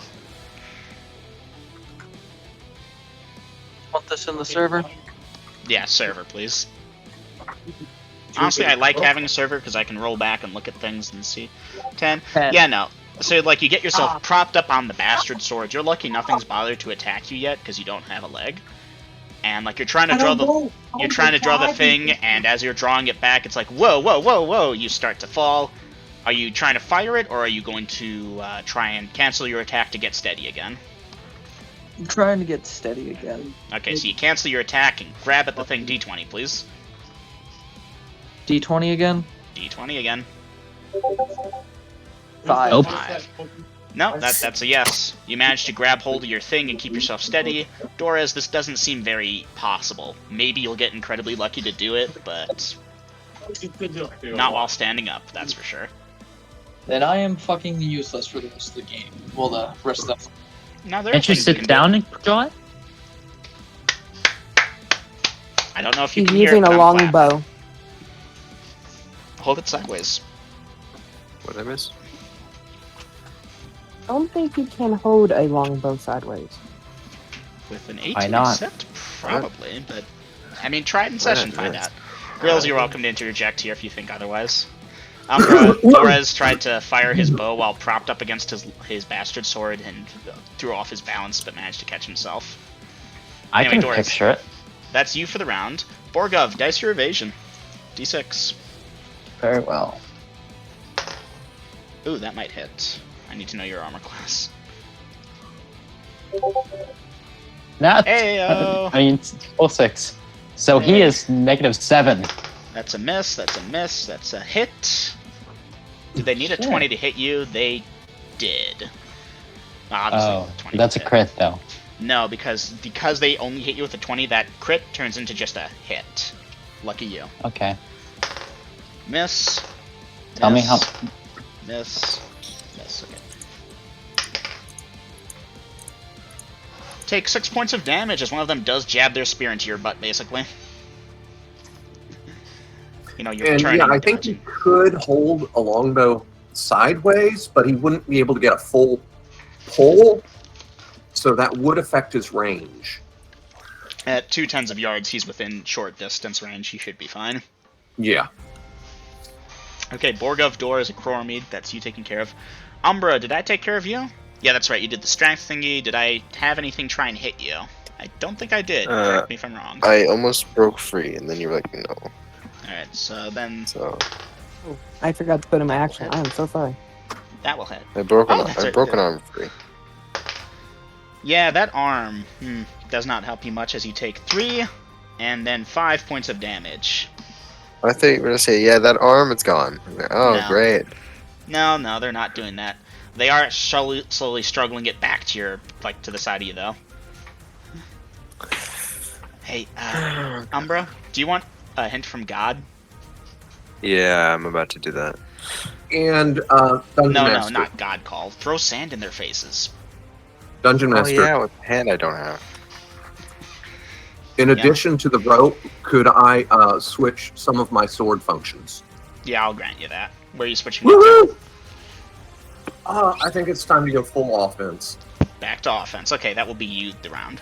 Want this in the server? Yeah, server, please. Honestly, I like having a server because I can roll back and look at things and see. 10. 10. Yeah, no. So, like, you get yourself propped up on the bastard sword. You're lucky nothing's bothered to attack you yet because you don't have a leg. And, like, you're trying to draw the thing, and as you're drawing it back, it's like, whoa, whoa, whoa, whoa, you start to fall. Are you trying to fire it, or are you going to try and cancel your attack to get steady again? I'm trying to get steady again. Okay, so you cancel your attack and grab at the thing. D20, please. D20 again? D20 again. 5. Nope. 5. No, that's a yes. You managed to grab hold of your thing and keep yourself steady. Dorez, this doesn't seem very possible. Maybe you'll get incredibly lucky to do it, but not while standing up, that's for sure. Then I am fucking useless for the rest of the game. Well, the rest of the... Now there are Can't you things sit can down do. and draw it? I don't know if you He's can hear using it, but a I'm long clapping. bow. Hold it sideways. What did I miss? I don't think you can hold a long bow sideways. With an Why 18 not? accept? Probably, but... I mean, try it in Why session, not? find Yes. out. Grills, you're welcome to interject here if you think otherwise. Dorez tried to fire his bow while propped up against his bastard sword and threw off his balance, but managed to catch himself. I Anyway, can Doris. picture it. That's you for the round. Borgov, dice your evasion. D6. Very well. Ooh, that might hit. I need to know your armor class. Heyo! I mean, it's full 6. So he is -7. That's a miss, that's a miss, that's a hit. Did they need a 20 to hit you? They did. Obviously, Oh, 20 that's a hit. crit though. No, because they only hit you with a 20, that crit turns into just a hit. Lucky you. Okay. Miss. Tell me how. Miss. Miss. Okay. Take 6 points of damage as one of them does jab their spear into your butt, basically. You know, you're And turning. yeah, I think dodging. he could hold a longbow sideways, but he wouldn't be able to get a full pull, so that would affect his range. At 2 tens of yards, he's within short distance range. He should be fine. Yeah. Okay, Borgov Door is a Crormead. That's you taking care of. Umbra, did I take care of you? Yeah, that's right. You did the strength thingy. Did I have anything try and hit you? I don't think I did. Correct me if I'm wrong. I almost broke free, and then you were like, no. Alright, so then So I forgot to put in my action. I am so sorry. that will hit. I broke Oh, an that's I right, broke an yeah. arm free. Yeah, that arm does not help you much as you take 3 and then 5 points of damage. I thought you were gonna say, yeah, that arm, it's gone. Oh, No. great. No, they're not doing that. They are slowly struggling it back to your, like, to the side of you, though. Hey, Umbra, do you want a hint from God? Yeah, I'm about to do that. And Dungeon No, Master. not God call. Throw sand in their faces. Dungeon Oh Master. yeah, with hand I don't have. In addition to the rope, could I switch some of my sword functions? Yeah, I'll grant you that. Where are you switching it to? Woohoo! I think it's time to go full offense. Back to offense. Okay, that will be you the round.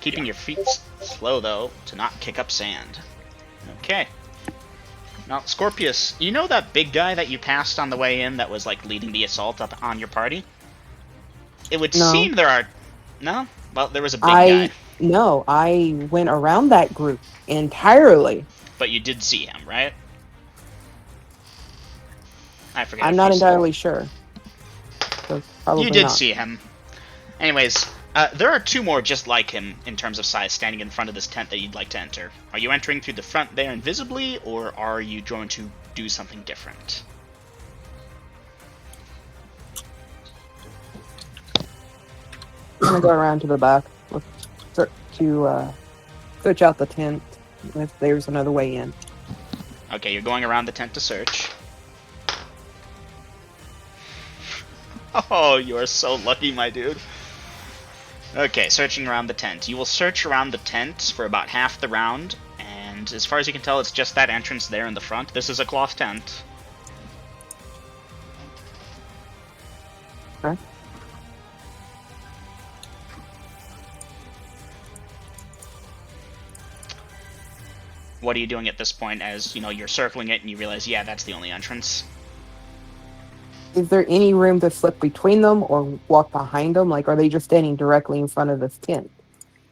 Keeping your feet slow, though, to not kick up sand. Okay. Now, Scorpius, you know that big guy that you passed on the way in that was, like, leading the assault up on your party? It would No. seem there are... No? Well, there was a big guy. No, I went around that group entirely. but you did see him, right? I forget. I'm if not you said- entirely sure. So probably You did not. see him. Anyways, there are 2 more just like him in terms of size standing in front of this tent that you'd like to enter. Are you entering through the front there invisibly, or are you going to do something different? I'm gonna go around to the back to search out the tent if there's another way in. Okay, you're going around the tent to search. Oh, you are so lucky, my dude. Okay, searching around the tent. You will search around the tent for about half the round, and as far as you can tell, it's just that entrance there in the front. This is a cloth tent. Okay. What are you doing at this point as, you're circling it and you realize, yeah, that's the only entrance? Is there any room to slip between them or walk behind them? Like, are they just standing directly in front of this tent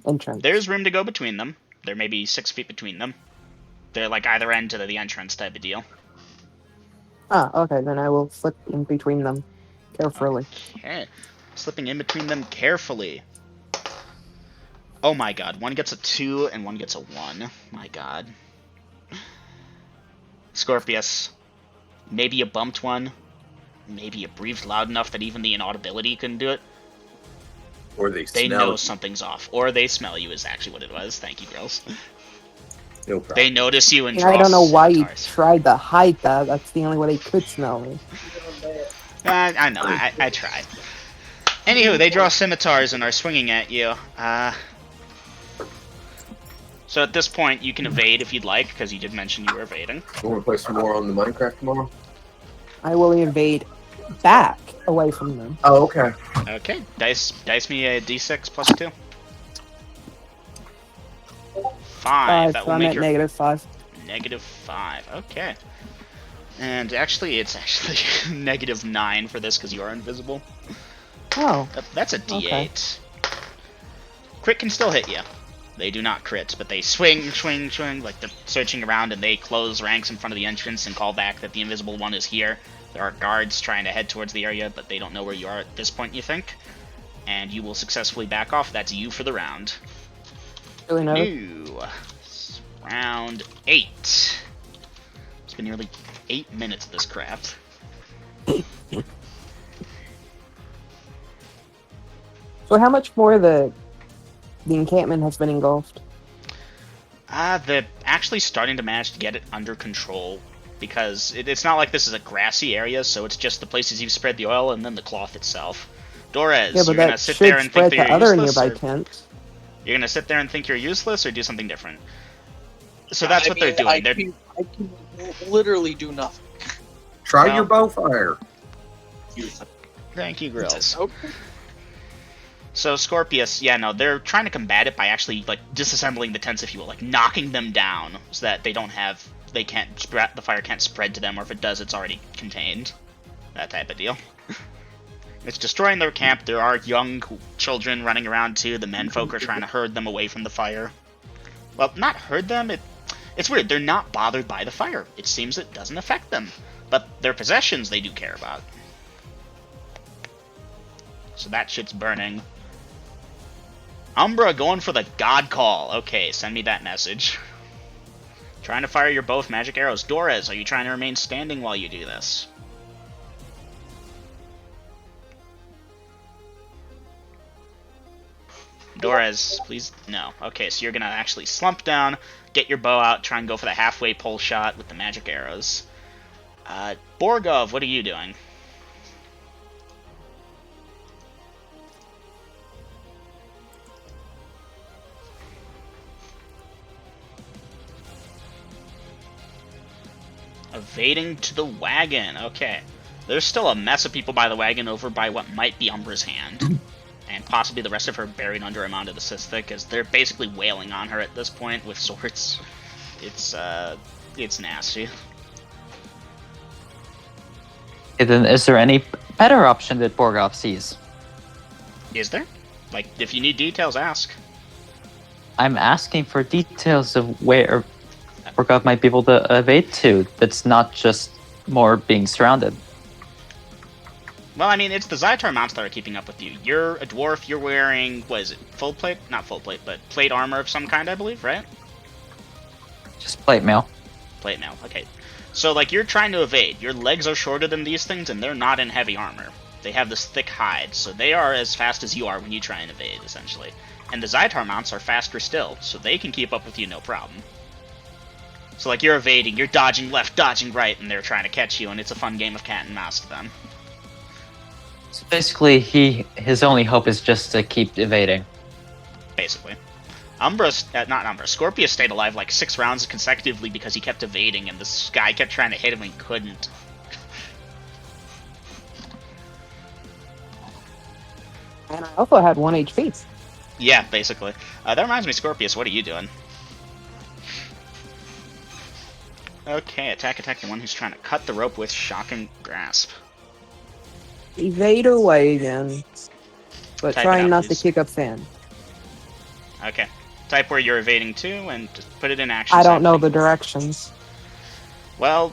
entrance? There's room to go between them. There may be 6 feet between them. They're like either end to the entrance type of deal. Ah, okay, then I will slip in between them carefully. Okay. Slipping in between them carefully. Oh my god, one gets a 2 and one gets a 1. My god. Scorpius. Maybe you bumped one. Maybe you breathed loud enough that even the inaudibility couldn't do it. Or they They smell know it. something's off. Or they smell you is actually what it was. Thank you, girls. No problem. They notice you and And draw I don't know why you scimitars. tried to hide that. That's the only way they could smell me. I know, I tried. Anywho, they draw scimitars and are swinging at you. So at this point, you can evade if you'd like, because you did mention you were evading. You want to play some more on the Minecraft tomorrow? I will evade back away from them. Oh, okay. Okay, dice me a d6 plus 2. 5. That So will I'm make at your -5. -5. Okay. And actually, it's actually -9 for this because you are invisible. Oh, That's a d8. Okay. Crit can still hit you. They do not crit, but they swing, like they're searching around, and they close ranks in front of the entrance and call back that the invisible one is here. There are guards trying to head towards the area, but they don't know where you are at this point, you think. And you will successfully back off. That's you for the round. really no. New. Round 8. It's been nearly 8 minutes of this crap. So how much more the encampment has been engulfed? They're actually starting to manage to get it under control. Because it's not like this is a grassy area, so it's just the places you've spread the oil and then the cloth itself. Dorez, Yeah, but you're gonna that sit should there and think spread that to you're other useless? nearby Or tents. you're gonna sit there and think you're useless, or do something different? So that's what they're doing. I They're can literally do nothing. Try Well- your bow fire. Thank you, Grills. Okay. So Scorpius, yeah, no, they're trying to combat it by actually like disassembling the tents, if you will, like knocking them down so that they can't spread, the fire can't spread to them, or if it does, it's already contained. That type of deal. It's destroying their camp. There are young children running around too. The menfolk are trying to herd them away from the fire. Well, not herd them. It's weird. They're not bothered by the fire. It seems it doesn't affect them, but their possessions they do care about. So that shit's burning. Umbra going for the God Call. Okay, send me that message. Trying to fire your both magic arrows. Dorez, are you trying to remain standing while you do this? Dorez, please. No. Okay, so you're gonna actually slump down, get your bow out, try and go for the halfway pole shot with the magic arrows. Borgov, what are you doing? Evading to the wagon. Okay. There's still a mess of people by the wagon over by what might be Umbra's hand. And possibly the rest of her buried under a mound of the cystic, as they're basically wailing on her at this point with swords. It's nasty. Okay, then is there any better option that Borgov sees? Is there? Like, if you need details, ask. I'm asking for details of where Borgov might be able to evade too. That's not just more being surrounded. Well, I mean, it's the Zytar mounts that are keeping up with you. You're a dwarf, you're wearing, what is it, full plate? Not full plate, but plate armor of some kind, I believe, right? Just plate mail. Plate mail, okay. So, like, you're trying to evade. Your legs are shorter than these things, and they're not in heavy armor. They have this thick hide, so they are as fast as you are when you try and evade, essentially. And the Zytar mounts are faster still, so they can keep up with you no problem. So, like, you're evading, you're dodging left, dodging right, and they're trying to catch you, and it's a fun game of cat and mouse to them. So basically, his only hope is just to keep evading. Basically. Scorpius stayed alive like 6 rounds consecutively because he kept evading, and this guy kept trying to hit him and he couldn't. And I also had 1 HP. Yeah, basically. That reminds me, Scorpius, what are you doing? Okay, attack the one who's trying to cut the rope with shocking grasp. Evade away again. But Type it trying out, not please. to kick up sand. Okay. Type where you're evading to, and just put it in action. I don't know type the thing. directions. Well,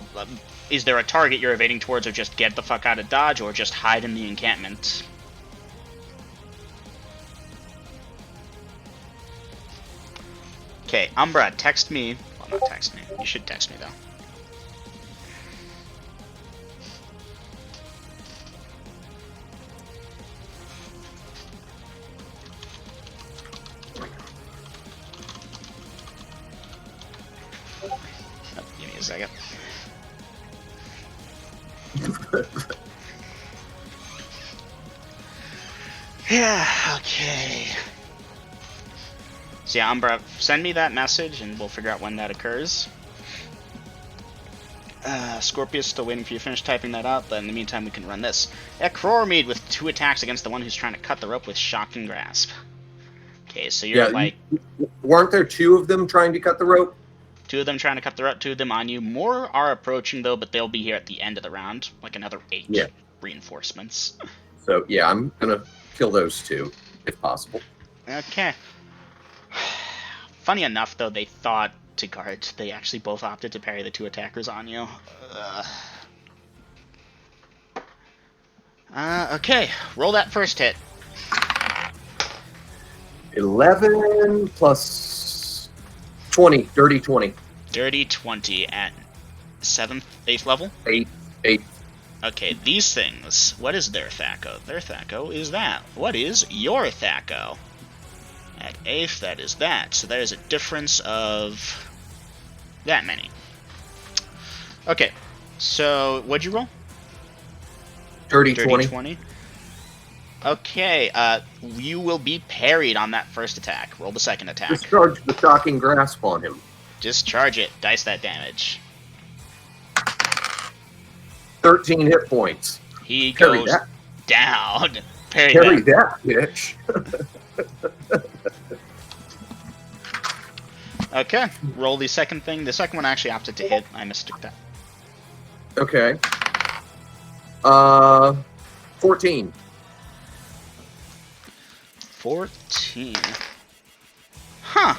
is there a target you're evading towards, or just get the fuck out of dodge, or just hide in the encampment? Okay, Umbra, text me. Well, not text me. You should text me, though. Oh, give me a second. Yeah, okay. So yeah, Umbra, send me that message and we'll figure out when that occurs. Scorpius still waiting for you to finish typing that out, but in the meantime we can run this. Ekrormead with 2 attacks against the one who's trying to cut the rope with shocking grasp. Okay, so you're like... Weren't there 2 of them trying to cut the rope? 2 of them trying to cut the rope, 2 of them on you. More are approaching though, but they'll be here at the end of the round. Like another 8 reinforcements. So yeah, I'm gonna kill those 2, if possible. Okay. Funny enough, though, they thought to guard. They actually both opted to parry the 2 attackers on you. Okay, roll that first hit. 11 plus 20, dirty 20. Dirty 20 at 7th, 8th level? 8. Okay, these things. What is their Thaco? Their Thaco is that. What is your Thaco? At 8th, that is that. So there's a difference of that many. Okay, so what'd you roll? Dirty 20. 20. Okay, you will be parried on that first attack. Roll the second attack. Discharge the shocking grasp on him. Discharge it. Dice that damage. 13 hit points. He Parry goes that. down. Parry Carry that. that, bitch. Okay, roll the second thing. The second one actually opted to hit. I mistook that. Okay. 14. 14. Huh.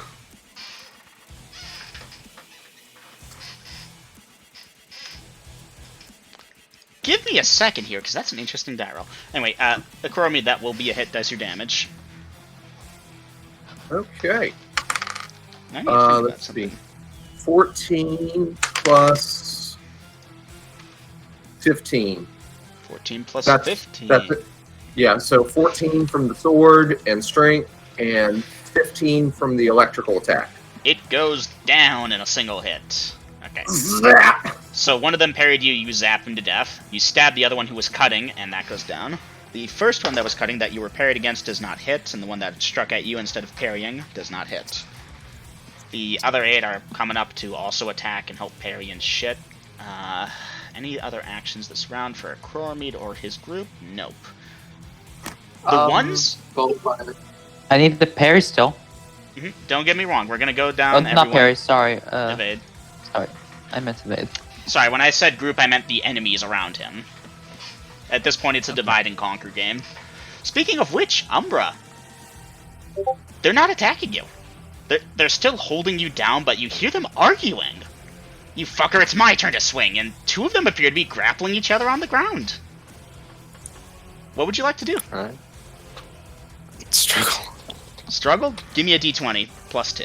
Give me a second here, because that's an interesting die roll. Anyway, Akurami, that will be a hit. Dice your damage. Okay. I need to think about Let's something. see. 14 plus 15. 14 plus That's 15. That's it. Yeah, so 14 from the sword and strength, and 15 from the electrical attack. It goes down in a single hit. Okay. Zap! So one of them parried you, you zap him to death. You stab the other one who was cutting, and that goes down. The first one that was cutting that you were parried against does not hit, and the one that struck at you instead of parrying does not hit. The other 8 are coming up to also attack and help parry and shit. Any other actions this round for Crormead or his group? Nope. The ones? I need the parry still. Don't get me wrong, we're gonna go Oh, down not parry, sorry. evade. Sorry, I meant evade. Sorry, when I said group, I meant the enemies around him. At this point, it's a divide and conquer game. Speaking of which, Umbra, they're not attacking you. They're still holding you down, but you hear them arguing. You fucker, it's my turn to swing, and two of them appear to be grappling each other on the ground. What would you like to do? Alright. Struggle. Struggle? Give me a d20 plus 2.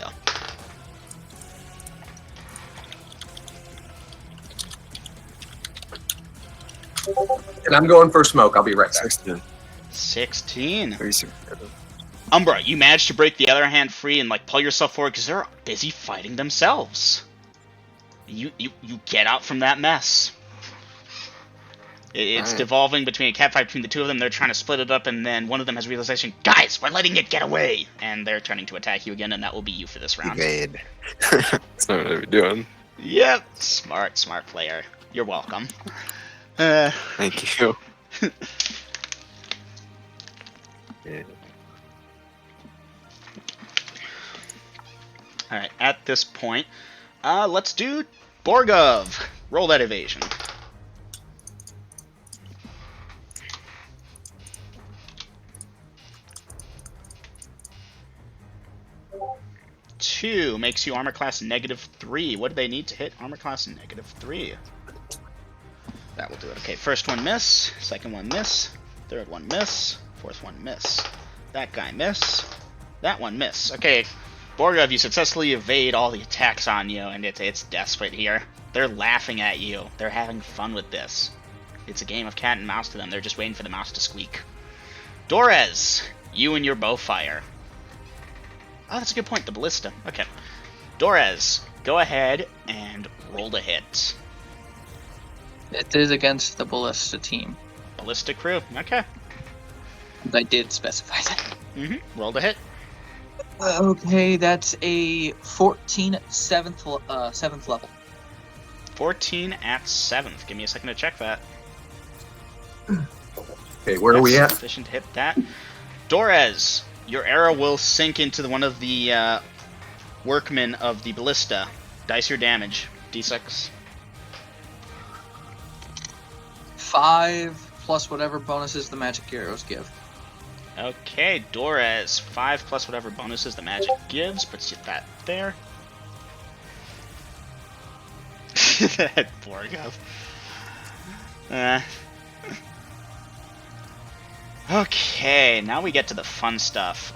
And I'm going for smoke. I'll be right back. 16. 16. Are you serious? Umbra, you manage to break the other hand free and like pull yourself forward because they're busy fighting themselves. You get out from that mess. It's devolving between a catfight between the two of them. They're trying to split it up, and then one of them has realization, guys, we're letting it get away! And they're turning to attack you again, and that will be you for this round. Evade. That's not what I'd be doing. Yep, smart player. You're welcome. Thank you. Yeah. Alright, at this point, let's do Borgov. Roll that evasion. Two makes you armor class -3. What do they need to hit armor class -3? That will do it. Okay, first one miss, second one miss, third one miss, fourth one miss. That guy miss. That one miss. Okay, Borgov, you successfully evade all the attacks on you, and it's desperate here. They're laughing at you. They're having fun with this. It's a game of cat and mouse to them. They're just waiting for the mouse to squeak. Dorez, you and your bow fire. Oh, that's a good point. The ballista. Okay. Dorez, go ahead and roll to hit. It is against the ballista team. Ballista crew. Okay. I did specify that. Roll to hit. Okay, that's a 14 7th level. 14 at 7th. Give me a second to check that. Okay, where are we at? Sufficient to hit that. Dorez, your arrow will sink into one of the workmen of the ballista. Dice your damage. D6. 5 plus whatever bonuses the magic arrows give. Okay, Dorez, 5 plus whatever bonuses the magic gives. Puts you that there. Borgov. Okay, now we get to the fun stuff.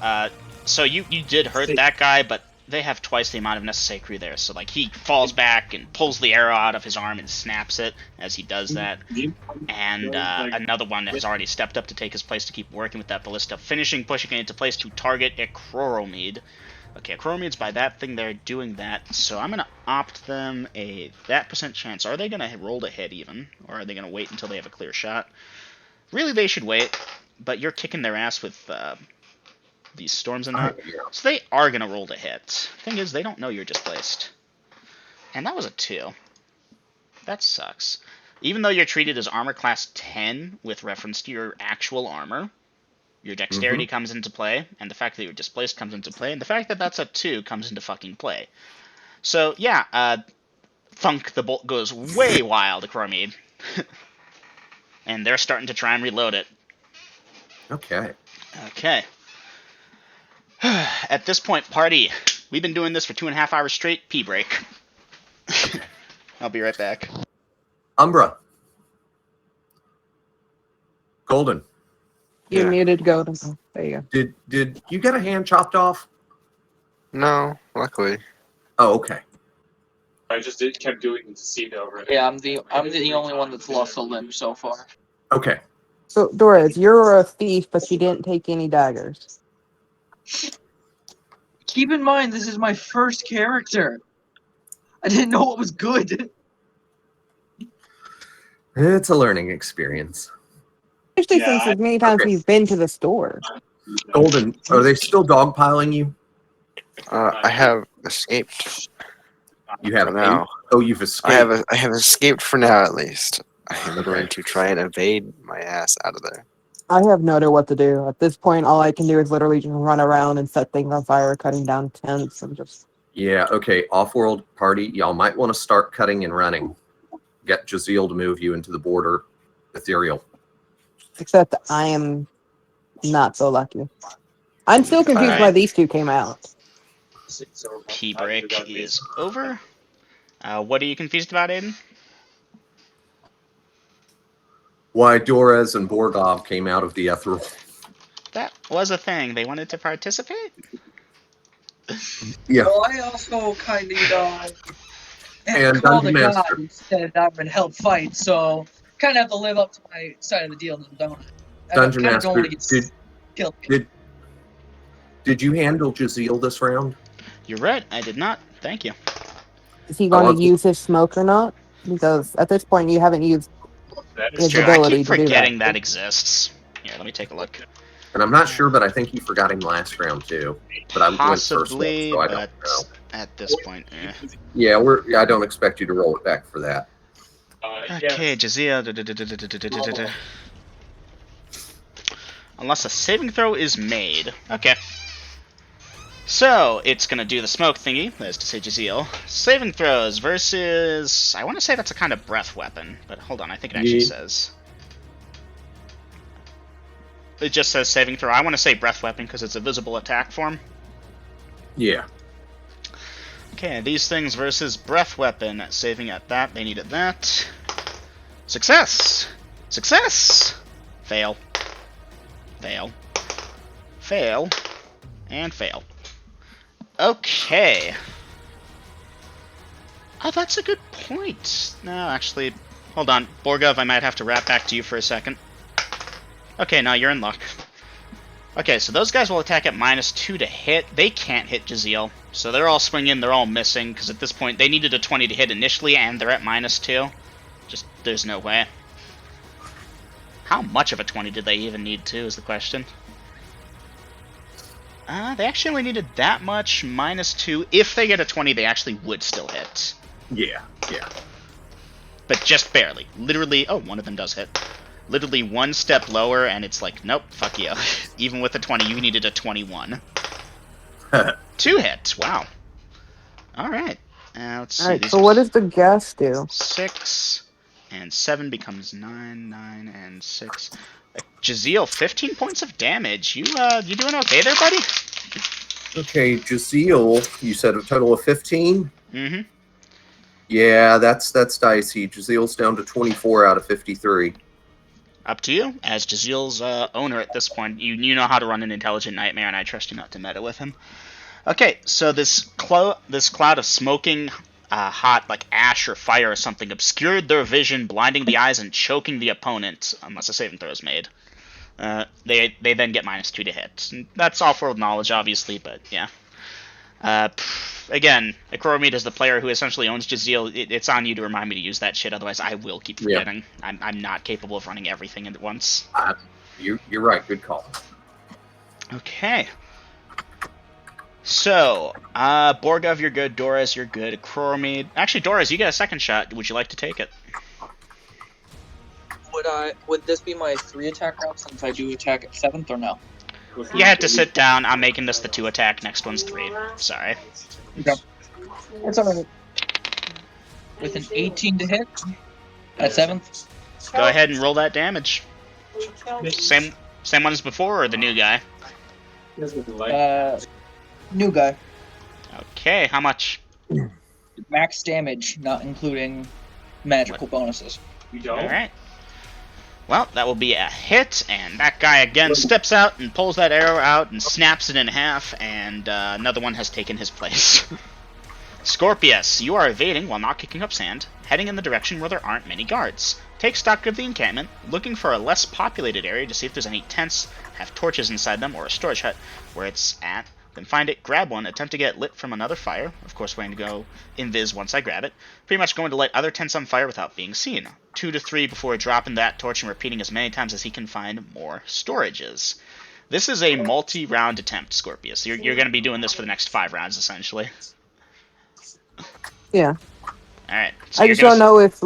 So you did hurt that guy, but they have twice the amount of necessary crew there. So like he falls back and pulls the arrow out of his arm and snaps it as he does that. And another one has already stepped up to take his place to keep working with that ballista, pushing it into place to target a Croromede. Okay, Croromede's by that thing there doing that, so I'm gonna opt them that percent chance. Are they gonna roll to hit even, or are they gonna wait until they have a clear shot? Really, they should wait, but you're kicking their ass with these storms and that, so they are gonna roll to hit. Thing is, they don't know you're displaced, and that was a 2. That sucks. Even though you're treated as armor class 10 with reference to your actual armor, your dexterity comes into play, and the fact that you're displaced comes into play, and the fact that that's a 2 comes into fucking play. So, yeah, Thunk the bolt goes way wild, Cromede. And they're starting to try and reload it. Okay. Okay. At this point, party, we've been doing this for 2.5 hours straight. Pee break. I'll be right back. Umbra. Golden. You Yeah. muted Golden. Oh, there you go. Did you get a hand chopped off? No, luckily. Oh, okay. I just kept doing the seed over. Yeah, I'm the only one that's lost a limb so far. Okay. So, Doris, you're a thief, but you didn't take any daggers. Keep in mind, this is my first character. I didn't know what was good. It's a learning experience. Especially Yeah, since as many times okay. we've been to the store. Golden, are they still dogpiling you? I have escaped. You have For now. Oh, you've escaped. I have escaped for now, at least. I am going to try and evade my ass out of there. I have no idea what to do. At this point, all I can do is literally just run around and set things on fire, cutting down tents, and just... Yeah, okay. Off-world party, y'all might want to start cutting and running. Get Jaziel to move you into the border ethereal. Except I am not so lucky. I'm still confused Alright. why these two came out. Pee break is over. What are you confused about, Aiden? Why Dorez and Borgov came out of the ethereal. That was a thing. They wanted to participate? Yeah. Well, I also kind of, And called a Dungeon god Master. instead of and help fight, so kind of have to live up to my side of the deal now, don't I? Dungeon kind of don't want Master, to get killed. Did you handle Jaziel this round? You're right. I did not. Thank you. Is he going Oh, to use his smoke or not? Because at this point, you haven't used That is his True. I ability keep to do forgetting that. that exists. Here, let me take a look. And I'm not sure, but I think you forgot him last round too. But I went first one, Possibly, so I but don't know. at this point, Yeah, I don't expect you to roll it back for that. Okay, Jazia. Unless a saving throw is made. Okay. So, it's gonna do the smoke thingy, that is to say Jaziel. Saving throws versus... I want to say that's a kind of breath weapon, but hold on, I think it actually Yeah. says... It just says saving throw. I want to say breath weapon because it's a visible attack form. Yeah. Okay, these things versus breath weapon. Saving at that, they needed that. Success! Success! Fail. Fail. Fail. And fail. Okay. Oh, that's a good point. No, actually, hold on. Borgov, I might have to wrap back to you for a second. Okay, now you're in luck. Okay, so those guys will attack at -2 to hit. They can't hit Jaziel. So they're all swinging, they're all missing, because at this point they needed a 20 to hit initially, and they're at -2. Just, there's no way. How much of a 20 did they even need to, is the question. They actually only needed that much, -2. If they get a 20, they actually would still hit. Yeah. Yeah. But just barely. Literally, oh, one of them does hit. Literally one step lower, and it's like, nope, fuck you. Even with a 20, you needed a 21. 2 hits, wow. Alright. Let's see. Alright, These so are what does the gas do? 6, and 7 becomes 9, 9, and 6. Jaziel, 15 points of damage. You doing okay there, buddy? Okay, Jaziel, you said a total of 15? Mm-hmm. Yeah, that's dicey. Jaziel's down to 24 out of 53. Up to you. As Jaziel's owner at this point, you know how to run an intelligent nightmare, and I trust you not to meta with him. Okay, so this cloud of smoking, hot, like ash or fire or something, obscured their vision, blinding the eyes and choking the opponent, unless a saving throw is made. They then get -2 to hit. That's off-world knowledge, obviously, but yeah. Again, Akromid is the player who essentially owns Jaziel. It's on you to remind me to use that shit, otherwise I will keep forgetting. Yeah. I'm not capable of running everything at once. You're right, good call. Okay. So, Borgov, you're good. Doras, you're good. Akromid. Actually, Doras, you get a second shot. Would you like to take it? Would this be my 3 attack round since I do attack at 7th or no? You had to sit down. I'm making this the 2 attack. Next one's 3. Sorry. Okay. That's alright. With an 18 to hit at 7th. Go ahead and roll that damage. Same one as before, or the new guy? New guy. Okay, how much? Max damage, not including magical bonuses. Alright. Well, that will be a hit, and that guy again steps out and pulls that arrow out and snaps it in half, and another one has taken his place. Scorpius, you are evading while not kicking up sand, heading in the direction where there aren't many guards. Take stock of the encampment, looking for a less populated area to see if there's any tents, have torches inside them, or a storage hut where it's at. Then find it, grab one, attempt to get lit from another fire. Of course, we're going to go invis once I grab it. Pretty much going to light other tents on fire without being seen. 2 to 3 before dropping that torch and repeating as many times as he can find more storages. This is a multi-round attempt, Scorpius. You're going to be doing this for the next 5 rounds, essentially. Yeah. Alright. So I just don't know if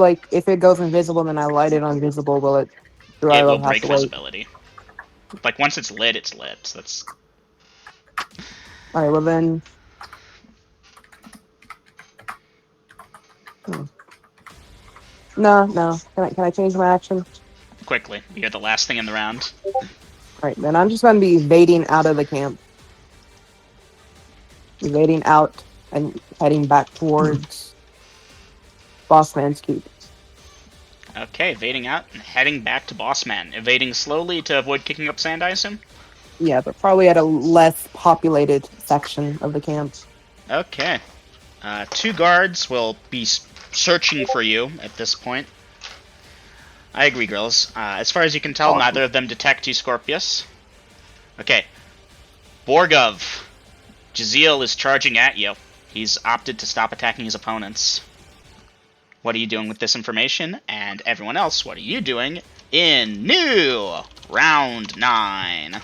it goes invisible and I light it on visible, will it? It will break visibility. Like, once it's lit, it's lit. That's... Alright, well then... No. Can I change my action? Quickly. You're the last thing in the round. Alright, then I'm just going to be evading out of the camp. Evading out and heading back towards Bossman's Keep. Okay, evading out and heading back to Bossman. Evading slowly to avoid kicking up sand, I assume? Yeah, but probably at a less populated section of the camp. Okay. 2 guards will be searching for you at this point. I agree, girls. As far as you can tell, Awesome. neither of them detect you, Scorpius. Okay. Borgov. Jaziel is charging at you. He's opted to stop attacking his opponents. What are you doing with this information? And everyone else, what are you doing in new round 9?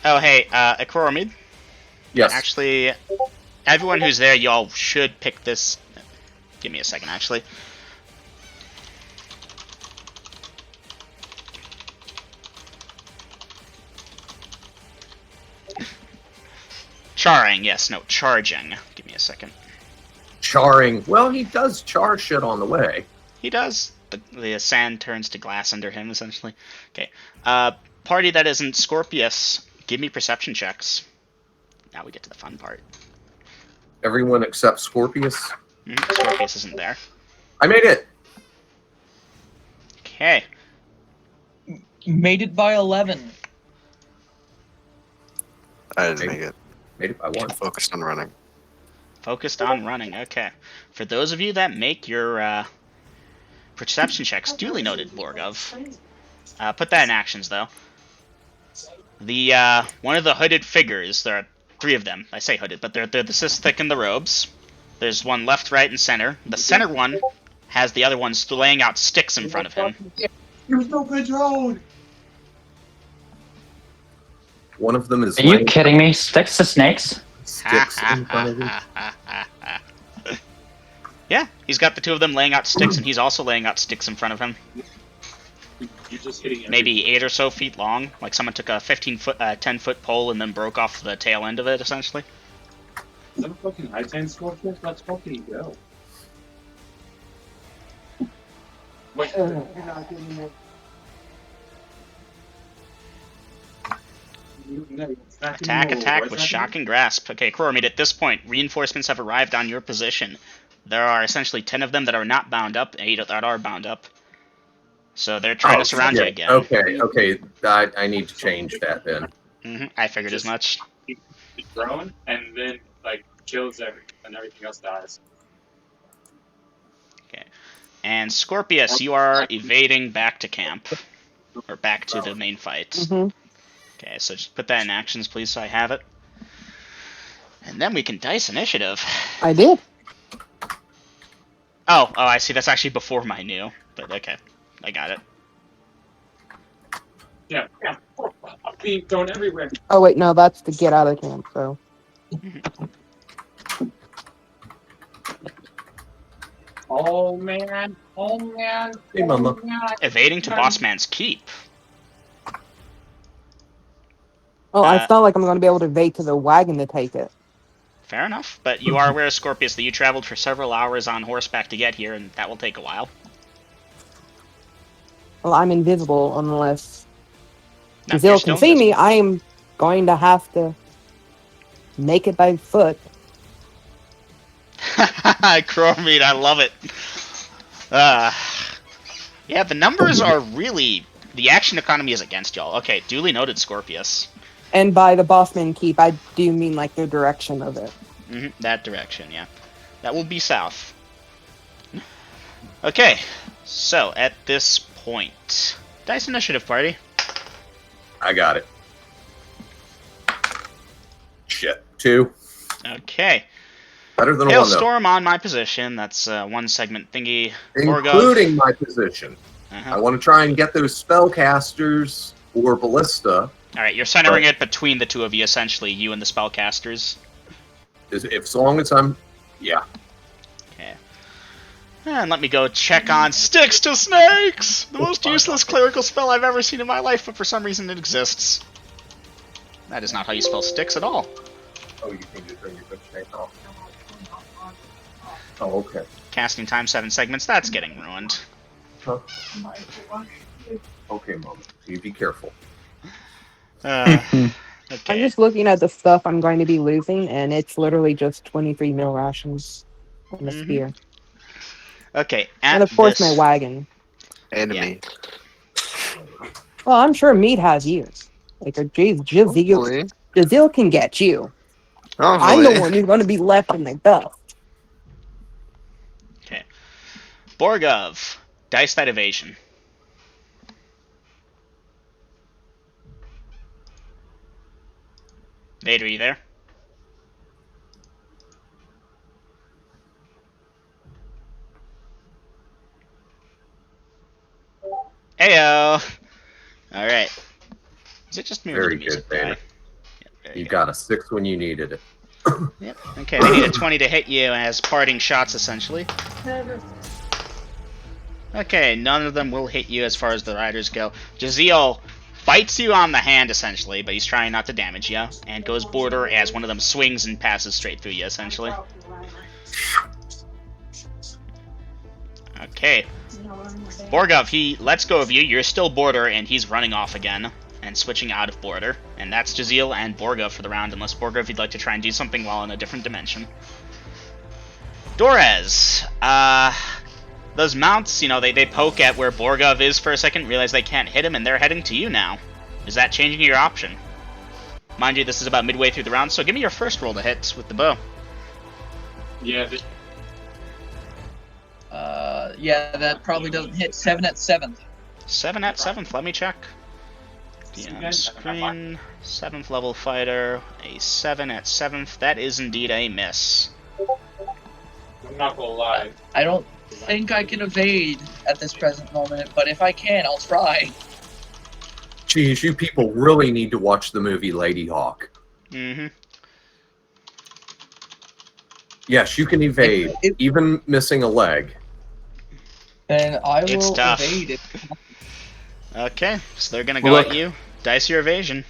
Oh, hey, Akroromid. Yes. Actually, everyone who's there, y'all should pick this. Give me a second, actually. Charring, yes, no, charging. Give me a second. Charring. Well, he does char shit on the way. He does. The sand turns to glass under him, essentially. Okay. Party that isn't Scorpius, give me perception checks. Now we get to the fun part. Everyone except Scorpius. Scorpius isn't there. I made it. Okay. Made it by 11. I didn't make it. Made it by 1. Focused on running. Focused on running, okay. For those of you that make your perception checks, duly noted, Borgov. Put that in actions, though. The one of the hooded figures, there are 3 of them. I say hooded, but they're the thick in the robes. There's one left, right, and center. The center one has the other ones laying out sticks in front of him. There's no good road. One of them is Are you laying kidding me? Sticks to snakes? sticks in front of him. Yeah, he's got the 2 of them laying out sticks, and he's also laying out sticks in front of him. You're just hitting it. Maybe 8 or so feet long. Like someone took a 10-foot pole and then broke off the tail end of it, essentially. Is that a fucking high 10 Scorpius? Let's fucking go. Wait. Attack with shocking grasp. Okay, Kroromid, at this point, reinforcements have arrived on your position. There are essentially 10 of them that are not bound up, 8 that are bound up. So they're trying to surround you again. Okay. I need to change that then. I figured as much. Keep growing, and then, like, kills and everything else dies. Okay. And Scorpius, you are evading back to camp. Or back to the main fight. Mm-hmm. Okay, so just put that in actions, please, so I have it. And then we can dice initiative. I did. Oh, I see. That's actually before my new. But okay, I got it. Yeah. I'm being thrown everywhere. Oh wait, no, that's to get out of camp. So Oh man. Hey, Mama. Evading to Bossman's Keep. it's not like I'm going to be able to evade to the wagon to take it. Fair enough, but you are aware, Scorpius, that you traveled for several hours on horseback to get here, and that will take a while. Well, I'm invisible unless No, you're Zil still can see me. invisible. I am going to have to make it by foot. Crowmeat, I love it. Yeah, the numbers are really... The action economy is against y'all. Okay, duly noted, Scorpius. And by the Bossman Keep, I do mean like the direction of it. That direction, yeah. That will be south. Okay, so at this point... Dice initiative, party. I got it. Shit. 2. Okay. Better than a 1, though. Hailstorm on my position. That's 1 segment thingy. Including my position. Uh-huh. I want to try and get those spellcasters or ballista. Alright, you're centering it between the 2 of you, essentially, you and the spellcasters. As long as I'm... Yeah. Okay. And let me go check on Sticks to Snakes! The most useless clerical spell I've ever seen in my life, but for some reason it exists. That is not how you spell sticks at all. Oh, you can just bring your good snake off. Oh, okay. Casting time 7 segments, that's getting ruined. Huh? Okay, Mom. You be careful. I'm Okay. just looking at the stuff I'm going to be losing, and it's literally just 23 mil rations and a Mhm. spear. Okay. And At of course, my this. wagon. Enemy. Well, I'm sure Meat has you. Like, Hopefully. Jazil can get you. I'm the Hopefully. one who's going to be left in the dust. Okay. Borgov. Dice that evasion. Vader, you there? Heyo. All right. Is it just me or did Very the music good, Vader. die? Yep, very You good. got a 6 when you needed it. Yep. Okay, they need a 20 to hit you as parting shots, essentially. Okay, none of them will hit you as far as the riders go. Jaziel bites you on the hand, essentially, but he's trying not to damage you, and goes border as one of them swings and passes straight through you, essentially. Okay. Borgov, he lets go of you. You're still border, and he's running off again and switching out of border. And that's Jaziel and Borgov for the round, unless Borgov, you'd like to try and do something while in a different dimension. Dorez. Those mounts, you know, they poke at where Borgov is for a second, realize they can't hit him, and they're heading to you now. Is that changing your option? Mind you, this is about midway through the round, so give me your first roll to hit with the bow. Yeah. Yeah, that probably doesn't hit. 7 at 7th. 7 at 7th, let me check. DM screen, 7th level fighter, a 7 at 7th. That is indeed a miss. I'm not gonna lie. I don't think I can evade at this present moment, but if I can, I'll try. Geez, you people really need to watch the movie Lady Hawk. Mm-hmm. Yes, you can evade, even missing a leg. Then I It's will tough. evade it. Okay, so they're gonna go Look. at you. Dice your evasion.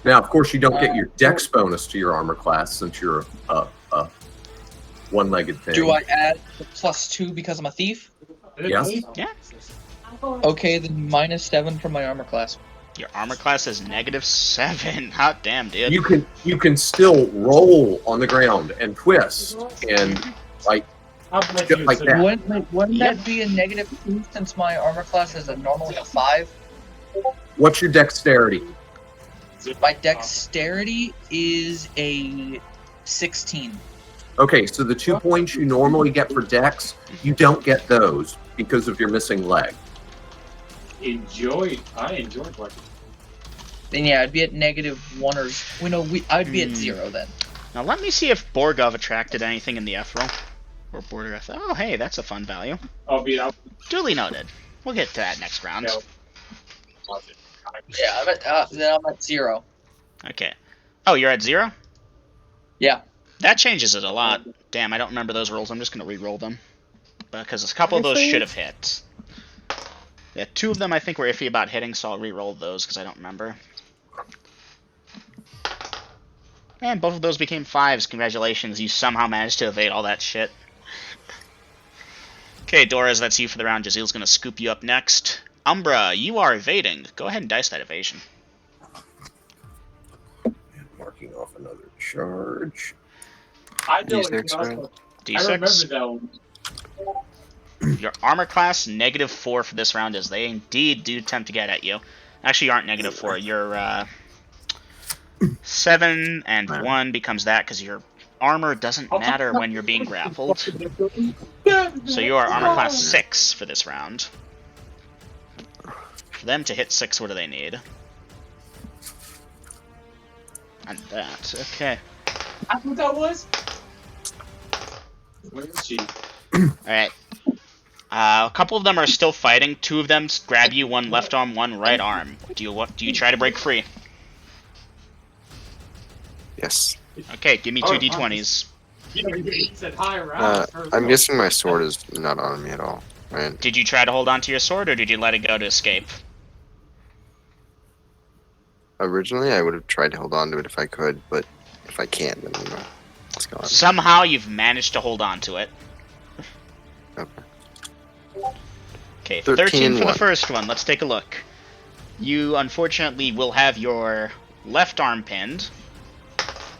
Now, of course, you don't get your dex bonus to your armor class since you're a one-legged thing. Do I add the +2 because I'm a thief? Yes. Yeah. Okay, then -7 from my armor class. Your armor class is -7. Hot damn, dude. You can still roll on the ground and twist and like I'll bet just you like it's a- that. Wouldn't that be a -2 since my armor class is a normally a 5? What's your dexterity? My dexterity is a 16. Okay, so the 2 points you normally get for dex, you don't get those because of your missing leg. I enjoyed watching. Then yeah, I'd be at -1 or I'd be at 0 then. Now let me see if Borgov attracted anything in the F roll. Or border F. Oh, hey, that's a fun value. I'll be out. Duly noted. We'll get to that next round. No. Yeah, then I'm at 0. Okay. Oh, you're at 0? Yeah. That changes it a lot. Damn, I don't remember those rolls. I'm just going to re-roll them. Because a couple of those should have hit. Yeah, 2 of them I think were iffy about hitting, so I'll re-roll those because I don't remember. And both of those became 5s. Congratulations, you somehow managed to evade all that shit. Okay, Doras, that's you for the round. Jaziel's going to scoop you up next. Umbra, you are evading. Go ahead and dice that evasion. Marking off another charge. I know D6, it's right? awesome. I D6. remember that one. Your armor class, -4 for this round, as they indeed do attempt to get at you. Actually, you aren't -4. You're 7 and 1 becomes that because your armor doesn't matter when you're being grappled. So you are armor class 6 for this round. For them to hit 6, what do they need? And that. Okay. That's what that was? Where is she? Alright. A couple of them are still fighting. 2 of them grab you, 1 left arm, 1 right arm. Do you try to break free? Yes. Okay, give me 2 d20s. He said hi, Ralph. I'm guessing my sword is not on me at all, right? Did you try to hold on to your sword, or did you let it go to escape? Originally, I would have tried to hold on to it if I could, but if I can't, then you know, it's gone. Somehow you've managed to hold on to it. Okay. Okay, 13 13 for the one. first one. Let's take a look. You unfortunately will have your left arm pinned.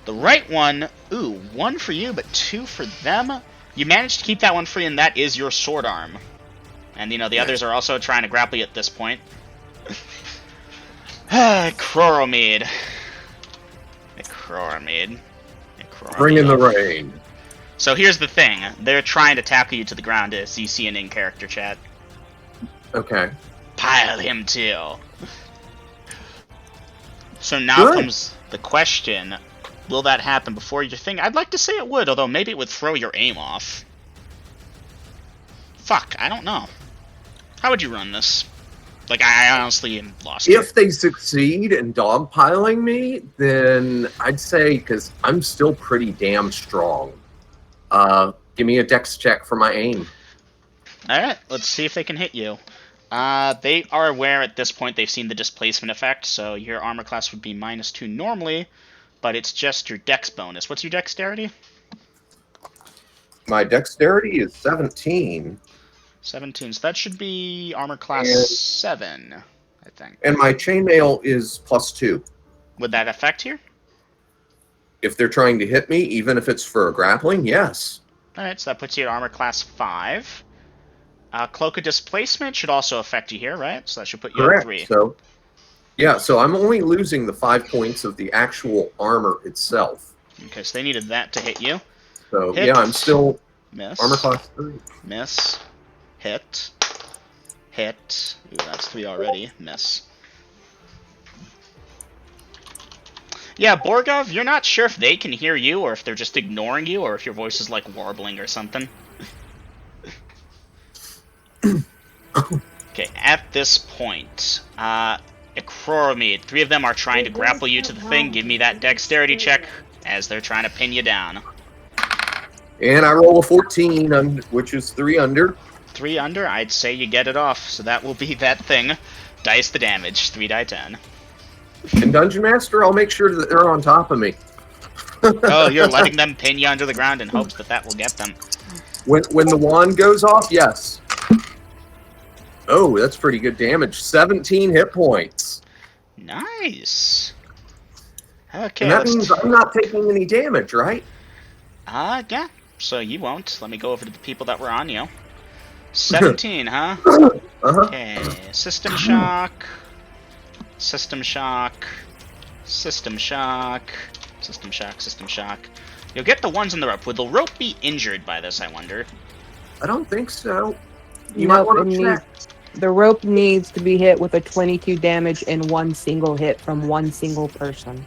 The right one, ooh, 1 for you, but 2 for them. You managed to keep that one free, and that is your sword arm. And, you know, the others are also trying to grapple you at this point. Croromede. Croromede. Bring in the rain. So here's the thing. They're trying to tackle you to the ground, as you see in in-character chat. Okay. Pile him too. So now comes the question. Will that happen before your thing? I'd like to say it would, although maybe it would throw your aim off. Fuck, I don't know. How would you run this? Like, I honestly am lost. If they succeed in dogpiling me, then I'd say, because I'm still pretty damn strong, give me a dex check for my aim. Alright, let's see if they can hit you. They are aware at this point they've seen the displacement effect, so your armor class would be -2 normally, but it's just your dex bonus. What's your dexterity? My dexterity is 17. 17, so that should be armor class 7, I think. And my chainmail is +2. Would that affect here? If they're trying to hit me, even if it's for a grappling, yes. Alright, so that puts you at armor class 5. Cloak of Displacement should also affect you here, right? So that should put you at 3. So, yeah, so I'm only losing the 5 points of the actual armor itself. Okay, so they needed that to hit you. So, Hit. yeah, I'm still Miss. armor class 3. Miss. Hit. Hit. Ooh, that's 3 already. Miss. Yeah, Borgov, you're not sure if they can hear you, or if they're just ignoring you, or if your voice is, like, warbling or something. Okay, at this point, Croromede, 3 of them are trying to grapple you to the thing. Give me that dexterity check as they're trying to pin you down. And I roll a 14, which is 3 under. 3 under, I'd say you get it off, so that will be that thing. Dice the damage, 3 die 10. And Dungeon Master, I'll make sure that they're on top of me. Oh, you're letting them pin you under the ground in hopes that that will get them. When the wand goes off, yes. Oh, that's pretty good damage. 17 hit points. Nice. Okay, And that means I'm not taking any damage, right? yeah. So you won't. Let me go over to the people that were on you. 17, huh? Uh-huh. Okay. System shock. System shock. System shock. System shock. System shock. You'll get the ones on the rope. Would the rope be injured by this, I wonder? I don't think so. You might want to check. The rope needs to be hit with a 22 damage in one single hit from one single person.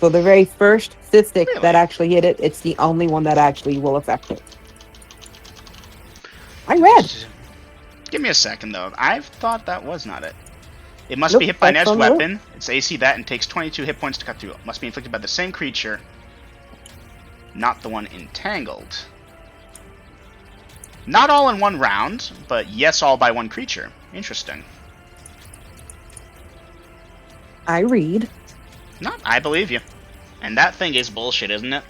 So the very first cystic that actually hit it, it's the only one that actually will affect it. I read. Give me a second, though. I've thought that was not it. It must be hit by an edged weapon. It's AC that and takes 22 hit points to cut through. It must be inflicted by the same creature, not the one entangled. Not all in one round, but yes, all by one creature. Interesting. I read. No, I believe you. And that thing is bullshit, isn't it?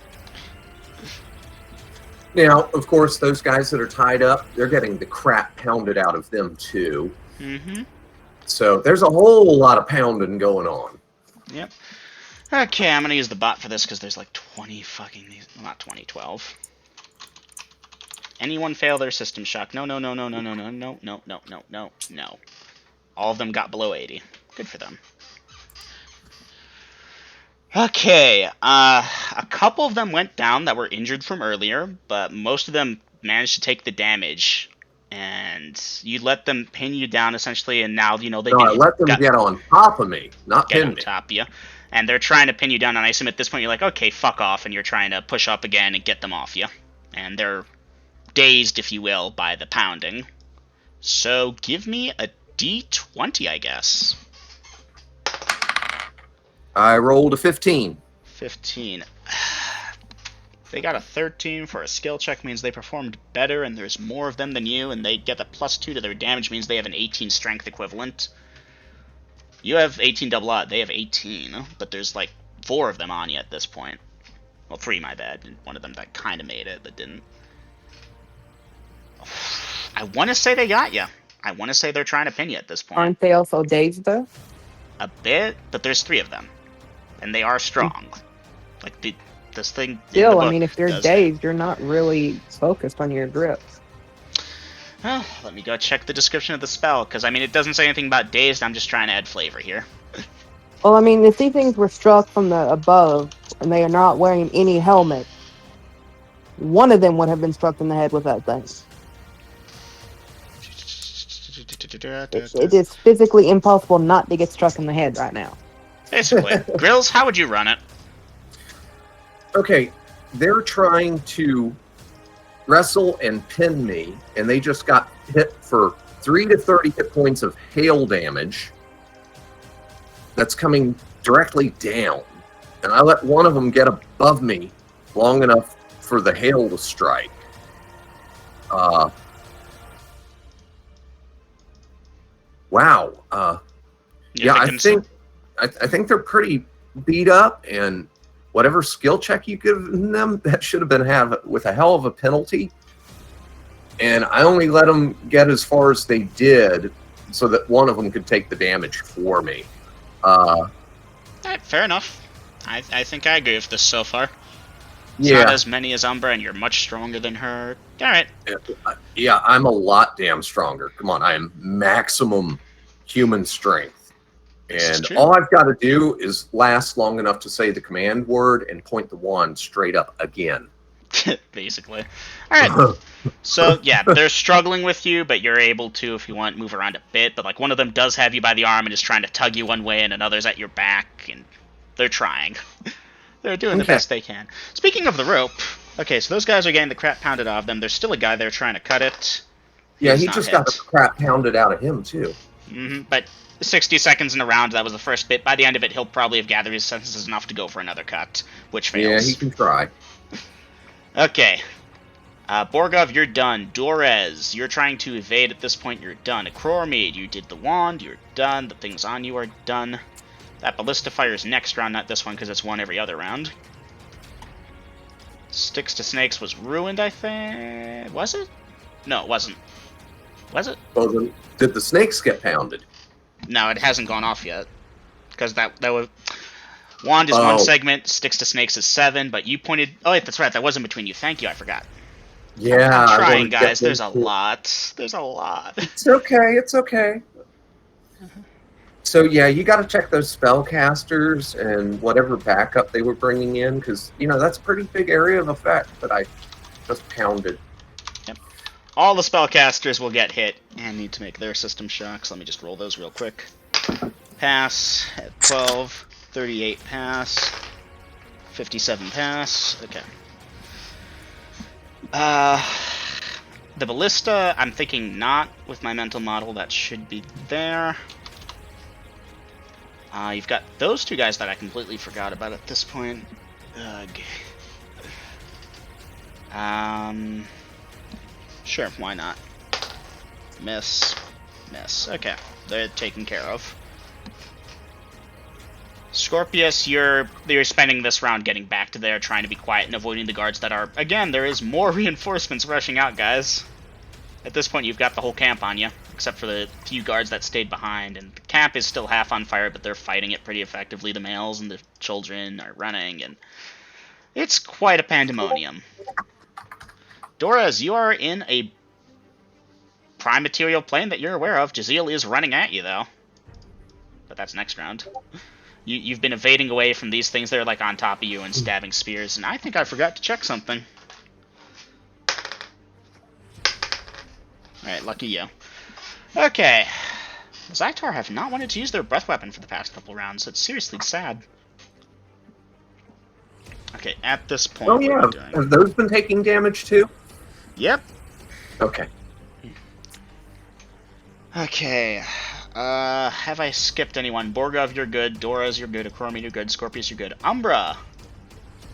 Now, of course, those guys that are tied up, they're getting the crap pounded out of them, too. Mm-hmm. So there's a whole lot of pounding going on. Yep. Okay, I'm gonna use the bot for this because there's like 20 fucking these. Well, not 20, 12. Anyone fail their system shock? No, no, no, no, no, no, no, no, no, no, no, no, no. All of them got below 80. Good for them. Okay, a couple of them went down that were injured from earlier, but most of them managed to take the damage. And you let them pin you down, essentially, and now, you know, they I let them get on top of me, not get pin on me. top of you. And they're trying to pin you down, and I assume at this point you're like, okay, fuck off, and you're trying to push up again and get them off you. And they're dazed, if you will, by the pounding. So give me a D20, I guess. I rolled a 15. 15. They got a 13 for a skill check, means they performed better, and there's more of them than you, and they get a +2 to their damage, means they have an 18 strength equivalent. You have 18 double odd, they have 18, but there's like 4 of them on you at this point. Well, 3, my bad. One of them that kind of made it, but didn't. I want to say they got you. I want to say they're trying to pin you at this point. Aren't they also dazed though? a bit, but there's 3 of them, and they are strong. Like this thing. in the Still, I book mean, if you're does- dazed, you're not really focused on your grip. Well, let me go check the description of the spell, because I mean, it doesn't say anything about dazed. I'm just trying to add flavor here. Well, I mean, if these things were struck from the above and they are not wearing any helmet, one of them would have been struck in the head with that thing. It is physically impossible not to get struck in the head right now. Basically, Grills, how would you run it? Okay, they're trying to wrestle and pin me, and they just got hit for 3 to 30 hit points of hail damage that's coming directly down. And I let one of them get above me long enough for the hail to strike. Wow. You're Yeah, thinking I think they're pretty beat up, and whatever skill check you give them, that should have been had with a hell of a penalty. And I only let them get as far as they did so that one of them could take the damage for me. Alright, fair enough. I think I agree with this so far. It's not as many as Umbra, and you're much stronger than her. Alright. Yeah, I'm a lot damn stronger. Come on, I am maximum human strength. And true. all I've got to do is last long enough to say the command word and point the wand straight up again. Basically. Alright. So, yeah, they're struggling with you, but you're able to, if you want, move around a bit. But, like, one of them does have you by the arm and is trying to tug you one way, and another's at your back, and they're trying. They're doing the Okay. best they can. Speaking of the rope, okay, so those guys are getting the crap pounded off them. There's still a guy there trying to cut it. Yeah, He's he not just hit. got the crap pounded out of him, too. But 60 seconds in the round, that was the first bit. By the end of it, he'll probably have gathered his senses enough to go for another cut, which Yeah, fails. he can try. Okay. Borgov, you're done. Dorez, you're trying to evade at this point. You're done. Akrormid, you did the wand. You're done. The things on you are done. That ballista fires next round, not this one, because it's one every other round. Sticks to Snakes was ruined, I think. Was it? No, it wasn't. Was it? Well, then, did the snakes get pounded? No, it hasn't gone off yet. Because that was... Wand is Oh. 1 segment, Sticks to Snakes is 7, but you pointed... Oh, wait, that's right, that was in between you. Thank you, I forgot. Yeah, I'm I trying, wanted to get guys. There's a into it. lot. There's a lot. It's okay. It's okay. So yeah, you got to check those spellcasters and whatever backup they were bringing in, because that's a pretty big area of effect that I just pounded. All the spellcasters will get hit and need to make their system shocks. Let me just roll those real quick. Pass at 12, 38 pass, 57 pass. Okay. The ballista, I'm thinking not with my mental model. That should be there. You've got those 2 guys that I completely forgot about at this point. Ugh. Sure, why not? Miss. Miss. Okay, they're taken care of. Scorpius, you're spending this round getting back to there, trying to be quiet and avoiding the guards that are... Again, there is more reinforcements rushing out, guys. At this point, you've got the whole camp on you, except for the few guards that stayed behind. And the camp is still half on fire, but they're fighting it pretty effectively. The males and the children are running, and it's quite a pandemonium. Doras, you are in a prime material plane that you're aware of. Jazeel is running at you, though. But that's next round. You've been evading away from these things. They're like on top of you and stabbing spears. And I think I forgot to check something. Alright, lucky you. Okay. Zytar have not wanted to use their breath weapon for the past couple rounds. It's seriously sad. Okay, at this point, Oh what yeah, are we doing? have those been taking damage too? Yep. Okay. Okay. Have I skipped anyone? Borgov, you're good. Doras, you're good. Akrormid, you're good. Scorpius, you're good. Umbra,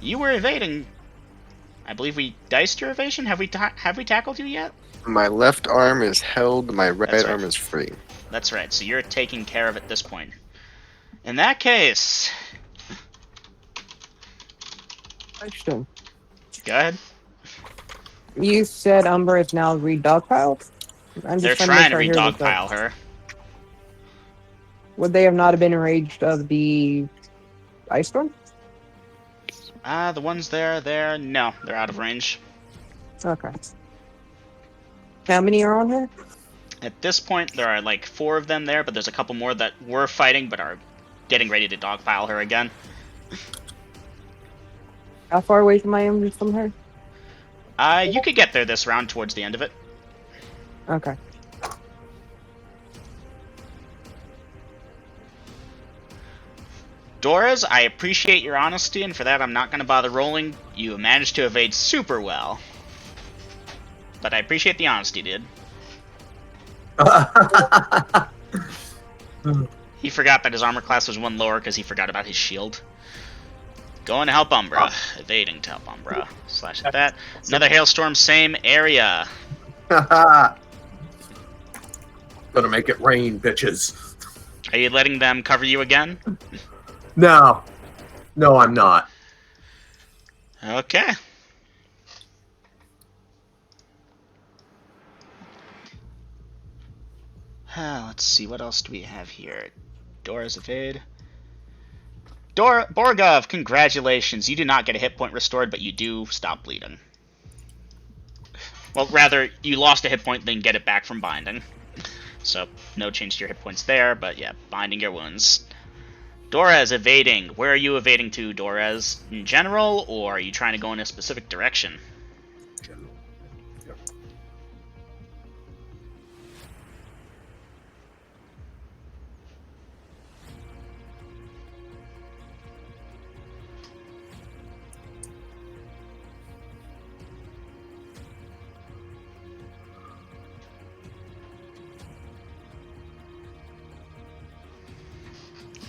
you were evading. I believe we diced your evasion. Have we tackled you yet? My left arm is held, my right That's right. arm is free. That's right. So you're taking care of it at this point. In that case, Question. go ahead. You said Umber is now re-dogpiled? I'm They're just trying to make sure I hear what re-dogpile her. Would they have not been enraged of the ice storm? The ones there, no, they're out of range. Okay. How many are on her? At this point, there are like 4 of them there, but there's a couple more that were fighting but are getting ready to dogpile her again. How far away from I am from her? You could get there this round towards the end of it. Okay. Doras, I appreciate your honesty, and for that I'm not going to bother rolling. You managed to evade super well. But I appreciate the honesty, dude. He forgot that his armor class was 1 lower because he forgot about his shield. Going to help Umbra. Evading to help Umbra. Slash at that. Another hailstorm, same area. Gonna make it rain, bitches. Are you letting them cover you again? No, I'm not. Okay. Let's see, what else do we have here? Dora's evade. Borgov, congratulations. You do not get a hit point restored, but you do stop bleeding. Well, rather, you lost a hit point, then get it back from binding. So, no change to your hit points there, but yeah, binding your wounds. Dorez, evading. Where are you evading to, Dorez? In general, or are you trying to go in a specific direction?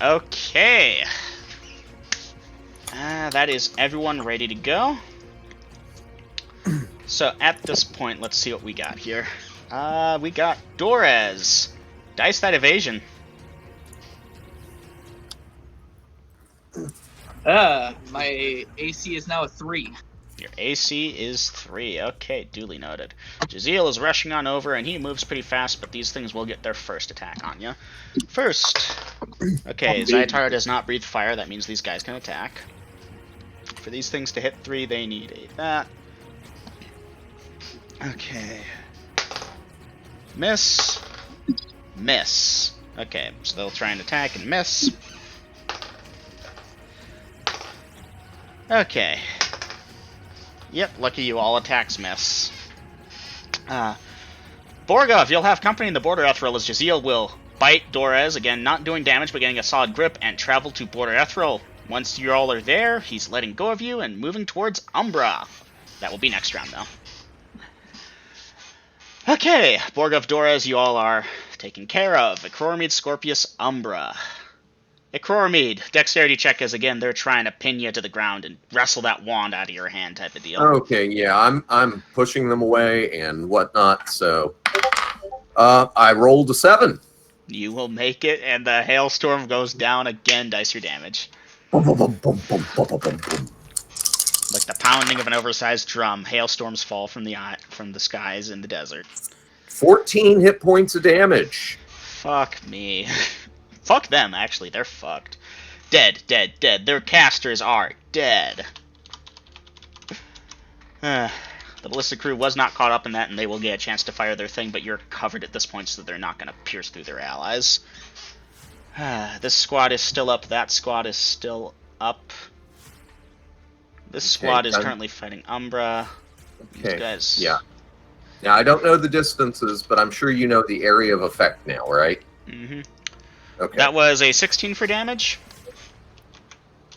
Okay. That is everyone ready to go. So at this point, let's see what we got here. We got Dorez. Dice that evasion. My AC is now a 3. Your AC is 3. Okay, duly noted. Jaziel is rushing on over, and he moves pretty fast, but these things will get their first attack on you. First. Okay, Zaitar does not breathe fire. That means these guys can attack. For these things to hit 3, they need a that. Okay. Miss. Miss. Okay, so they'll try and attack and miss. Okay. Yep, lucky you, all attacks miss. Borgov, you'll have company in the border Ethereal as Jaziel will bite Dorez, again not doing damage but getting a solid grip, and travel to border Ethereal. Once you all are there, he's letting go of you and moving towards Umbra. That will be next round though. Okay, Borgov, Dorez, you all are taken care of. Ekrormid, Scorpius, Umbra. Ekrormid, dexterity check as again they're trying to pin you to the ground and wrestle that wand out of your hand type of deal. Okay, yeah, I'm pushing them away and whatnot. So, I rolled a 7. You will make it, and the hailstorm goes down again. Dice your damage. Boom, boom, boom, boom, boom, boom, boom, boom, boom. Like the pounding of an oversized drum, hailstorms fall from the skies in the desert. 14 hit points of damage. Fuck me. Fuck them, actually. They're fucked. Dead, dead, dead. Their casters are dead. The ballistic crew was not caught up in that, and they will get a chance to fire their thing, but you're covered at this point, so they're not going to pierce through their allies. This squad is still up. That squad is still up. This squad is currently fighting Umbra. Okay. These guys... Yeah. Now, I don't know the distances, but I'm sure you know the area of effect now, right? Mm-hmm. Okay. That was a 16 for damage?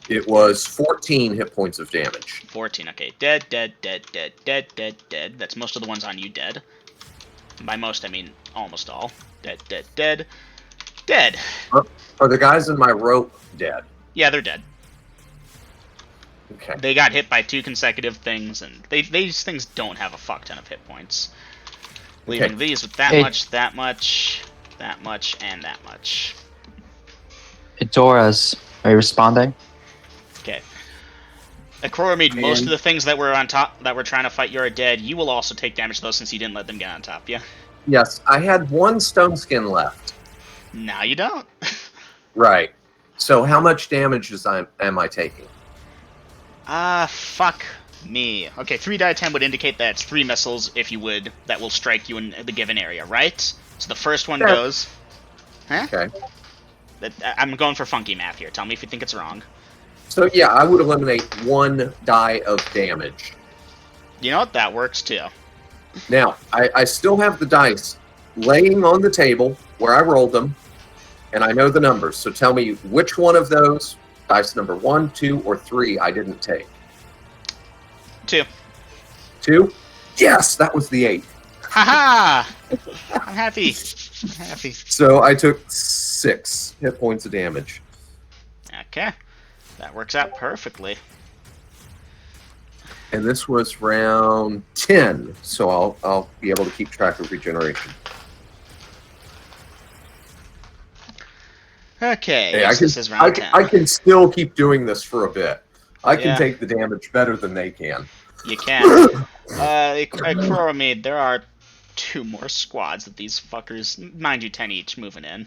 It was 14 hit points of damage. 14, okay. Dead, dead, dead, dead, dead, dead, dead. That's most of the ones on you dead. By most, I mean almost all. Dead, dead, dead. Dead! Are the guys in my rope dead? Yeah, they're dead. Okay. They got hit by 2 consecutive things, and these things don't have a fuck ton of hit points. Leaving these with that much, that much, that much, and that much. Doras, are you responding? Okay. Ekrormid, most of the things that were on top, that were trying to fight you are dead. You will also take damage though, since you didn't let them get on top, yeah? Yes, I had 1 stone skin left. Now you don't. Right. So how much damage am I taking? Fuck me. Okay, 3 die 10 would indicate that it's 3 missiles, if you would, that will strike you in the given area, right? So the first one Yeah. goes... Huh? Okay. I'm going for funky math here. Tell me if you think it's wrong. So yeah, I would eliminate 1 die of damage. You know what? That works too. Now, I still have the dice laying on the table where I rolled them, and I know the numbers. So tell me which one of those, dice number 1, 2, or 3, I didn't take. 2. 2? Yes, that was the 8. Haha! I'm happy. I'm happy. So I took 6 hit points of damage. Okay. That works out perfectly. And this was round 10, so I'll be able to keep track of regeneration. Okay, Hey, yes, this is round 10. I can still keep doing this for a bit. I can Yeah. take the damage better than they can. You can. Chromid, there are 2 more squads of these fuckers, mind you, 10 each, moving in.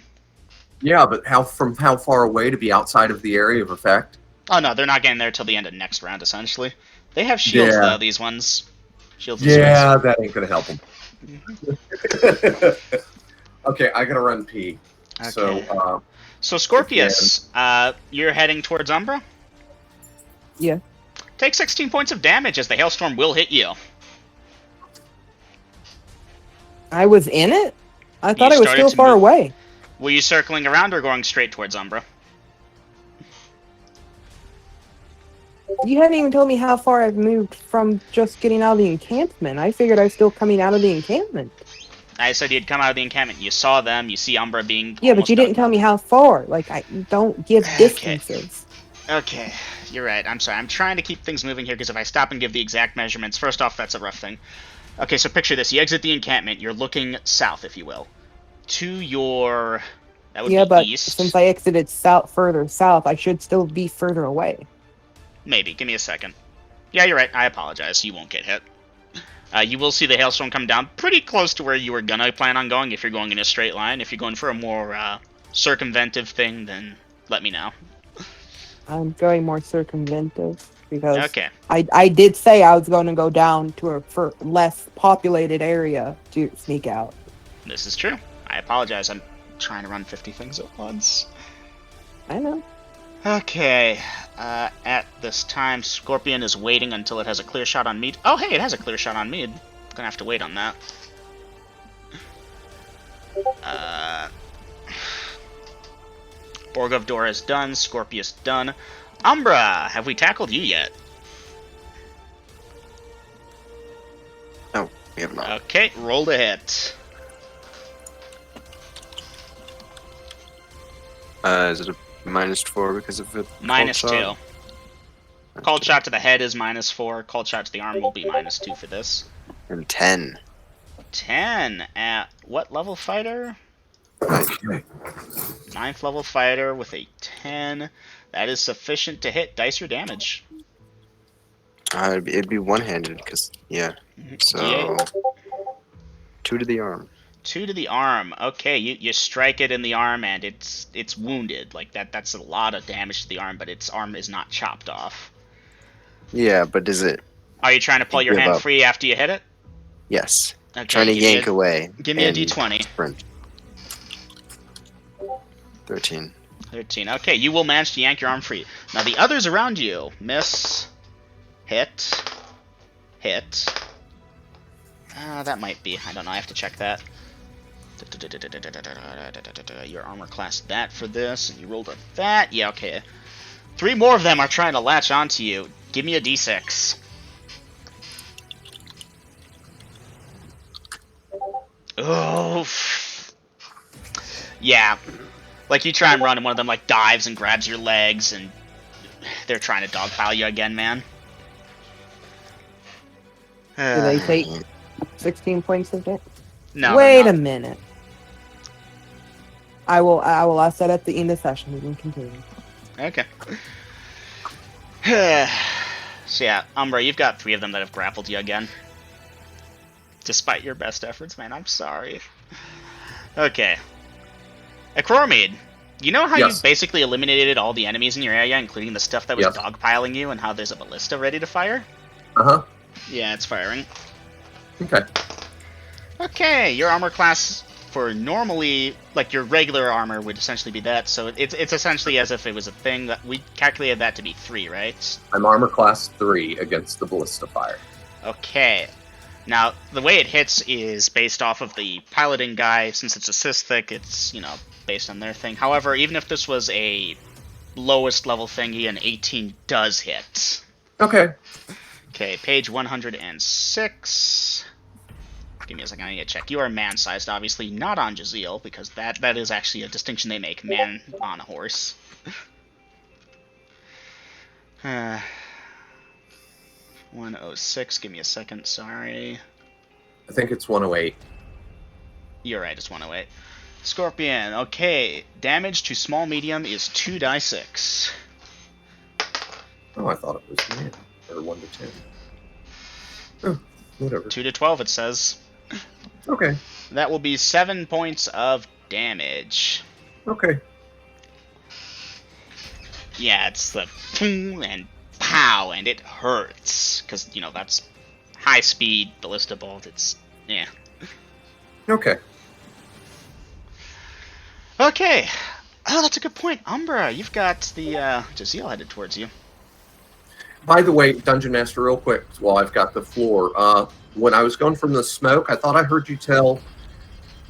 Yeah, but from how far away to be outside of the area of effect? Oh no, they're not getting there till the end of next round, essentially. They have shields, Yeah. though, these ones. Shields and Yeah, swords. that ain't gonna help them. Okay, I gotta run pee. Okay. So, So, Scorpius, you're heading towards Umbra? Yeah. Take 16 points of damage as the hailstorm will hit you. I was in it? I thought I was started still to far move. away. Were you circling around or going straight towards Umbra? You hadn't even told me how far I've moved from just getting out of the encampment. I figured I was still coming out of the encampment. I said you'd come out of the encampment. You saw them. You see Umbra being. Yeah, but almost you didn't done. tell me how far. Like, I don't give Okay. distances. Okay, you're right. I'm sorry. I'm trying to keep things moving here because if I stop and give the exact measurements, first off, that's a rough thing. Okay, so picture this. You exit the encampment. You're looking south, if you will. To your... That would Yeah, be but east. since I exited further south, I should still be further away. Maybe. Give me a second. Yeah, you're right. I apologize. You won't get hit. You will see the hailstorm come down pretty close to where you were gonna plan on going if you're going in a straight line. If you're going for a more circumventive thing, then let me know. I'm going more circumventive because Okay. I did say I was going to go down to a less populated area to sneak out. This is true. I apologize. I'm trying to run 50 things at once. I know. Okay. At this time, Scorpion is waiting until it has a clear shot on Mead. Oh, hey, it has a clear shot on Mead. Gonna have to wait on that. Borg of Dora is done. Scorpius done. Umbra, have we tackled you yet? No, we have not. Okay, roll to hit. Is it a -4 because of it? -2. Cold shot to the head is -4. Cold shot to the arm will be -2 for this. And 10. 10 at what level fighter? okay. 9th level fighter with a 10. That is sufficient to hit. Dice your damage. It'd be one-handed because yeah. So D8. 2 to the arm. 2 to the arm. Okay, you strike it in the arm and it's wounded. Like that's a lot of damage to the arm, but its arm is not chopped off. Yeah, but is it? Are you trying to pull your Give hand up. free after you hit it? Yes. Okay, Trying to give me yank away. give me a and D20. Sprint. 13. 13. Okay, you will manage to yank your arm free. Now the others around you miss, hit, hit. That might be. I don't know. I have to check that. Your armor class that for this, and you rolled a that. Yeah, okay. 3 more of them are trying to latch onto you. Give me a D6. Oh. Yeah. Like, you try and run, and one of them, like, dives and grabs your legs, and they're trying to dogpile you again, man. Do they take 16 points of damage? No. Wait they're a not. minute. I will ask that at the end of the session. We can continue. Okay. So yeah, Umbra, you've got 3 of them that have grappled you again. Despite your best efforts, man, I'm sorry. Okay. Acromede, You know how Yes. you basically eliminated all the enemies in your area, including the stuff that was Yes. dogpiling you, and how there's a ballista ready to fire? Uh-huh. Yeah, it's firing. Okay. Okay, your armor class for normally, like your regular armor would essentially be that, so it's essentially as if it was a thing. That we calculated that to be 3, right? I'm armor class 3 against the ballista fire. Okay. Now, the way it hits is based off of the piloting guy. Since it's assist-thick, it's, based on their thing. However, even if this was a lowest level thingy, an 18 does hit. Okay. Okay, page 106. Give me a second, I need to check. You are man-sized, obviously, not on Jaziel, because that is actually a distinction they make. Man on a horse. 106, give me a second, sorry. I think it's 108. You're right, it's 108. Scorpion, okay. Damage to small medium is 2d6. Oh, I thought it was man. Or 1 to 10. Oh, whatever. 2 to 12, it says. Okay. That will be 7 points of damage. Okay. Yeah, it's the boom and pow, and it hurts. Because, that's high speed ballista bolt. It's, yeah. Okay. Okay. Oh, that's a good point. Umbra, you've got the Jaziel headed towards you. By the way, Dungeon Master, real quick, while I've got the floor, when I was going from the smoke, I thought I heard you tell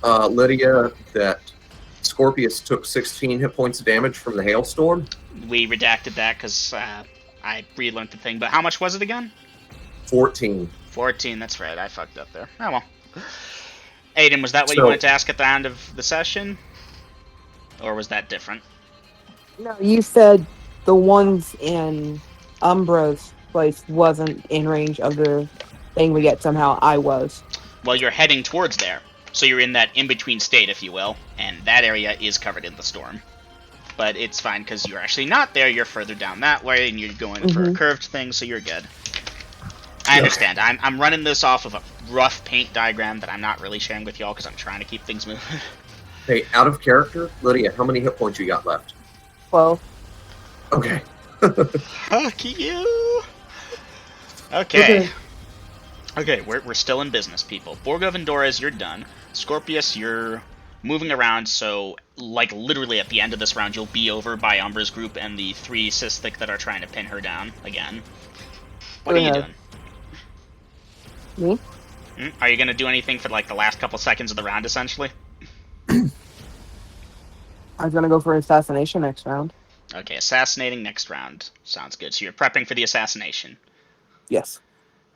Lydia that Scorpius took 16 hit points of damage from the hailstorm. We redacted that because I relearned the thing. But how much was it again? 14. 14, that's right. I fucked up there. Oh, well. Aiden, was that what you So- wanted to ask at the end of the session? Or was that different? No, you said the ones in Umbra's place wasn't in range of the thing we get. Somehow I was. Well, you're heading towards there. So you're in that in-between state, if you will. And that area is covered in the storm. But it's fine, because you're actually not there. You're further down that way, and you're going for a curved thing, so you're good. I understand. I'm running this off of a rough paint diagram that I'm not really sharing with y'all, because I'm trying to keep things moving. Hey, out of character, Lydia, how many hit points you got left? 12. Okay. Fuck you! Okay. Okay, we're still in business, people. Borgov and Doras, you're done. Scorpius, you're moving around, so, like, literally at the end of this round, you'll be over by Umbra's group and the 3 Sistic that are trying to pin her down again. What are you doing? Me? Are you gonna do anything for, like, the last couple seconds of the round, essentially? I was gonna go for assassination next round. Okay, assassinating next round. Sounds good. So you're prepping for the assassination. Yes.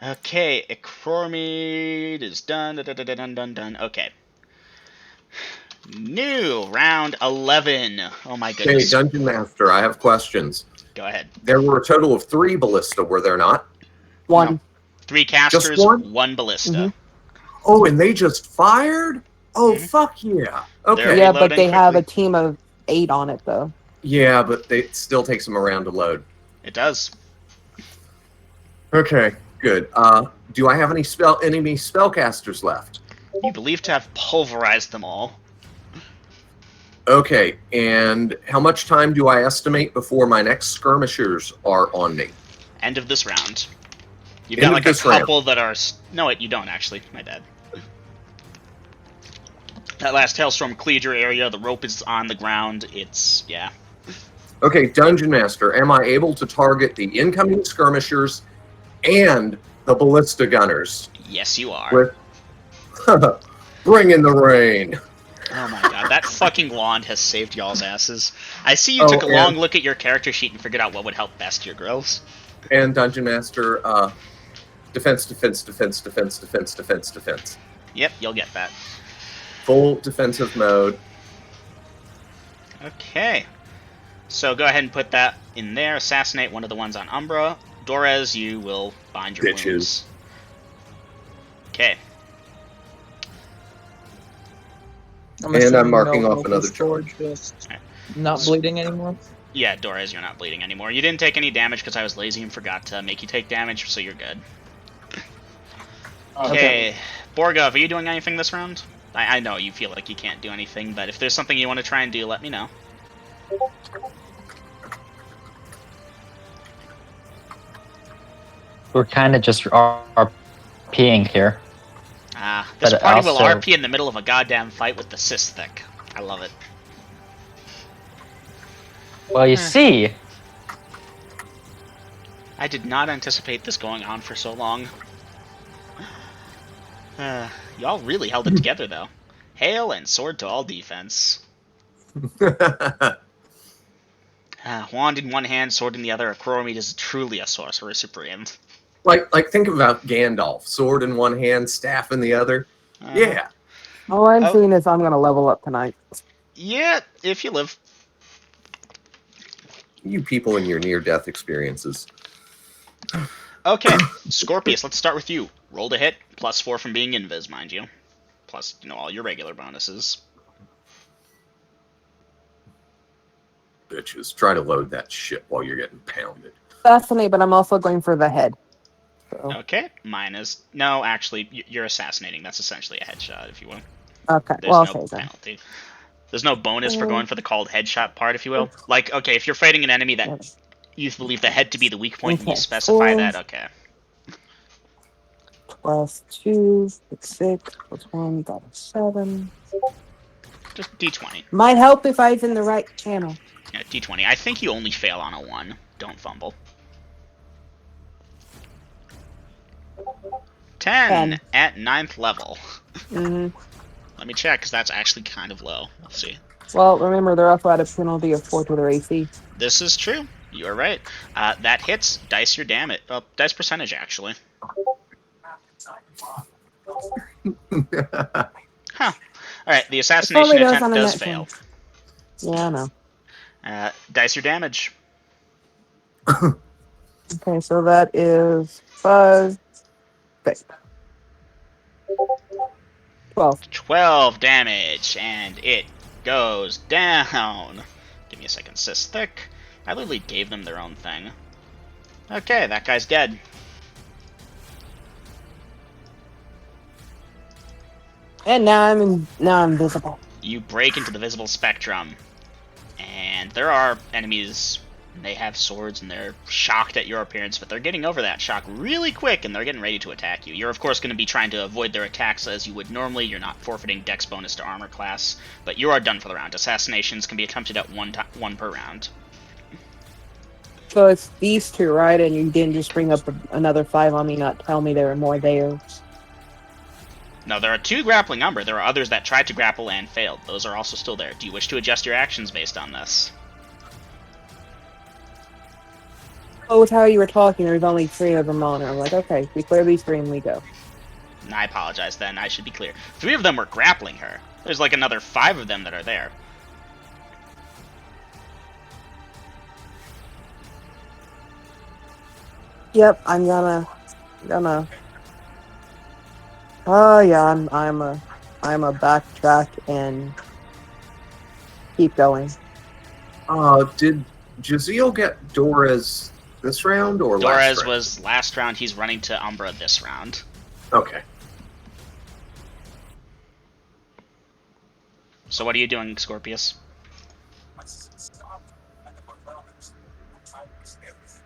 Okay, Ekromid is done. Done. Okay. New round 11. Oh my Hey, goodness. Dungeon Master, I have questions. Go ahead. There were a total of 3 ballista, were there not? 1. No. 3 casters, Just one? 1 ballista. Mhm. Oh, and they just fired? Oh, Mhm. fuck yeah. They're Okay. Yeah, but reloading they have a quickly. team of 8 on it though. Yeah, but it still takes them around to load. It does. Okay, good. Do I have any enemy spellcasters left? You believe to have pulverized them all. Okay, and how much time do I estimate before my next skirmishers are on me? End of this round. You've End got of like a this round. couple that are... No, wait, you don't actually. My bad. That last Hailstorm cleared your area. The rope is on the ground. It's... yeah. Okay, Dungeon Master, am I able to target the incoming skirmishers and the ballista gunners? Yes, you are. With bring in the rain. Oh my god, that fucking wand has saved y'all's asses. I see you Oh, took a long and- look at your character sheet and figured out what would help best your girls. And Dungeon Master, defense. Yep, you'll get that. Full defensive mode. Okay. So go ahead and put that in there. Assassinate one of the ones on Umbra. Dorez, you will bind your Bitches. wounds. Okay. And assuming I'm marking no off health another storage, just not bleeding anymore. Yeah, Dorez, you're not bleeding anymore. You didn't take any damage because I was lazy and forgot to make you take damage, so you're good. Okay. Borgov, are you doing anything this round? I know you feel like you can't do anything, but if there's something you want to try and do, let me know. We're kind of just RPing here. This But party will also- RP in the middle of a goddamn fight with the Sisthik. I love it. Well, you see, I did not anticipate this going on for so long. Y'all really held it together, though. Hail and sword to all defense. Wand in one hand, sword in the other. Akromid is truly a sorcerer supreme. like think about Gandalf, sword in one hand, staff in the other. Yeah. All I'm Oh. seeing is I'm gonna level up tonight. Yeah, if you live. You people and your near-death experiences. Okay, Scorpius, let's start with you. Roll to hit, +4 from being invis, mind you. Plus, all your regular bonuses. Bitches, try to load that shit while you're getting pounded. Assassinate, but I'm also going for the head. So, Okay, mine is... No, actually, you're assassinating. That's essentially a headshot, if you will. okay, There's well, no okay then. penalty. There's no bonus for going for the called headshot part, if you will. Like, okay, if you're fighting an enemy that you believe the head to be the weak point and you Okay, specify 4. that, okay. +2, 6, +1, got a 7. Just D20. Might help if I was in the right channel. Yeah, D20. I think you only fail on a 1. Don't fumble. 10 at 9th level. hmm Let me check, because that's actually kind of low. Let's see. Well, remember, they're also at a penalty of 4 to their AC. This is true. You are right. That hits. Dice your damage. Dice percentage, actually. Huh. Alright, the assassination Probably does attempt on a does net fail. Yeah, I know. Dice your damage. Okay, so that is 5, 6. 12. 12 damage, and it goes down. Give me a second, Sisthik. I literally gave them their own thing. Okay, that guy's dead. And now I'm visible. You break into the visible spectrum, and there are enemies. They have swords, and they're shocked at your appearance, but they're getting over that shock really quick, and they're getting ready to attack you. You're, of course, going to be trying to avoid their attacks as you would normally. You're not forfeiting dex bonus to armor class, but you are done for the round. Assassinations can be attempted at one per round. So it's these two, right? And you didn't just bring up another 5 on me, not tell me there were more there. Now, there are 2 grappling Umber. There are others that tried to grapple and failed. Those are also still there. Do you wish to adjust your actions based on this? Oh, with how you were talking, there's only 3 of them on. And I'm like, okay, we clear these 3 and we go. I apologize then. I should be clear. 3 of them were grappling her. There's like another 5 of them that are there. Yep, I'm gonna. Oh yeah, I'm a backtrack and keep going. Did Jaziel get Dora's this round or last Dorez round? was last round. He's running to Umbra this round. Okay. So what are you doing, Scorpius?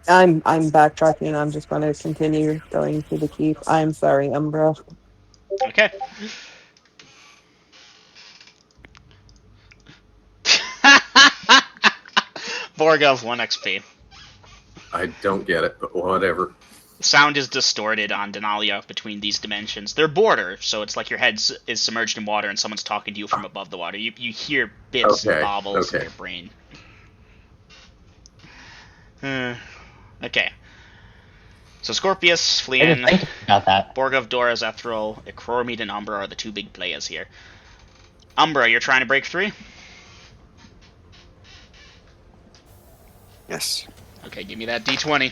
I'm backtracking. I'm just gonna continue going to the keep. I'm sorry, Umbra. Okay. Borgov 1 XP. I don't get it, but whatever. Sound is distorted on Denalia between these dimensions. They're border, so it's like your head is submerged in water and someone's talking to you from above the water. You hear bits and bobbles in your brain. Okay. So Scorpius, I Fleeing, didn't think about that. Borgov, Dora, Zethral, Ikrormid, and Umbra are the 2 big players here. Umbra, you're trying to break 3? Yes. Okay, give me that D20.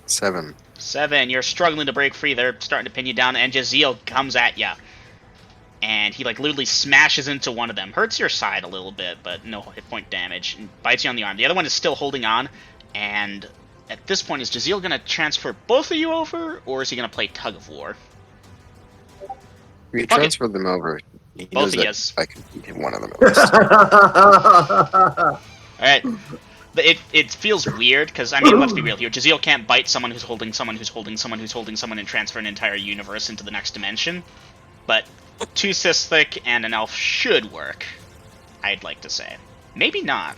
7. 7, you're struggling to break free. They're starting to pin you down, and Jaziel comes at you. And he, like, literally smashes into one of them. Hurts your side a little bit, but no hit point damage. And bites you on the arm. The other one is still holding on. And at this point, is Jaziel going to transfer both of you over? Or is he going to play tug of war? We Fuck it. transferred them over. He Both knows of that yous. I can beat him one of them at least. All right. It feels weird because I mean, let's be real here. Jaziel can't bite someone who's holding someone who's holding someone who's holding someone and transfer an entire universe into the next dimension. But 2 Sithstic and an elf should work. I'd like to say, maybe not.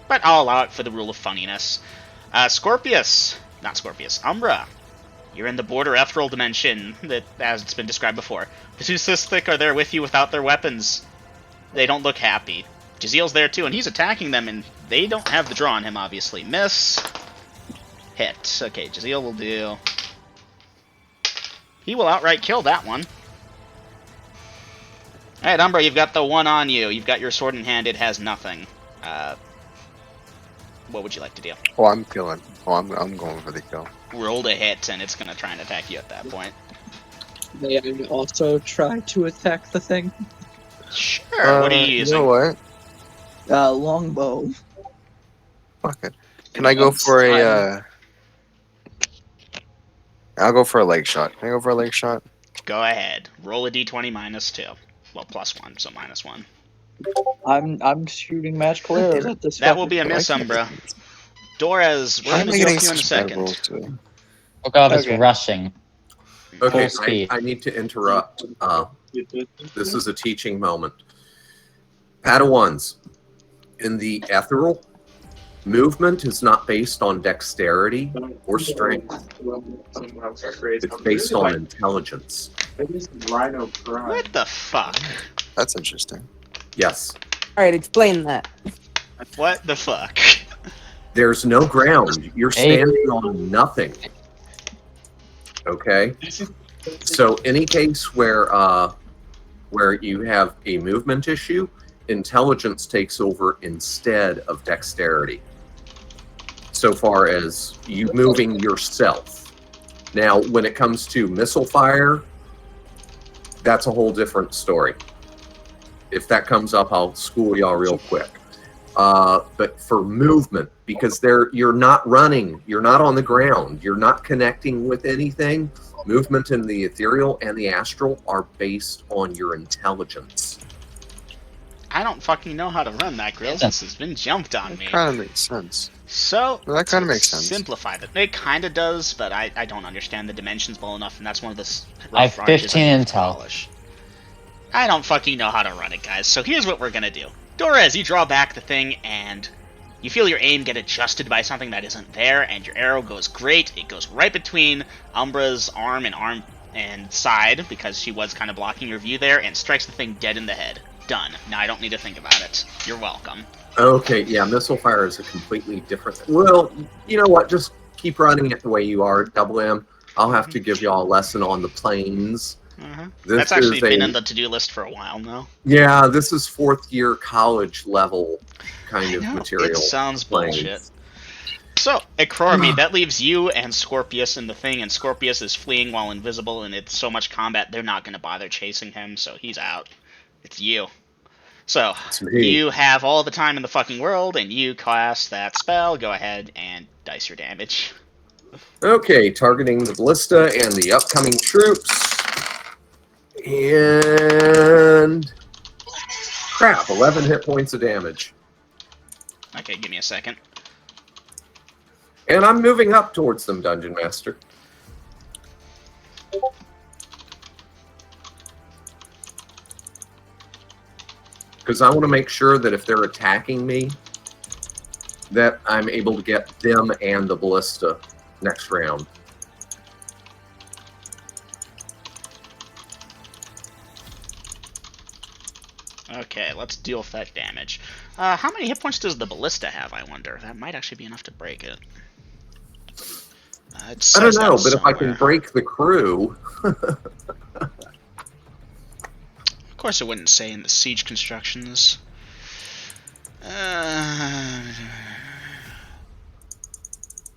But I'll allow it for the rule of funniness. Umbra. You're in the border ethereal dimension that, as it's been described before. The 2 Sithstic are there with you without their weapons. They don't look happy. Jaziel's there too, and he's attacking them, and they don't have the draw on him, obviously. Miss. Hit. Okay, Jaziel will do... He will outright kill that one. Alright, Umbra, you've got the one on you. You've got your sword in hand, it has nothing. What would you like to do? Oh, I'm killing. Oh, I'm going for the kill. Roll to hit, and it's going to try and attack you at that point. May I also try to attack the thing? Sure, what are you using? You know what? Longbow. Fuck it. Can I go for a, I'll go for a leg shot. Can I go for a leg shot? Go ahead. Roll a d20 minus 2. Well, plus 1, so minus 1. I'm shooting magical arrows at this. That will be a I miss, can't- Umbra. Dorez, we're Why going am to I deal getting with you in a such bad second. rolls today? Borgov is Okay. rushing. Okay, Full speed. I need to interrupt. This is a teaching moment. Padawans, in the ethereal, movement is not based on dexterity or strength. It's based on intelligence. Rhino cry. What the fuck? That's interesting. Yes. All right, explain that. What the fuck? There's no ground. You're Hey. standing on nothing. Okay? So any case where you have a movement issue, intelligence takes over instead of dexterity. So far as you moving yourself. Now, when it comes to missile fire, that's a whole different story. If that comes up, I'll school y'all real quick. But for movement, because you're not running, you're not on the ground, you're not connecting with anything. Movement in the ethereal and the astral are based on your intelligence. I don't fucking know how to run that, Grills. This has been jumped on me. That kind of makes sense. So, Well, that kinda to makes sense. Simplify that. It kind of does, but I don't understand the dimensions well enough, and that's one of the I have rough arches 15 I need to intel. polish. I don't fucking know how to run it, guys. So here's what we're gonna do. Dorez, you draw back the thing, and you feel your aim get adjusted by something that isn't there, and your arrow goes great. It goes right between Umbra's arm and side, because she was kind of blocking your view there, and strikes the thing dead in the head. Done. Now I don't need to think about it. You're welcome. Okay, yeah, missile fire is a completely different. Well, you know what? Just keep running it the way you are, Double M. I'll have to give y'all a lesson on the planes. This That's actually is been a- in the to-do list for a while now. Yeah, this is 4th year college level kind of I know, material. it sounds planes. bullshit. So, Akrormi, that leaves you and Scorpius in the thing, and Scorpius is fleeing while invisible, and it's so much combat, they're not going to bother chasing him, so he's out. It's you. So, It's me. you have all the time in the fucking world, and you cast that spell. Go ahead and dice your damage. Okay, targeting the ballista and the upcoming troops. And crap, 11 hit points of damage. Okay, give me a second. And I'm moving up towards them, Dungeon Master. Because I want to make sure that if they're attacking me, that I'm able to get them and the ballista next round. Okay, let's deal with that damage. How many hit points does the ballista have, I wonder? That might actually be enough to break it. It I don't says know, that but if I can somewhere. break the crew, Of course it wouldn't say in the siege constructions.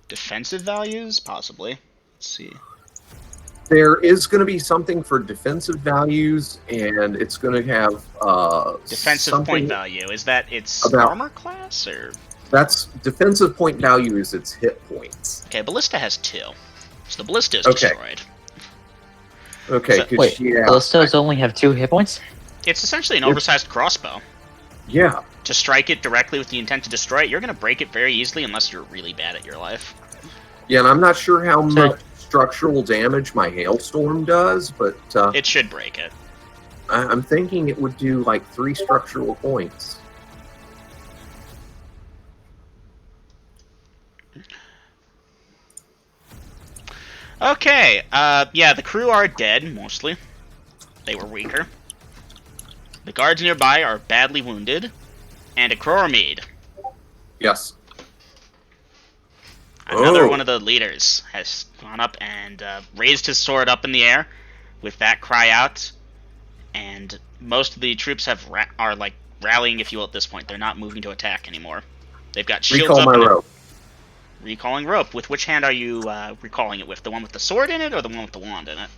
Defensive values? Possibly. Let's see. there is going to be something for defensive values, and it's going to have Defensive something point value. Is that its about- armor class? Or That's defensive point value is its hit points. okay, ballista has 2. So the ballista is Okay. destroyed. Okay, So- 'cause, Wait, yeah, ballistas only have 2 hit points? It's essentially an Yep. oversized crossbow. yeah. To strike it directly with the intent to destroy it, you're going to break it very easily unless you're really bad at your life. Yeah, and I'm not sure how So- much structural damage my hailstorm does, but It should break it. I'm thinking it would do like 3 structural points. Okay, yeah, the crew are dead, mostly. They were weaker. The guards nearby are badly wounded. And a Croromede, Yes. another Oh. one of the leaders, has gone up and raised his sword up in the air with that cry out. And most of the troops are like rallying, if you will, at this point. They're not moving to attack anymore. They've got shields Recall up my and rope. recalling rope. With which hand are you recalling it with? The one with the sword in it or the one with the wand in it?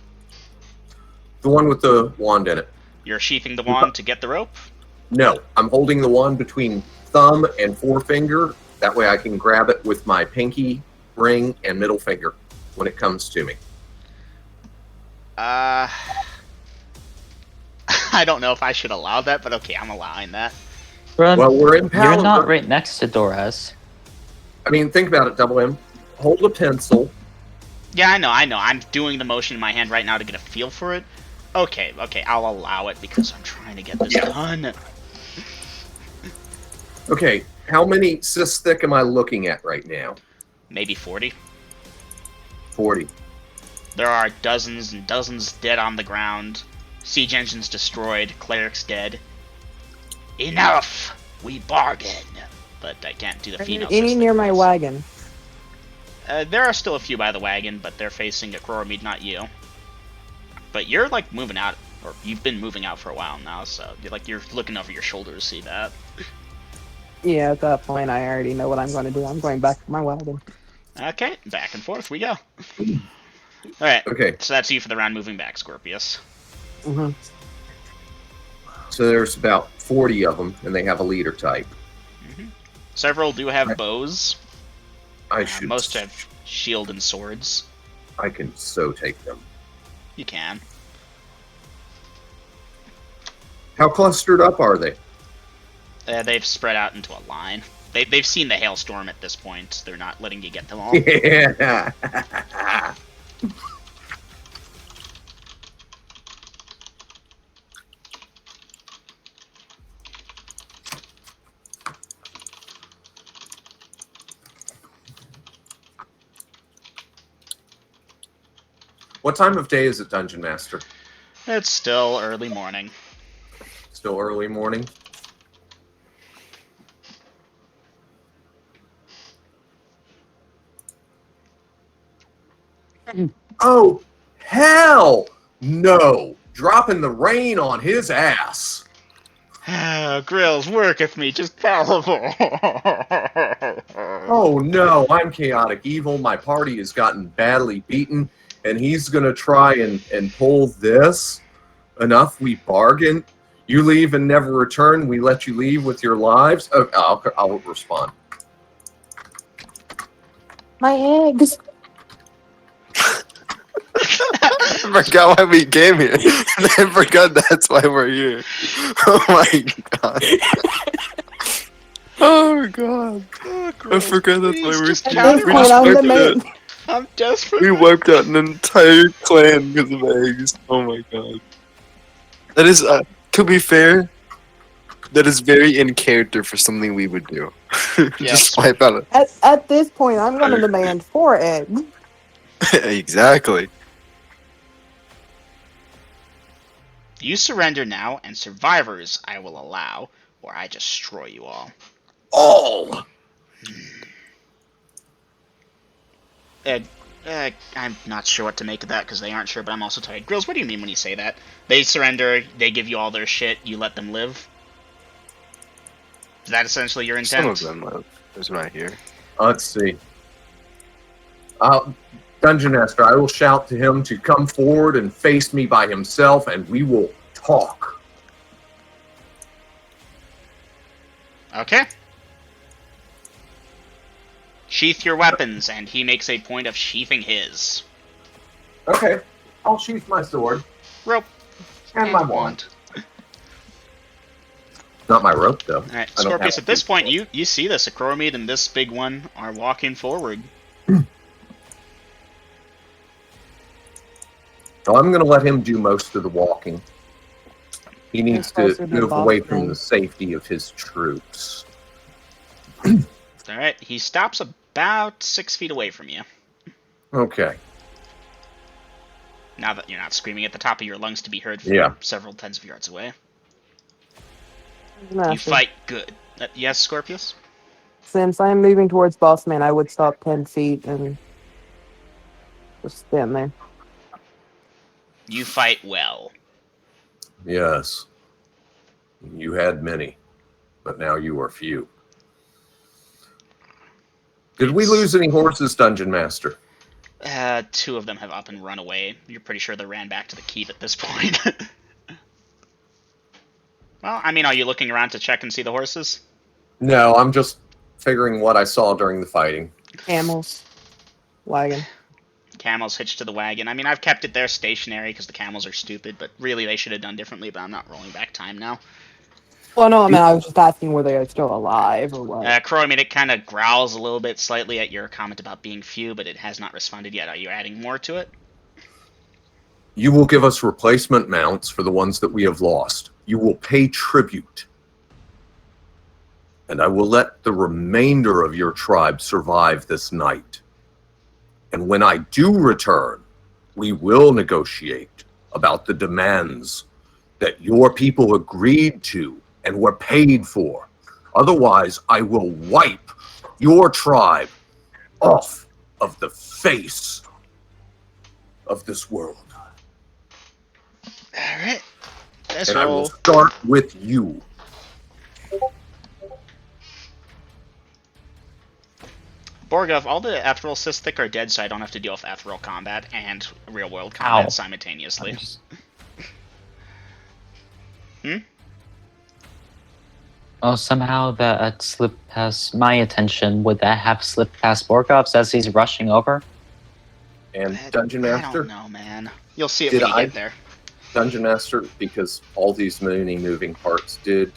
The one with the wand in it. You're sheathing the wand to get the rope? No, I'm holding the wand between thumb and forefinger. That way I can grab it with my pinky, ring, and middle finger when it comes to me. I don't know if I should allow that, but okay, I'm allowing that. Ron, Well, we're in you're power. not right next to Doraz. I mean, think about it, Double M. Hold a pencil. Yeah, I know. I'm doing the motion in my hand right now to get a feel for it. Okay, I'll allow it because I'm trying to get this done. Okay, how many cis thick am I looking at right now? Maybe 40. 40. There are dozens and dozens dead on the ground. Siege engines destroyed. Clerics dead. Enough! We bargain! But I can't do the female Any near my wagon? There are still a few by the wagon, but they're facing a Croromede, not you. But you're like moving out, or you've been moving out for a while now, so you're looking over your shoulder to see that. Yeah, at that point, I already know what I'm going to do. I'm going back to my wagon. Okay, back and forth we go. Alright, Okay, so that's you for the round moving back, Scorpius. Mm-hmm. so there's about 40 of them, and they have a leader type. Several do have bows. I should. Most have shield and swords. I can so take them. You can. How clustered up are they? They've spread out into a line. They've seen the hailstorm at this point. They're not letting you get them all. Yeah. What time of day is it, Dungeon Master? It's still early morning. Still early morning? Oh, hell no! Dropping the rain on his ass. Grills, work with me, just palatable. Oh no, I'm chaotic evil. My party has gotten badly beaten, and he's gonna try and pull this. Enough, we bargain. You leave and never return. We let you leave with your lives. Oh, I'll respond. My eggs. I forgot why we came here. And I forgot that's why we're here. Oh my god. Oh god. I forgot that's why we're just here. At this counter We point, just I'm the wiped main. out- I'm desperate. We wiped out an entire clan because of eggs. Oh my god. That is, to be fair, that is very in character for something we would do. Just wipe out At this point, I'm going to demand 4 eggs. exactly. You surrender now, and survivors I will allow, or I destroy you all. All. I'm not sure what to make of that because they aren't sure, but I'm also tired. Grills, what do you mean when you say that? They surrender, they give you all their shit, you let them live? Is that essentially your intent? Some of them live. There's not here. Let's see. Dungeon Master, I will shout to him to come forward and face me by himself, and we will talk. Okay. Sheath your weapons, and he makes a point of sheathing his. Okay. I'll sheath my sword Rope and my wand. wand. Not my rope, though. All right, I don't Scorpius. have At this to. point, you see this. Acromede and this big one are walking forward. So I'm going to let him do most of the walking. He needs to closer than move away Boston. from the safety of his troops. All right, he stops about 6 feet away from you. Okay. Now that you're not screaming at the top of your lungs to be heard from Yeah. several tens of yards away. Master. You fight good. Yes, Scorpius? Since I'm moving towards Boss Man, I would stop 10 feet and just stand there. You fight well. Yes. You had many, but now you are few. Did we lose any horses, Dungeon Master? 2 of them have up and run away. You're pretty sure they ran back to the keep at this point. Well, I mean, are you looking around to check and see the horses? No, I'm just figuring what I saw during the fighting. Camels. Wagon. Camels hitched to the wagon. I mean, I've kept it there stationary because the camels are stupid, but really they should have done differently, but I'm not rolling back time now. Well, no, I mean, I was just asking were they still alive or what. Crow, I mean, it kind of growls a little bit slightly at your comment about being few, but it has not responded yet. Are you adding more to it? You will give us replacement mounts for the ones that we have lost. You will pay tribute. And I will let the remainder of your tribe survive this night. And when I do return, we will negotiate about the demands that your people agreed to and were paid for. Otherwise, I will wipe your tribe off of the face of this world. Alright. Let's And I will roll. start with you. Borgov, all the ethereal cystic are dead, so I don't have to deal with ethereal combat and real-world combat Ow. simultaneously. Oh, somehow that slipped past my attention. Would that have slipped past Borgov's as he's rushing over? And Dungeon I Master, don't know, man. You'll see it Did when you I- get there. Dungeon Master, because all these many moving parts, did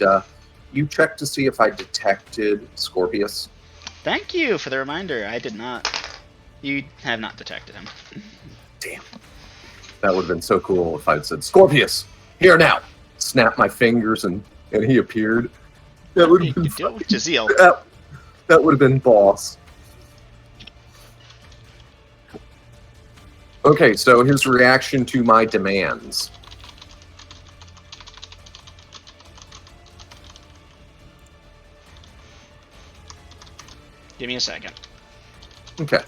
you check to see if I detected Scorpius? Thank you for the reminder. I did not. You have not detected him. Damn. That would have been so cool if I'd said, Scorpius, here now. Snap my fingers and he appeared. That would You have been could do it with Jaziel. that would have been boss. Okay, so his reaction to my demands. Give me a second. Okay.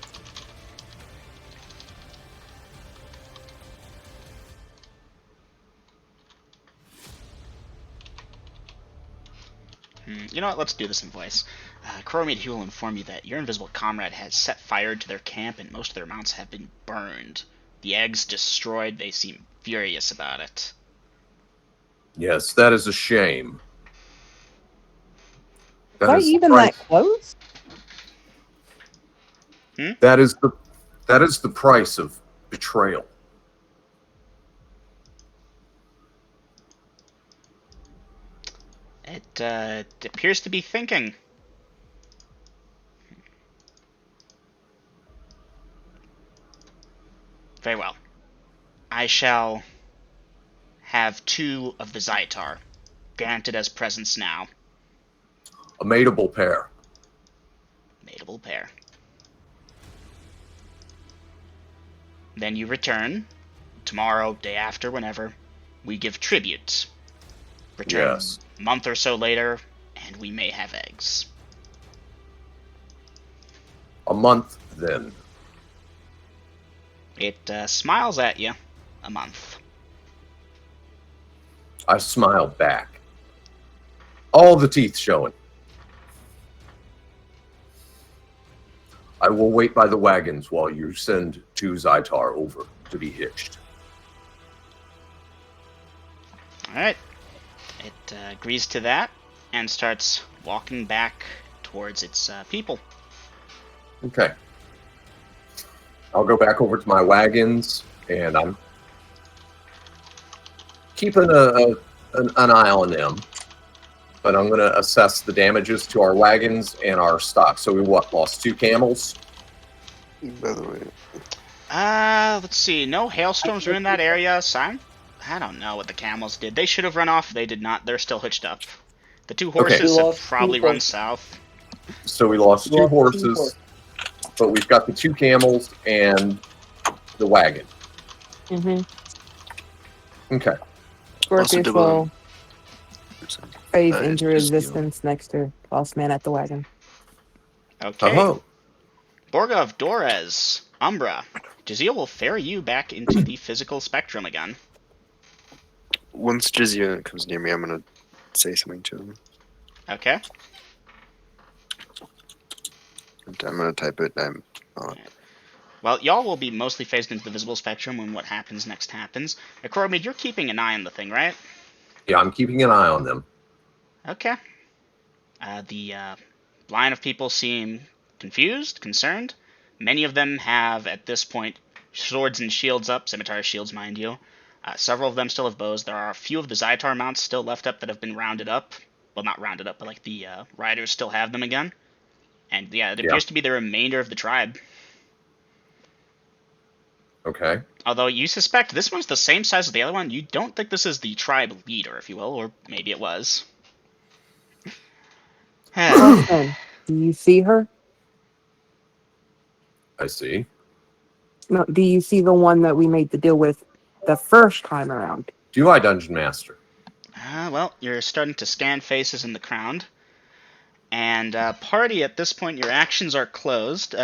You know what? Let's do this in voice. Chromate, he will inform you that your invisible comrade has set fire to their camp and most of their mounts have been burned. The eggs destroyed. They seem furious about it. Yes, that is a shame. Was I is even right. that close? That is the price of betrayal. It appears to be thinking. Very well. I shall have 2 of the Zaitar granted as presents now. A mateable pair. Mateable pair. Then you return. Tomorrow, day after, whenever. We give tribute. Return Yes. a month or so later, and we may have eggs. A month, then. It smiles at you. A month. I smiled back. All the teeth showing. I will wait by the wagons while you send 2 Zaitar over to be hitched. Alright. It agrees to that and starts walking back towards its people. Okay. I'll go back over to my wagons, and I'm keeping an eye on them. But I'm going to assess the damages to our wagons and our stock. So we lost 2 camels. By the way, Let's see. No hailstorms were in that area, so I don't know what the camels did. They should have run off. They did not. They're still hitched up. The 2 horses We have lost probably 2 run horses. south. So we lost We 2 lost 2 horses, horses. but we've got the 2 camels and the wagon. Mm-hmm. Okay. Also, Scorpius do will phase that into is just resistance next to Boss Man at the wagon. Okay. Oh, Borgov, Dorez, Umbra. Jazeel will ferry you back into the physical spectrum again. once Jizia comes near me, I'm gonna say something to him. Okay. I'm gonna type it. Well, y'all will be mostly phased into the visible spectrum when what happens next happens. Akromid, you're keeping an eye on the thing, right? yeah, I'm keeping an eye on them. Okay. The line of people seem confused, concerned. Many of them have, at this point, swords and shields up, scimitar shields, mind you. Several of them still have bows. There are a few of the Zytar mounts still left up that have been rounded up. Well, not rounded up, but like the riders still have them again. And yeah, it appears to be the remainder of the tribe. Okay. Although you suspect this one's the same size as the other one, you don't think this is the tribe leader, if you will, or maybe it was. Boss Man, do you see her? I see. No, do you see the one that we made the deal with the first time around? Do I, Dungeon Master? Well, you're starting to scan faces in the crowd. And party, at this point, your actions are closed.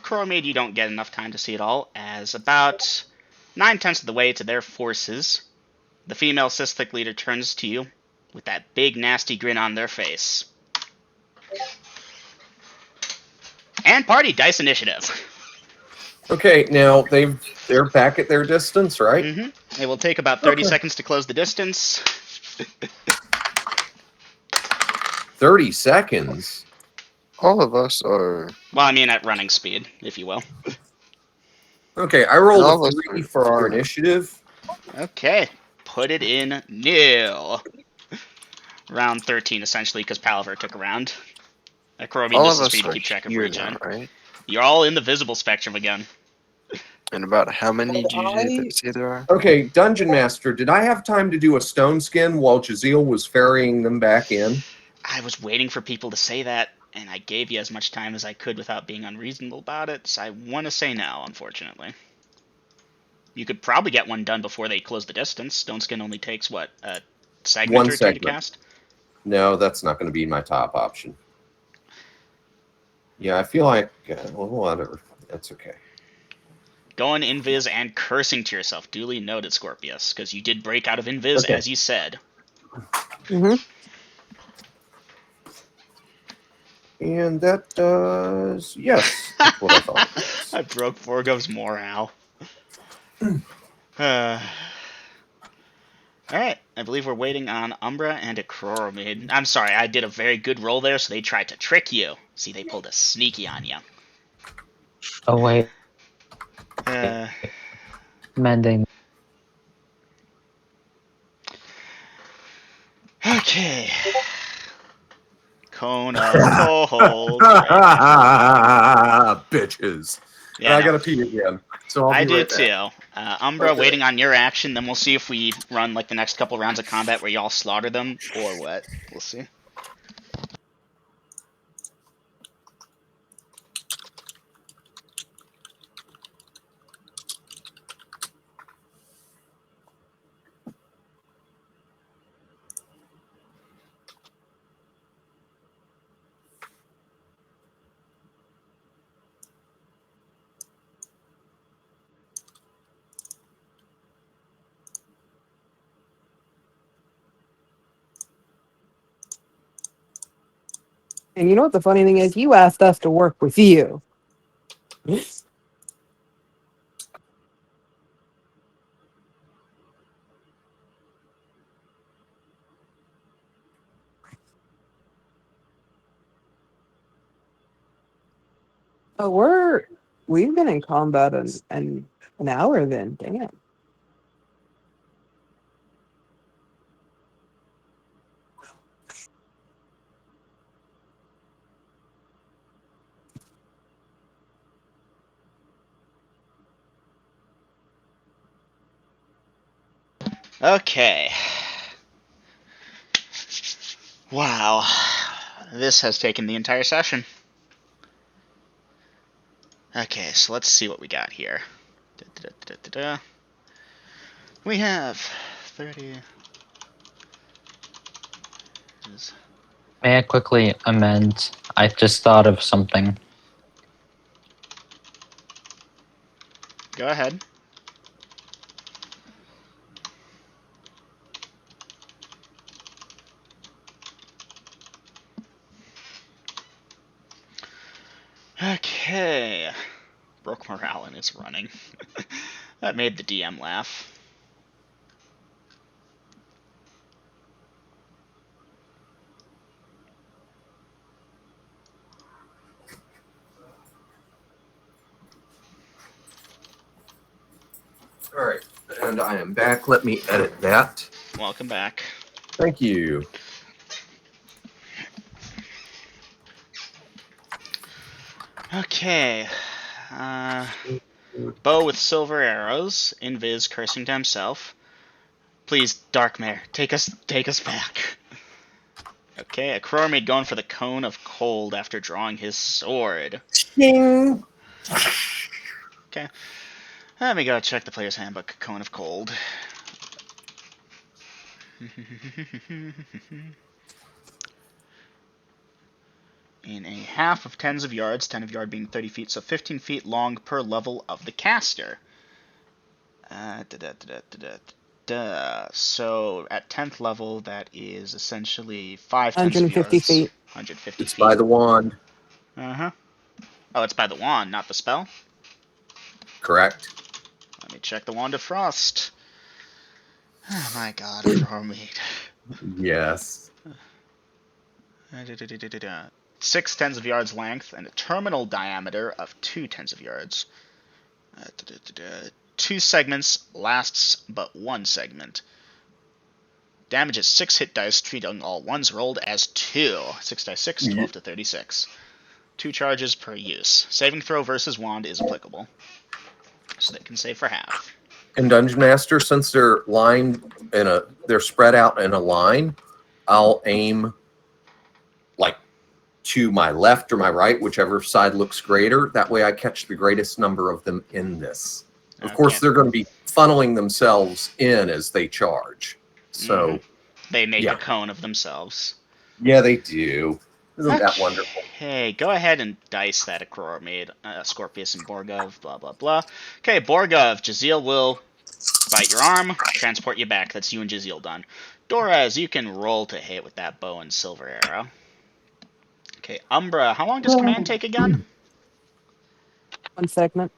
Coromade, you don't get enough time to see it all, as about 9/10 of the way to their forces, the female Sistic leader turns to you with that big, nasty grin on their face. And party, dice initiative. Okay, now they're back at their distance, right? Mm-hmm. It will take about 30 seconds to close the distance. 30 seconds? All of us are. Well, I mean at running speed, if you will. Okay, I rolled All a of us 3 for our initiative. Okay, put it in nil. Round 13, essentially, because Palaver took a round. Akrobi, All this of is for us you to are keep track of here regen. now, right? You're all in the visible spectrum again. And about how many And do you say there are? Okay, Dungeon Master, did I have time to do a stone skin while Jazeel was ferrying them back in? I was waiting for people to say that, and I gave you as much time as I could without being unreasonable about it, so I want to say no, unfortunately. You could probably get one done before they close the distance. Stone Skin only takes, what, a segment One or two segment. to cast? No, that's not going to be my top option. Yeah, I feel like, well, whatever. That's okay. Going invis and cursing to yourself. Duly noted, Scorpius, because you did break out of invis, Okay. as you said. Mm-hmm. And that does, yes, that's what I thought. it was. I broke Borgov's morale. Alright, I believe we're waiting on Umbra and Akroromid. I'm sorry, I did a very good roll there, so they tried to trick you. See, they pulled a sneaky on you. Oh wait, Uh, mending. okay. Cone of cold. Right. Bitches. Yeah, I no. gotta pee again. So I I'll be do right back. too. Umbra, Okay. waiting on your action, then we'll see if we run like the next couple rounds of combat where y'all slaughter them, or what. We'll see. And you know what the funny thing is? You asked us to work with you. Oh, we've been in combat an hour then. Damn. Okay. Wow. This has taken the entire session. Okay, so let's see what we got here. We have 30. May I quickly amend? I just thought of something. Go ahead. Okay. Broke morale and it's running. That made the DM laugh. All right, and I am back. Let me edit that. Welcome back. Thank you. Okay. Bow with silver arrows. Invis cursing to himself. Please, Darkmare, take us back. Okay, a Crowmade going for the Cone of Cold after drawing his sword. Ding. Okay. Let me go check the player's handbook. Cone of Cold. In a half of tens of yards, 10 of yard being 30 feet, so 15 feet long per level of the caster. So at 10th level, that is essentially 5 tenths of 150 yards. feet. 150 It's feet. by the wand. Uh-huh. Oh, it's by the wand, not the spell? Correct. Let me check the Wand of Frost. Oh my god, Crowmade. Yes. 6 tens of yards length and a terminal diameter of 2 tens of yards. 2 segments, lasts but 1 segment. Damages 6 hit dice, treating all ones rolled as 2. 6 dice 6, 12 to 36. 2 charges per use. Saving throw versus wand is applicable. So they can save for half. In Dungeon Master, since they're they're spread out in a line, I'll aim like to my left or my right, whichever side looks greater. That way I catch the greatest number of them in this. Of course, they're going to be funneling themselves in as they charge. So they make a cone of themselves. Yeah, they do. Isn't that wonderful? Hey, go ahead and dice that Akror Scorpius and Borgov, blah, blah, blah. Okay, Borgov, Jaziel will bite your arm, transport you back. That's you and Jaziel done. Dorez, you can roll to hit with that bow and silver arrow. Okay, Umbra, how long does command take again? 1 segment.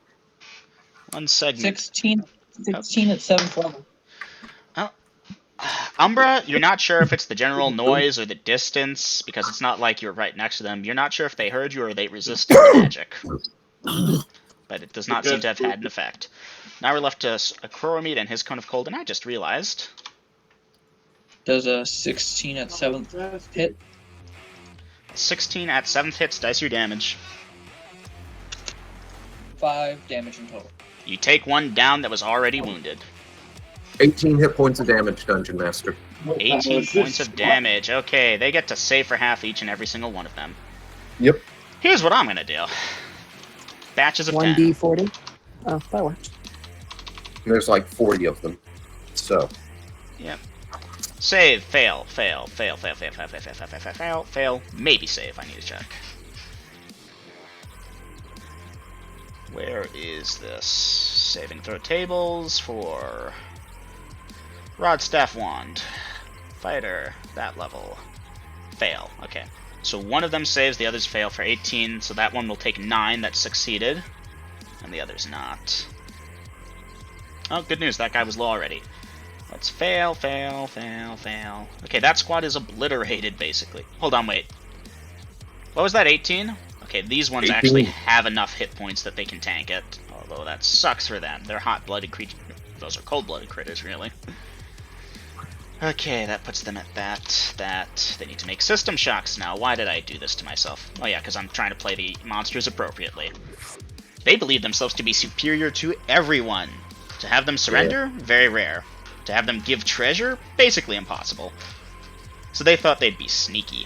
1 segment. 16 at 7th level. Umbra, you're not sure if it's the general noise or the distance, because it's not like you're right next to them. You're not sure if they heard you or they resisted the magic. But it does not seem to have had an effect. Now we're left to Akroromede and his Cone of Cold, and I just realized... Does a 16 at 7th hit? 16 at 7th hits, dice your damage. 5 damage in total. You take 1 down that was already wounded. 18 hit points of damage, Dungeon Master. 18 points of damage. Okay, they get to save for half each and every single one of them. Yep. Here's what I'm gonna do. Batches of 10. 1d40. Oh, that works. There's like 40 of them. So. Yep. Save, fail, fail, fail, fail, fail, fail, fail, fail, fail, fail, fail, fail. Maybe save, I need to check. Where is this? Saving throw tables for... Rod, Staff, Wand. Fighter, that level. Fail, okay. So one of them saves, the others fail for 18, so that one will take 9, that succeeded. And the others not. Oh, good news, that guy was low already. Let's fail, fail, fail, fail. Okay, that squad is obliterated, basically. Hold on, wait. What was that, 18? Okay, these ones 18. actually have enough hit points that they can tank it. Although that sucks for them. They're hot-blooded creatures. Those are cold-blooded critters, really. Okay, that puts them at that. They need to make system shocks now. Why did I do this to myself? Oh yeah, because I'm trying to play the monsters appropriately. They believe themselves to be superior to everyone. To have them surrender? Very rare. To have them give treasure? Basically impossible. So they thought they'd be sneaky.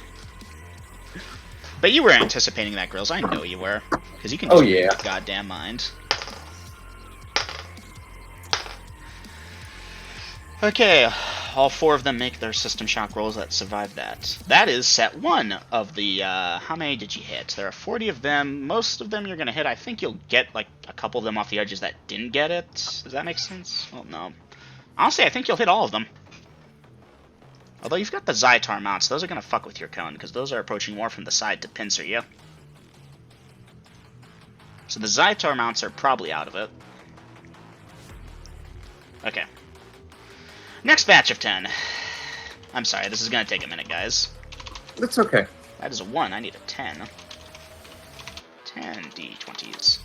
But you were anticipating that, Grills. I know you were. Because you can just read yeah. your goddamn mind. Okay, all 4 of them make their system shock rolls that survive that. That is set 1 of the, how many did you hit? There are 40 of them. Most of them you're gonna hit. I think you'll get, like, a couple of them off the edges that didn't get it. Does that make sense? Well, no. Honestly, I think you'll hit all of them. Although you've got the Zytar mounts. Those are gonna fuck with your cone, because those are approaching more from the side to pincer you. So the Zytar mounts are probably out of it. Okay. Next batch of 10. I'm sorry, this is gonna take a minute, guys. That's okay. That is a 1, I need a 10. 10 D20s.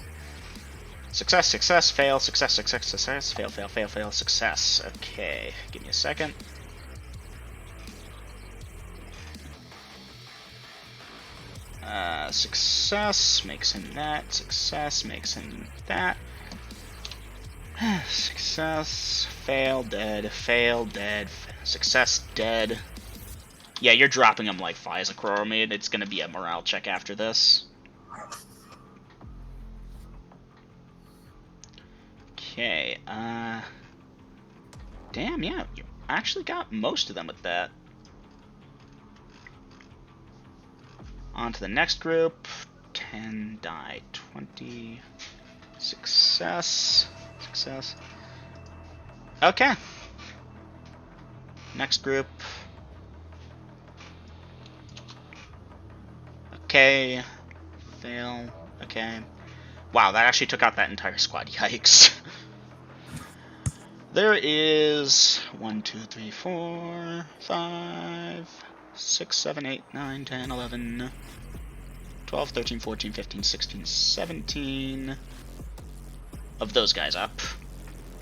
Success, success, fail, success, success, success, fail, fail, fail, fail, success. Okay, give me a second. Success makes him that. Success makes him that. Success, fail, dead, success, dead. Yeah, you're dropping him like flies, Acroromade. It's gonna be a morale check after this. Okay, damn, yeah, you actually got most of them with that. On to the next group. 10 die, 20. Success. Success. Okay. Next group. Okay. Fail. Okay. Wow, that actually took out that entire squad. Yikes. There is 1, 2, 3, 4, 5, 6, 7, 8, 9, 10, 11, 12, 13, 14, 15, 16, 17 of those guys up.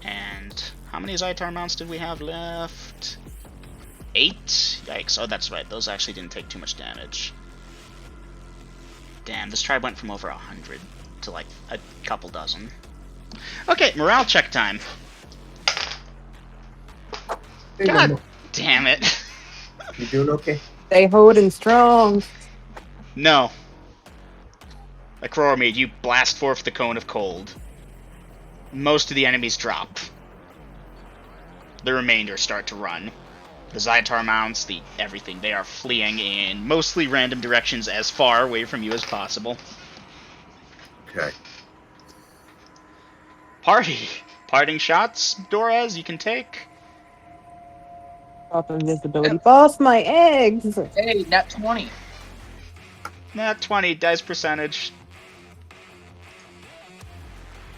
And how many Zytar mounts did we have left? 8? Yikes. Oh, that's right. Those actually didn't take too much damage. Damn, this tribe went from over 100 to like a couple dozen. Okay, morale check time. God damn it. You doing okay? Stay holding strong. No. Like Acroromade, you blast forth the cone of cold. Most of the enemies drop. The remainder start to run. The Zytar mounts, the everything, they are fleeing in mostly random directions as far away from you as possible. Okay. Parting shots, Dorez, you can take. Off invisibility. Boss my eggs! Hey, nat 20. Nat 20, dice percentage.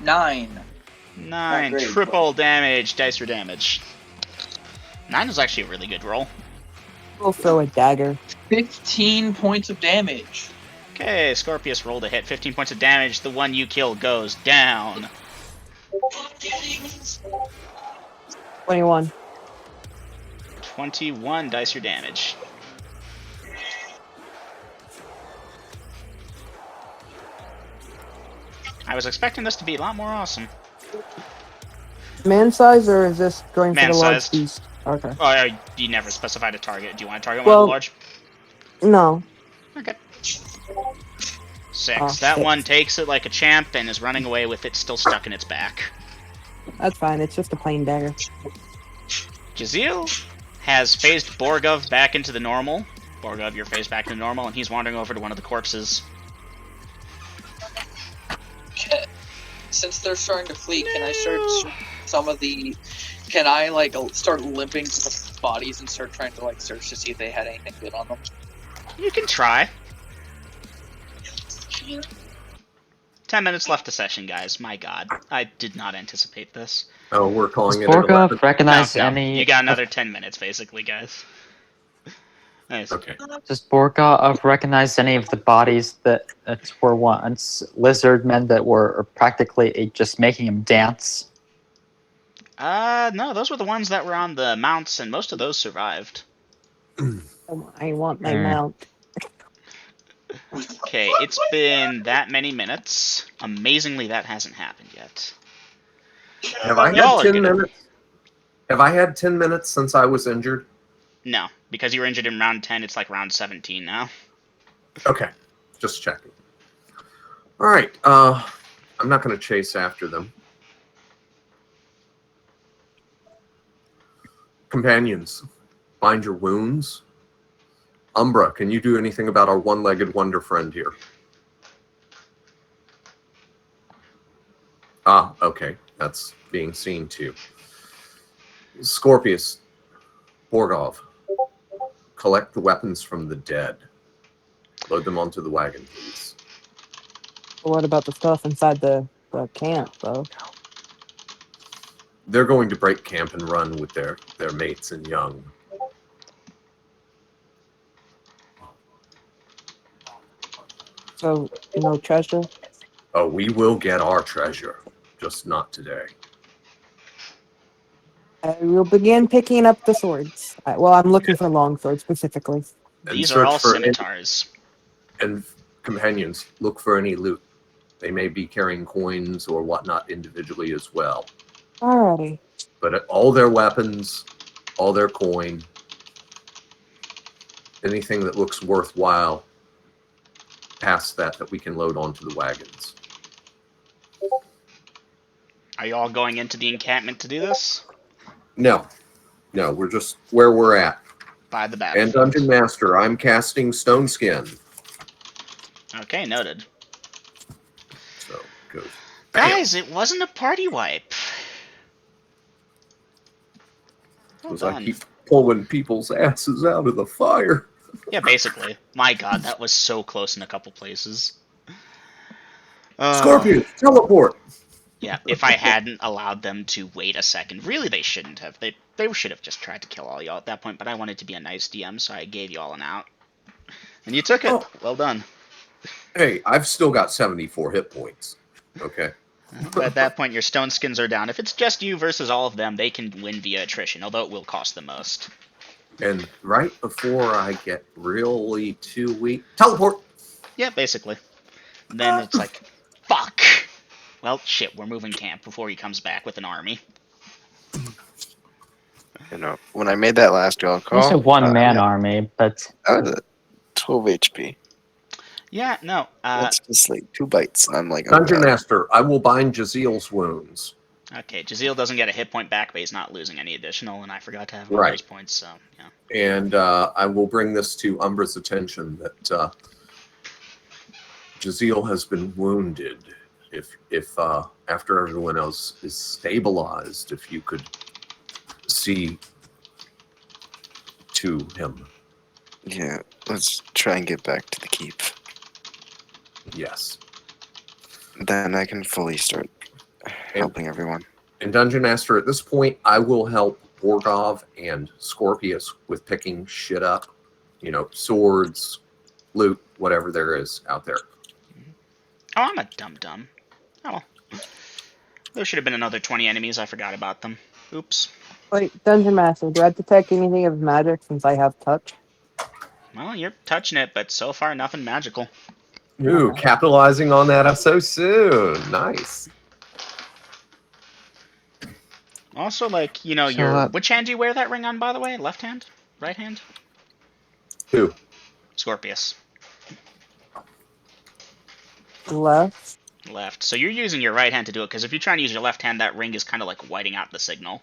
9. 9, great, triple damage, dice for damage. 9 is actually a really good roll. We'll throw a dagger. 15 points of damage. Okay, Scorpius rolled a hit, 15 points of damage. The one you kill goes down. 21. 21 dice your damage. I was expecting this to be a lot more awesome. Man size, or is this going for the large Man-sized. beast? Okay. Oh, you never specified a target. Do you want to target one Well- of the large? No. Okay. 6. Oh, That 6. one takes it like a champ and is running away with it still stuck in its back. That's fine. It's just a plain dagger. Jazeel has phased Borgov back into the normal. Borgov, you're phased back into normal, and he's wandering over to one of the corpses. Since they're starting to flee, can I start some of the... Can I, like, start limping to the bodies and start trying to, like, search to see if they had anything good on them? You can try. 10 minutes left to session, guys. My god. I did not anticipate this. Oh, we're Does calling it. At Borgov 11. recognize No, any? you got another 10 minutes, basically, guys. Nice. Okay. Does Borgov recognize any of the bodies that were once lizard men that were practically just making him dance? No, those were the ones that were on the mounts, and most of those survived. I want my Hmm. mount. Okay, it's been that many minutes. Amazingly, that hasn't happened yet. Have I Y'all had are 10 good. minutes? Have I had 10 minutes since I was injured? No, because you were injured in round 10, it's like round 17 now. Okay, just checking. All right, I'm not going to chase after them. Companions, bind your wounds. Umbra, can you do anything about our one-legged wonder friend here? Ah, okay, that's being seen too. Scorpius, Borgov, collect the weapons from the dead. Load them onto the wagon, please. But what about the stuff inside the camp, though? They're going to break camp and run with their mates and young. So, no treasure? Oh, we will get our treasure, just not today. I will begin picking up the swords. Well, I'm looking for long swords specifically. These are search all for scimitars. And companions, look for any loot. They may be carrying coins or whatnot individually as well. Alrighty. But all their weapons, all their coin, anything that looks worthwhile past that we can load onto the wagons. Are you all going into the encampment to do this? No, we're just where we're at. By the And battlefield. Dungeon Master, I'm casting Stone Skin. Okay, noted. So, goes. Guys, it wasn't a party wipe. Well Because I done. keep pulling people's asses out of the fire. Yeah, basically. My god, that was so close in a couple places. Scorpion, teleport! Yeah, if I hadn't allowed them to wait a second. Really, they shouldn't have. They should have just tried to kill all y'all at that point, but I wanted to be a nice DM, so I gave y'all an out. And you took it. Oh. Well done. Hey, I've still got 74 hit points. Okay. But at that point, your stone skins are down. If it's just you versus all of them, they can win via attrition, although it will cost the most. And right before I get really too weak, teleport! Yeah, basically. Then it's like, fuck! Well, shit, we're moving camp before he comes back with an army. You know, when I made that last draw call, It's a one-man army, but I was at 12 HP. Yeah, no. That's just like 2 bites. I'm like, Dungeon Master, I will bind Jaziel's wounds. Okay, Jaziel doesn't get a hit point back, but he's not losing any additional, and I forgot to have all Right. those points, so, yeah. And I will bring this to Umbra's attention that Jaziel has been wounded. If after everyone else is stabilized, if you could see to him. Yeah, let's try and get back to the keep. Yes. Then I can fully start helping everyone. And Dungeon Master, at this point, I will help Borgov and Scorpius with picking shit up. You know, swords, loot, whatever there is out there. Oh, I'm a dum-dum. Oh, well. There should have been another 20 enemies. I forgot about them. Oops. Wait, Dungeon Master, do I detect anything of magic since I have touch? Well, you're touching it, but so far, nothing magical. Ooh, capitalizing on that so soon. Nice. Also, like, you know, So, which hand do you wear that ring on, by the way? Left hand? Right hand? Who? Scorpius. Left. Left. So you're using your right hand to do it, because if you're trying to use your left hand, that ring is kind of like whiting out the signal.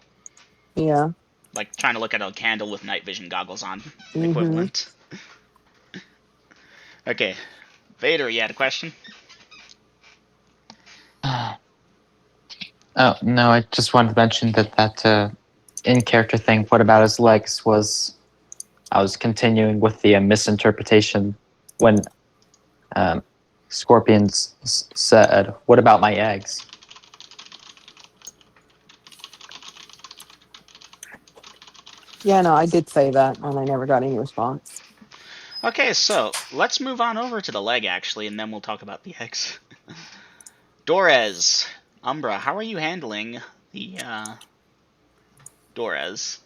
Yeah. Like trying to look at a candle with night vision goggles on. Mhm. Equivalent. Okay. Vader, you had a question? oh no, I just wanted to mention that in-character thing. What about his legs? I was continuing with the misinterpretation when Scorpions said, "What about my eggs?" Yeah, no, I did say that, and I never got any response. Okay, so let's move on over to the leg, actually, and then we'll talk about the eggs. Dorez. Umbra, how are you handling the Dorez?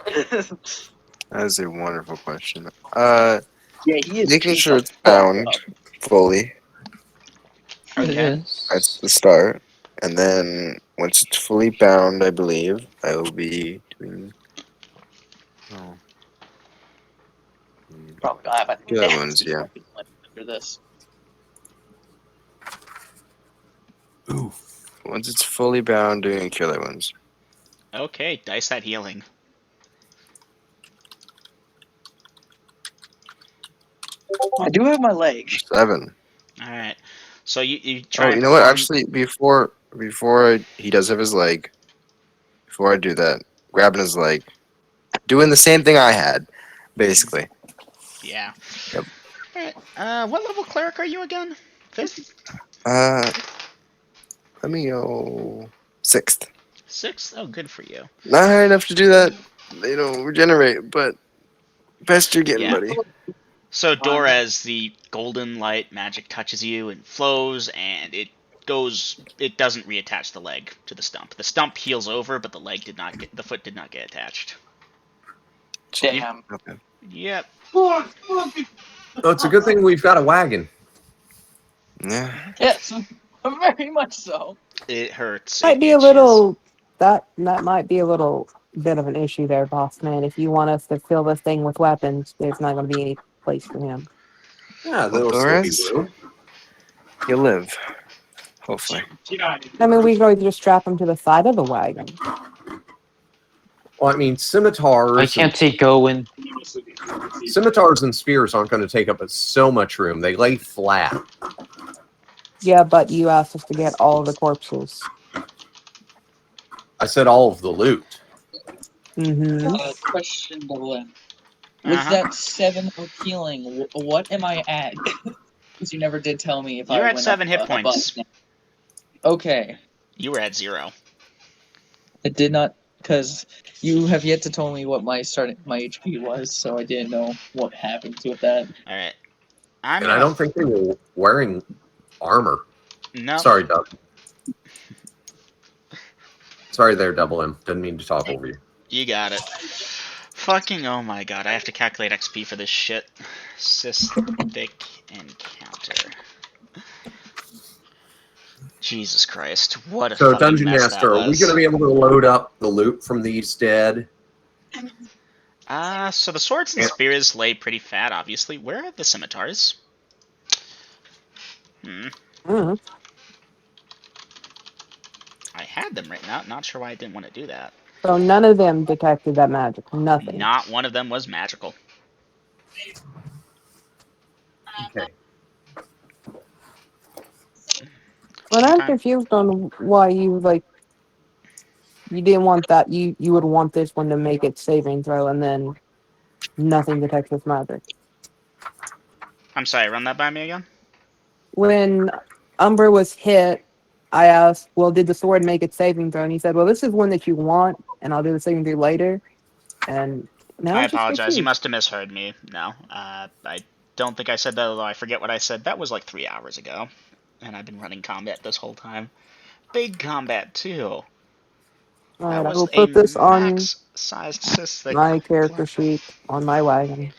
That is a wonderful question. Yeah, he is. Making beat sure the it's fuck bound up. fully It Okay. is. at the start, and then Once it's fully bound, I believe I will be doing. Oh, Probably don't have a Cure Light Wounds, nasty yeah. fucking limp after this. Oof. Once it's fully bound, doing Cure Light Wounds. Okay, dice that healing. I do have my leg. 7. All right. So you try Oh, and you know what? perform- Actually, he does have his leg. Before I do that, grabbing his leg, doing the same thing I had, basically. Yeah. Yep. All right. What level cleric are you again? 5th? Let me go 6th. 6th? Oh, good for you. Not high enough to do that, regenerate, but best you're getting, Yeah. buddy. So Dorez, the golden light magic touches you and flows, and it doesn't reattach the leg to the stump. The stump heals over, but the foot did not get attached. Damn. Okay. Yep. Oh, it's a good thing we've got a wagon. Yeah. Yes, very much so. It hurts. Might It be a itches. little that might be a little bit of an issue there, boss man. If you want us to fill this thing with weapons, there's not going to be any place for him. Yeah, Well, there'll still be Doris, room. you'll live. Hopefully. I mean, we can always just strap him to the side of the wagon. Well, I mean, Why scimitars can't he go in? and spears aren't going to take up so much room. They lay flat. Yeah, but you asked us to get all the corpses. I said all of the loot. Mm-hmm. Question, Nolan. With Uh-huh. that 7 of healing, what am I at? Because you never did tell me if You're I at went 7 hit up above. points. Okay. You were at 0. It did not, because you have yet to tell me what my HP was, so I didn't know what happened with that. All right. I'm And I gonna. don't think they were wearing armor. No. Sorry, Doug. Sorry there, Double M. Didn't mean to talk over you. You got it. Fucking oh my god! I have to calculate XP for this shit. Cystic encounter. Jesus Christ! What a So, fucking Dungeon mess Master, that are we was. going to be able to load up the loot from these dead? So the swords and Yeah. spears lay pretty fat, obviously. Where are the scimitars? Mm-hmm. I had them written out. Not sure why I didn't want to do that. So none of them detected that magic. Nothing. Not one of them was magical. Okay. But I'm Okay. confused on why you you didn't want that. You would want this one to make its saving throw, and then nothing detects this magic. I'm sorry. Run that by me again. When Umbra was hit, I asked, "Well, did the sword make its saving throw?" And he said, "Well, this is one that you want, and I'll do the saving throw later." And now I I'm just apologize. You confused. must have misheard me. No, I don't think I said that. Although I forget what I said. That was like 3 hours ago, and I've been running combat this whole time. Big combat too. All That right, I was will a put this on max-sized cystic my character sheet on my wagon.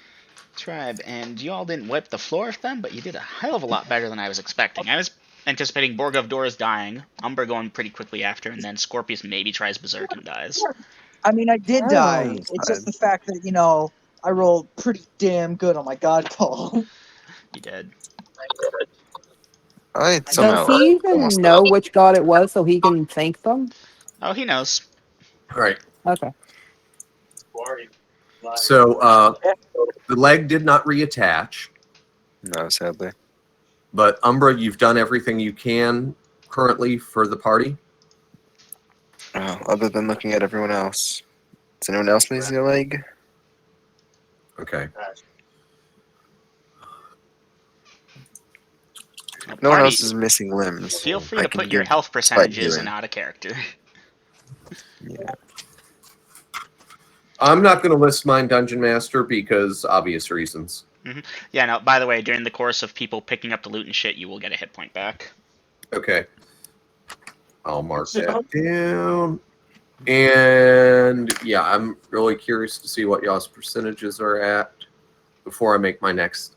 tribe, and you all didn't wipe the floor with them, but you did a hell of a lot better than I was expecting. I was anticipating Borgov Dora's dying, Umber going pretty quickly after, and then Scorpius maybe tries Berserk and dies. I mean, I did die. Oh, It's just the fact that, I rolled pretty damn good on my god call. You did. I Does somehow he even almost know died. which god it was so he can thank them? Oh, he knows. All right. Okay. So, the leg did not reattach, No, sadly. but Umbra, you've done everything you can currently for the party. Other than looking at everyone else. Does anyone else need a leg? Okay. No one Party, else is missing limbs. feel free I to can put your give health slight percentages healing. and out of character. Yeah. I'm not going to list mine Dungeon Master because obvious reasons. Yeah, no, by the way, during the course of people picking up the loot and shit, you will get a hit point back. Okay. I'll mark that down. And yeah, I'm really curious to see what y'all's percentages are at before I make my next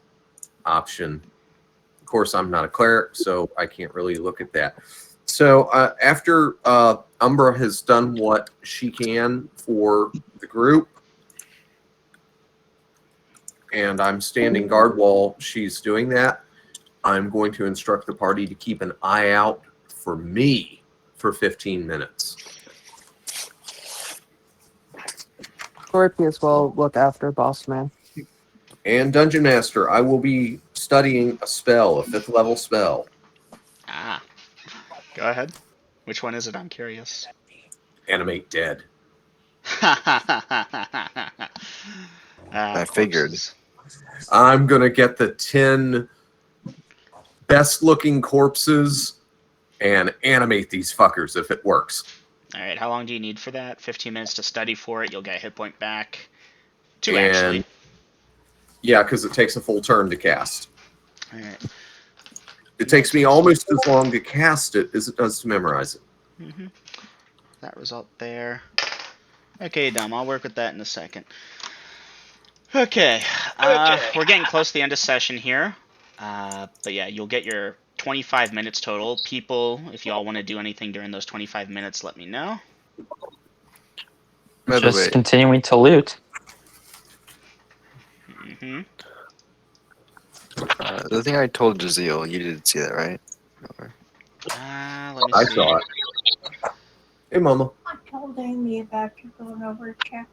option. Of course, I'm not a cleric, so I can't really look at that. So after Umbra has done what she can for the group, and I'm standing guard while she's doing that, I'm going to instruct the party to keep an eye out for me for 15 minutes. Scorpius will look after Boss Man. And Dungeon Master, I will be studying a spell, a 5th level spell. Ah. Go ahead. Which one is it? I'm curious. Animate dead. I figured. Corpses. I'm going to get the 10 best looking corpses and animate these fuckers if it works. Alright, how long do you need for that? 15 minutes to study for it. You'll get a hit point back. 2 And actually. yeah, because it takes a full turn to cast. Alright. It takes me almost as long to cast it as it does to memorize it. Mm-hmm. That result there. Okay, Dom, I'll work with that in a second. Okay, we're getting close to the end of session here. But yeah, you'll get your 25 minutes total. People, if y'all want to do anything during those 25 minutes, let me know. By the Just way, continuing to loot. Mm-hmm. the thing I told Jazeel, you didn't see that, right? Or- Let me I see. saw it. Hey, Mama. I told Amy about you going over to Chapel.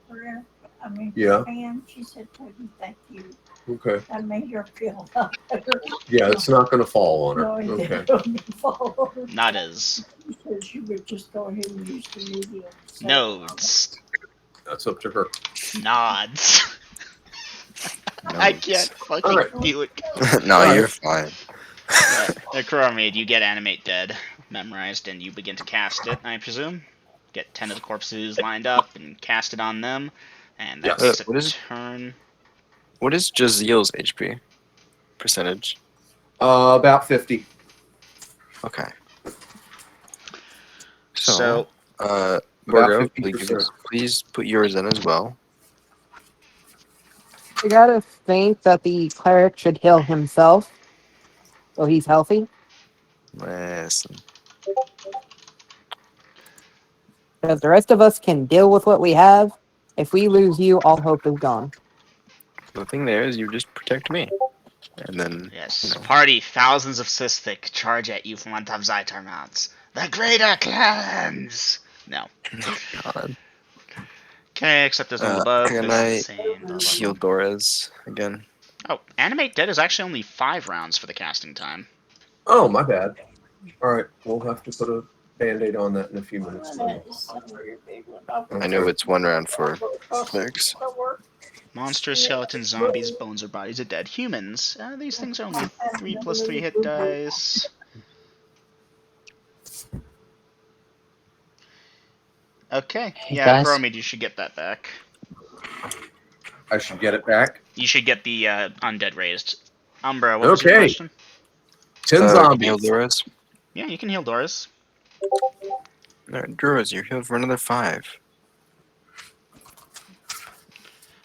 Yeah. Fan. She said, "Tell you thank you." Okay. That made her feel a lot better. Yeah, it's not going to fall on her. No, it Okay. didn't fall over. Not as She said she would just go ahead and use the medium. nodes. That's up to her. Nods. I Nodes. can't fucking Alright. do it. No, Alright. you're fine. Necromade, you get Animate Dead memorized and you begin to cast it, I presume. Get 10 of the corpses lined up and cast it on them. And that Yes. takes a What is- turn. What is Jazeel's HP percentage? About 50. Okay. So, About Borgo, 50%. please put yours in as well. You gotta think that the cleric should heal himself, so he's healthy. Listen. Because the rest of us can deal with what we have. If we lose you, all hope is gone. The thing there is you just protect me. And then, yes, you know. party, thousands of Sisthik charge at you from on top Zytar mounts. The greater clans! No. God. Okay, except there's no buff. Can It's I insane. Blah, blah, heal blah. Dora's again? Oh, Animate Dead is actually only 5 rounds for the casting time. Oh, my bad. All right. We'll have to put a band-aid on that in a few minutes. I know it's 1 round for clerics. Monsters, skeletons, zombies, bones, or bodies of dead humans. These things are only 3+3 hit dice. Okay, Hey, yeah, guys. Chromid, you should get that back. I should get it back. You should get the undead raised. Umbra, what was your Okay. question? 10 Can you zombies. heal Dora's? Yeah, you can heal Doris. Alright, Dora's, you're healed for another 5.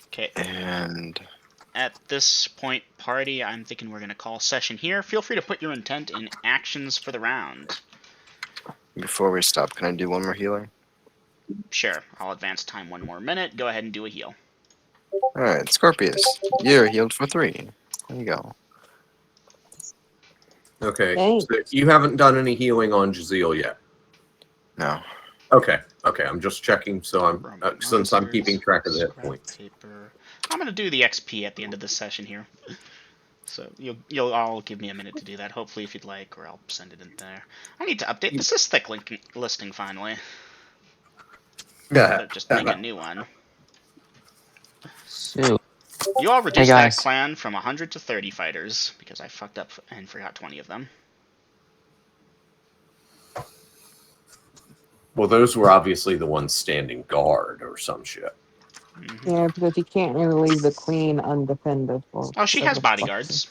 Okay, And at this point, party, I'm thinking we're going to call session here. Feel free to put your intent in actions for the round. before we stop, can I do 1 more healing? Sure, I'll advance time 1 more minute. Go ahead and do a heal. Alright, Scorpius, you're healed for 3. There you go. Okay. Thanks. So you haven't done any healing on Jazeel yet. No. Okay. Okay. I'm just checking. So I'm Roman since I'm monsters, keeping track of the hit scrap points. paper. I'm gonna do the XP at the end of this session here. So you'll all give me a minute to do that. Hopefully, if you'd like, or I'll send it in there. I need to update the Sisthik listing finally. Instead of just make a new one. So, You all reduced Hey, that guys. clan from 100 to 30 fighters because I fucked up and forgot 20 of them. Well, those were obviously the ones standing guard or some shit. Mm-hmm. Yeah, because you can't really leave the queen undefended. For Oh, she has several bodyguards.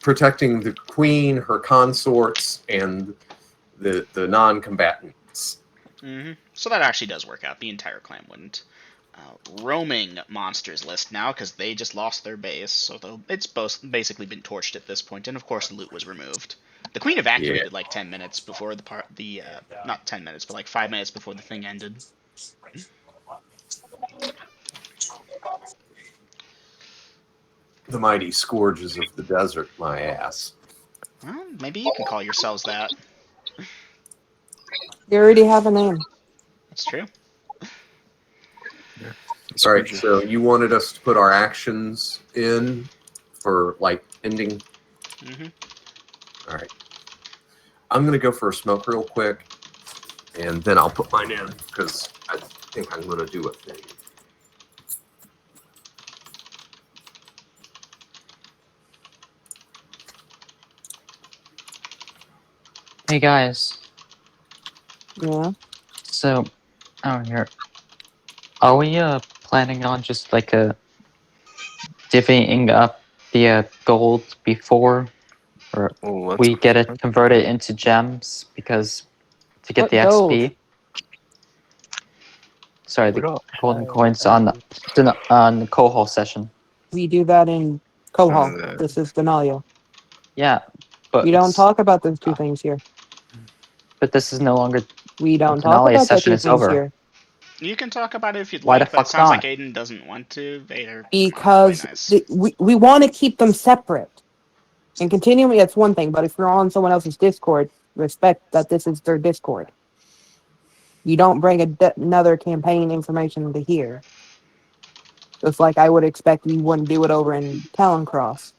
Protecting the queen, her consorts, and the non-combatants. Mm-hmm. So that actually does work out. The entire clan wouldn't. Roaming monsters list now because they just lost their base, so it's basically been torched at this point, and of course the loot was removed. The queen evacuated like 10 minutes before not 10 minutes, but like 5 minutes before the thing ended. The mighty scourges of the desert, my ass. Well, maybe you can call yourselves that. You already have a name. That's true. All right, so you wanted us to put our actions in for like ending. Mm-hmm. All right. I'm gonna go for a smoke real quick, and then I'll put mine in because I think I'm gonna do a thing. Hey guys. Yeah. So, oh here. Are we planning on just like divvying up the gold before, or we get it converted into gems because to get What the gold? XP? Sorry, We the don't golden have coins on the Kohol session. We do that in Kohal. This is Denalia. Yeah, but We don't talk about those two things here. But this is no longer. We don't talk Denalia about those session two is things over. here. You can talk about it if you'd Why the like, but it fuck sounds like not? Aiden doesn't want to. Vader. Because nice. we want to keep them separate. And continuing, that's one thing, but if you're on someone else's Discord, respect that this is their Discord. You don't bring another campaign information into here. Just like I would expect you wouldn't do it over in Taloncross.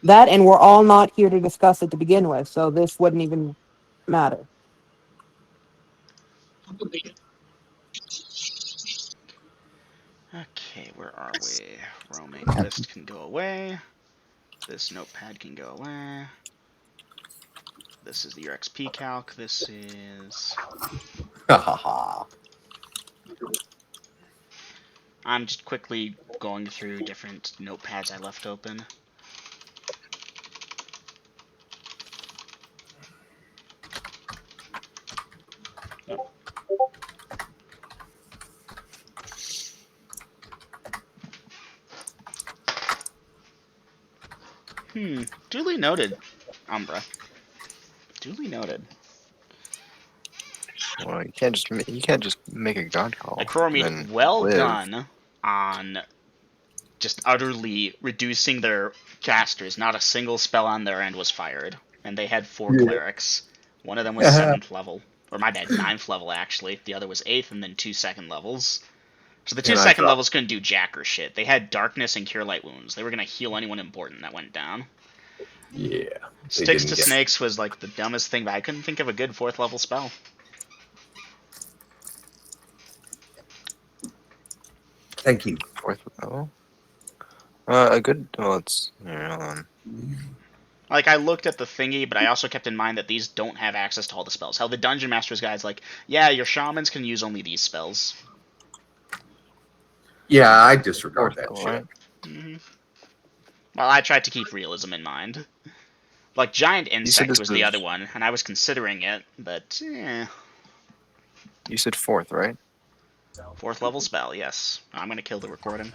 That, and we're all not here to discuss it to begin with, so this wouldn't even matter. Okay, where are we? Roaming list can go away. This notepad can go away. This is your XP calc. This is... I'm just quickly going through different notepads I left open. Duly noted, Umbra. Duly noted. Well, you can't just make a god call. Like, Coromir, and well live. done on just utterly reducing their casters. Not a single spell on their end was fired. And they had 4 clerics. One of them was 7th level. Or my bad, 9th level, actually. The other was 8th, and then 2 second levels. So the 2 second levels couldn't do jack or shit. They had Darkness and Cure Light Wounds. They were going to heal anyone important that went down. Yeah. Sticks to Snakes was like the dumbest thing, but I couldn't think of a good 4th level spell. Thank you. 4th level? A good... Well, it's... Hold on. Like, I looked at the thingy, but I also kept in mind that these don't have access to all the spells. How the Dungeon Master's Guide's like, yeah, your shamans can use only these spells. Yeah, I disregard that shit. Right? Mm-hmm. Well, I tried to keep realism in mind. Like, Giant Insect was the other one, and I was considering it, but, eh. You said 4th, right? 4th level spell, yes. I'm gonna kill the recording.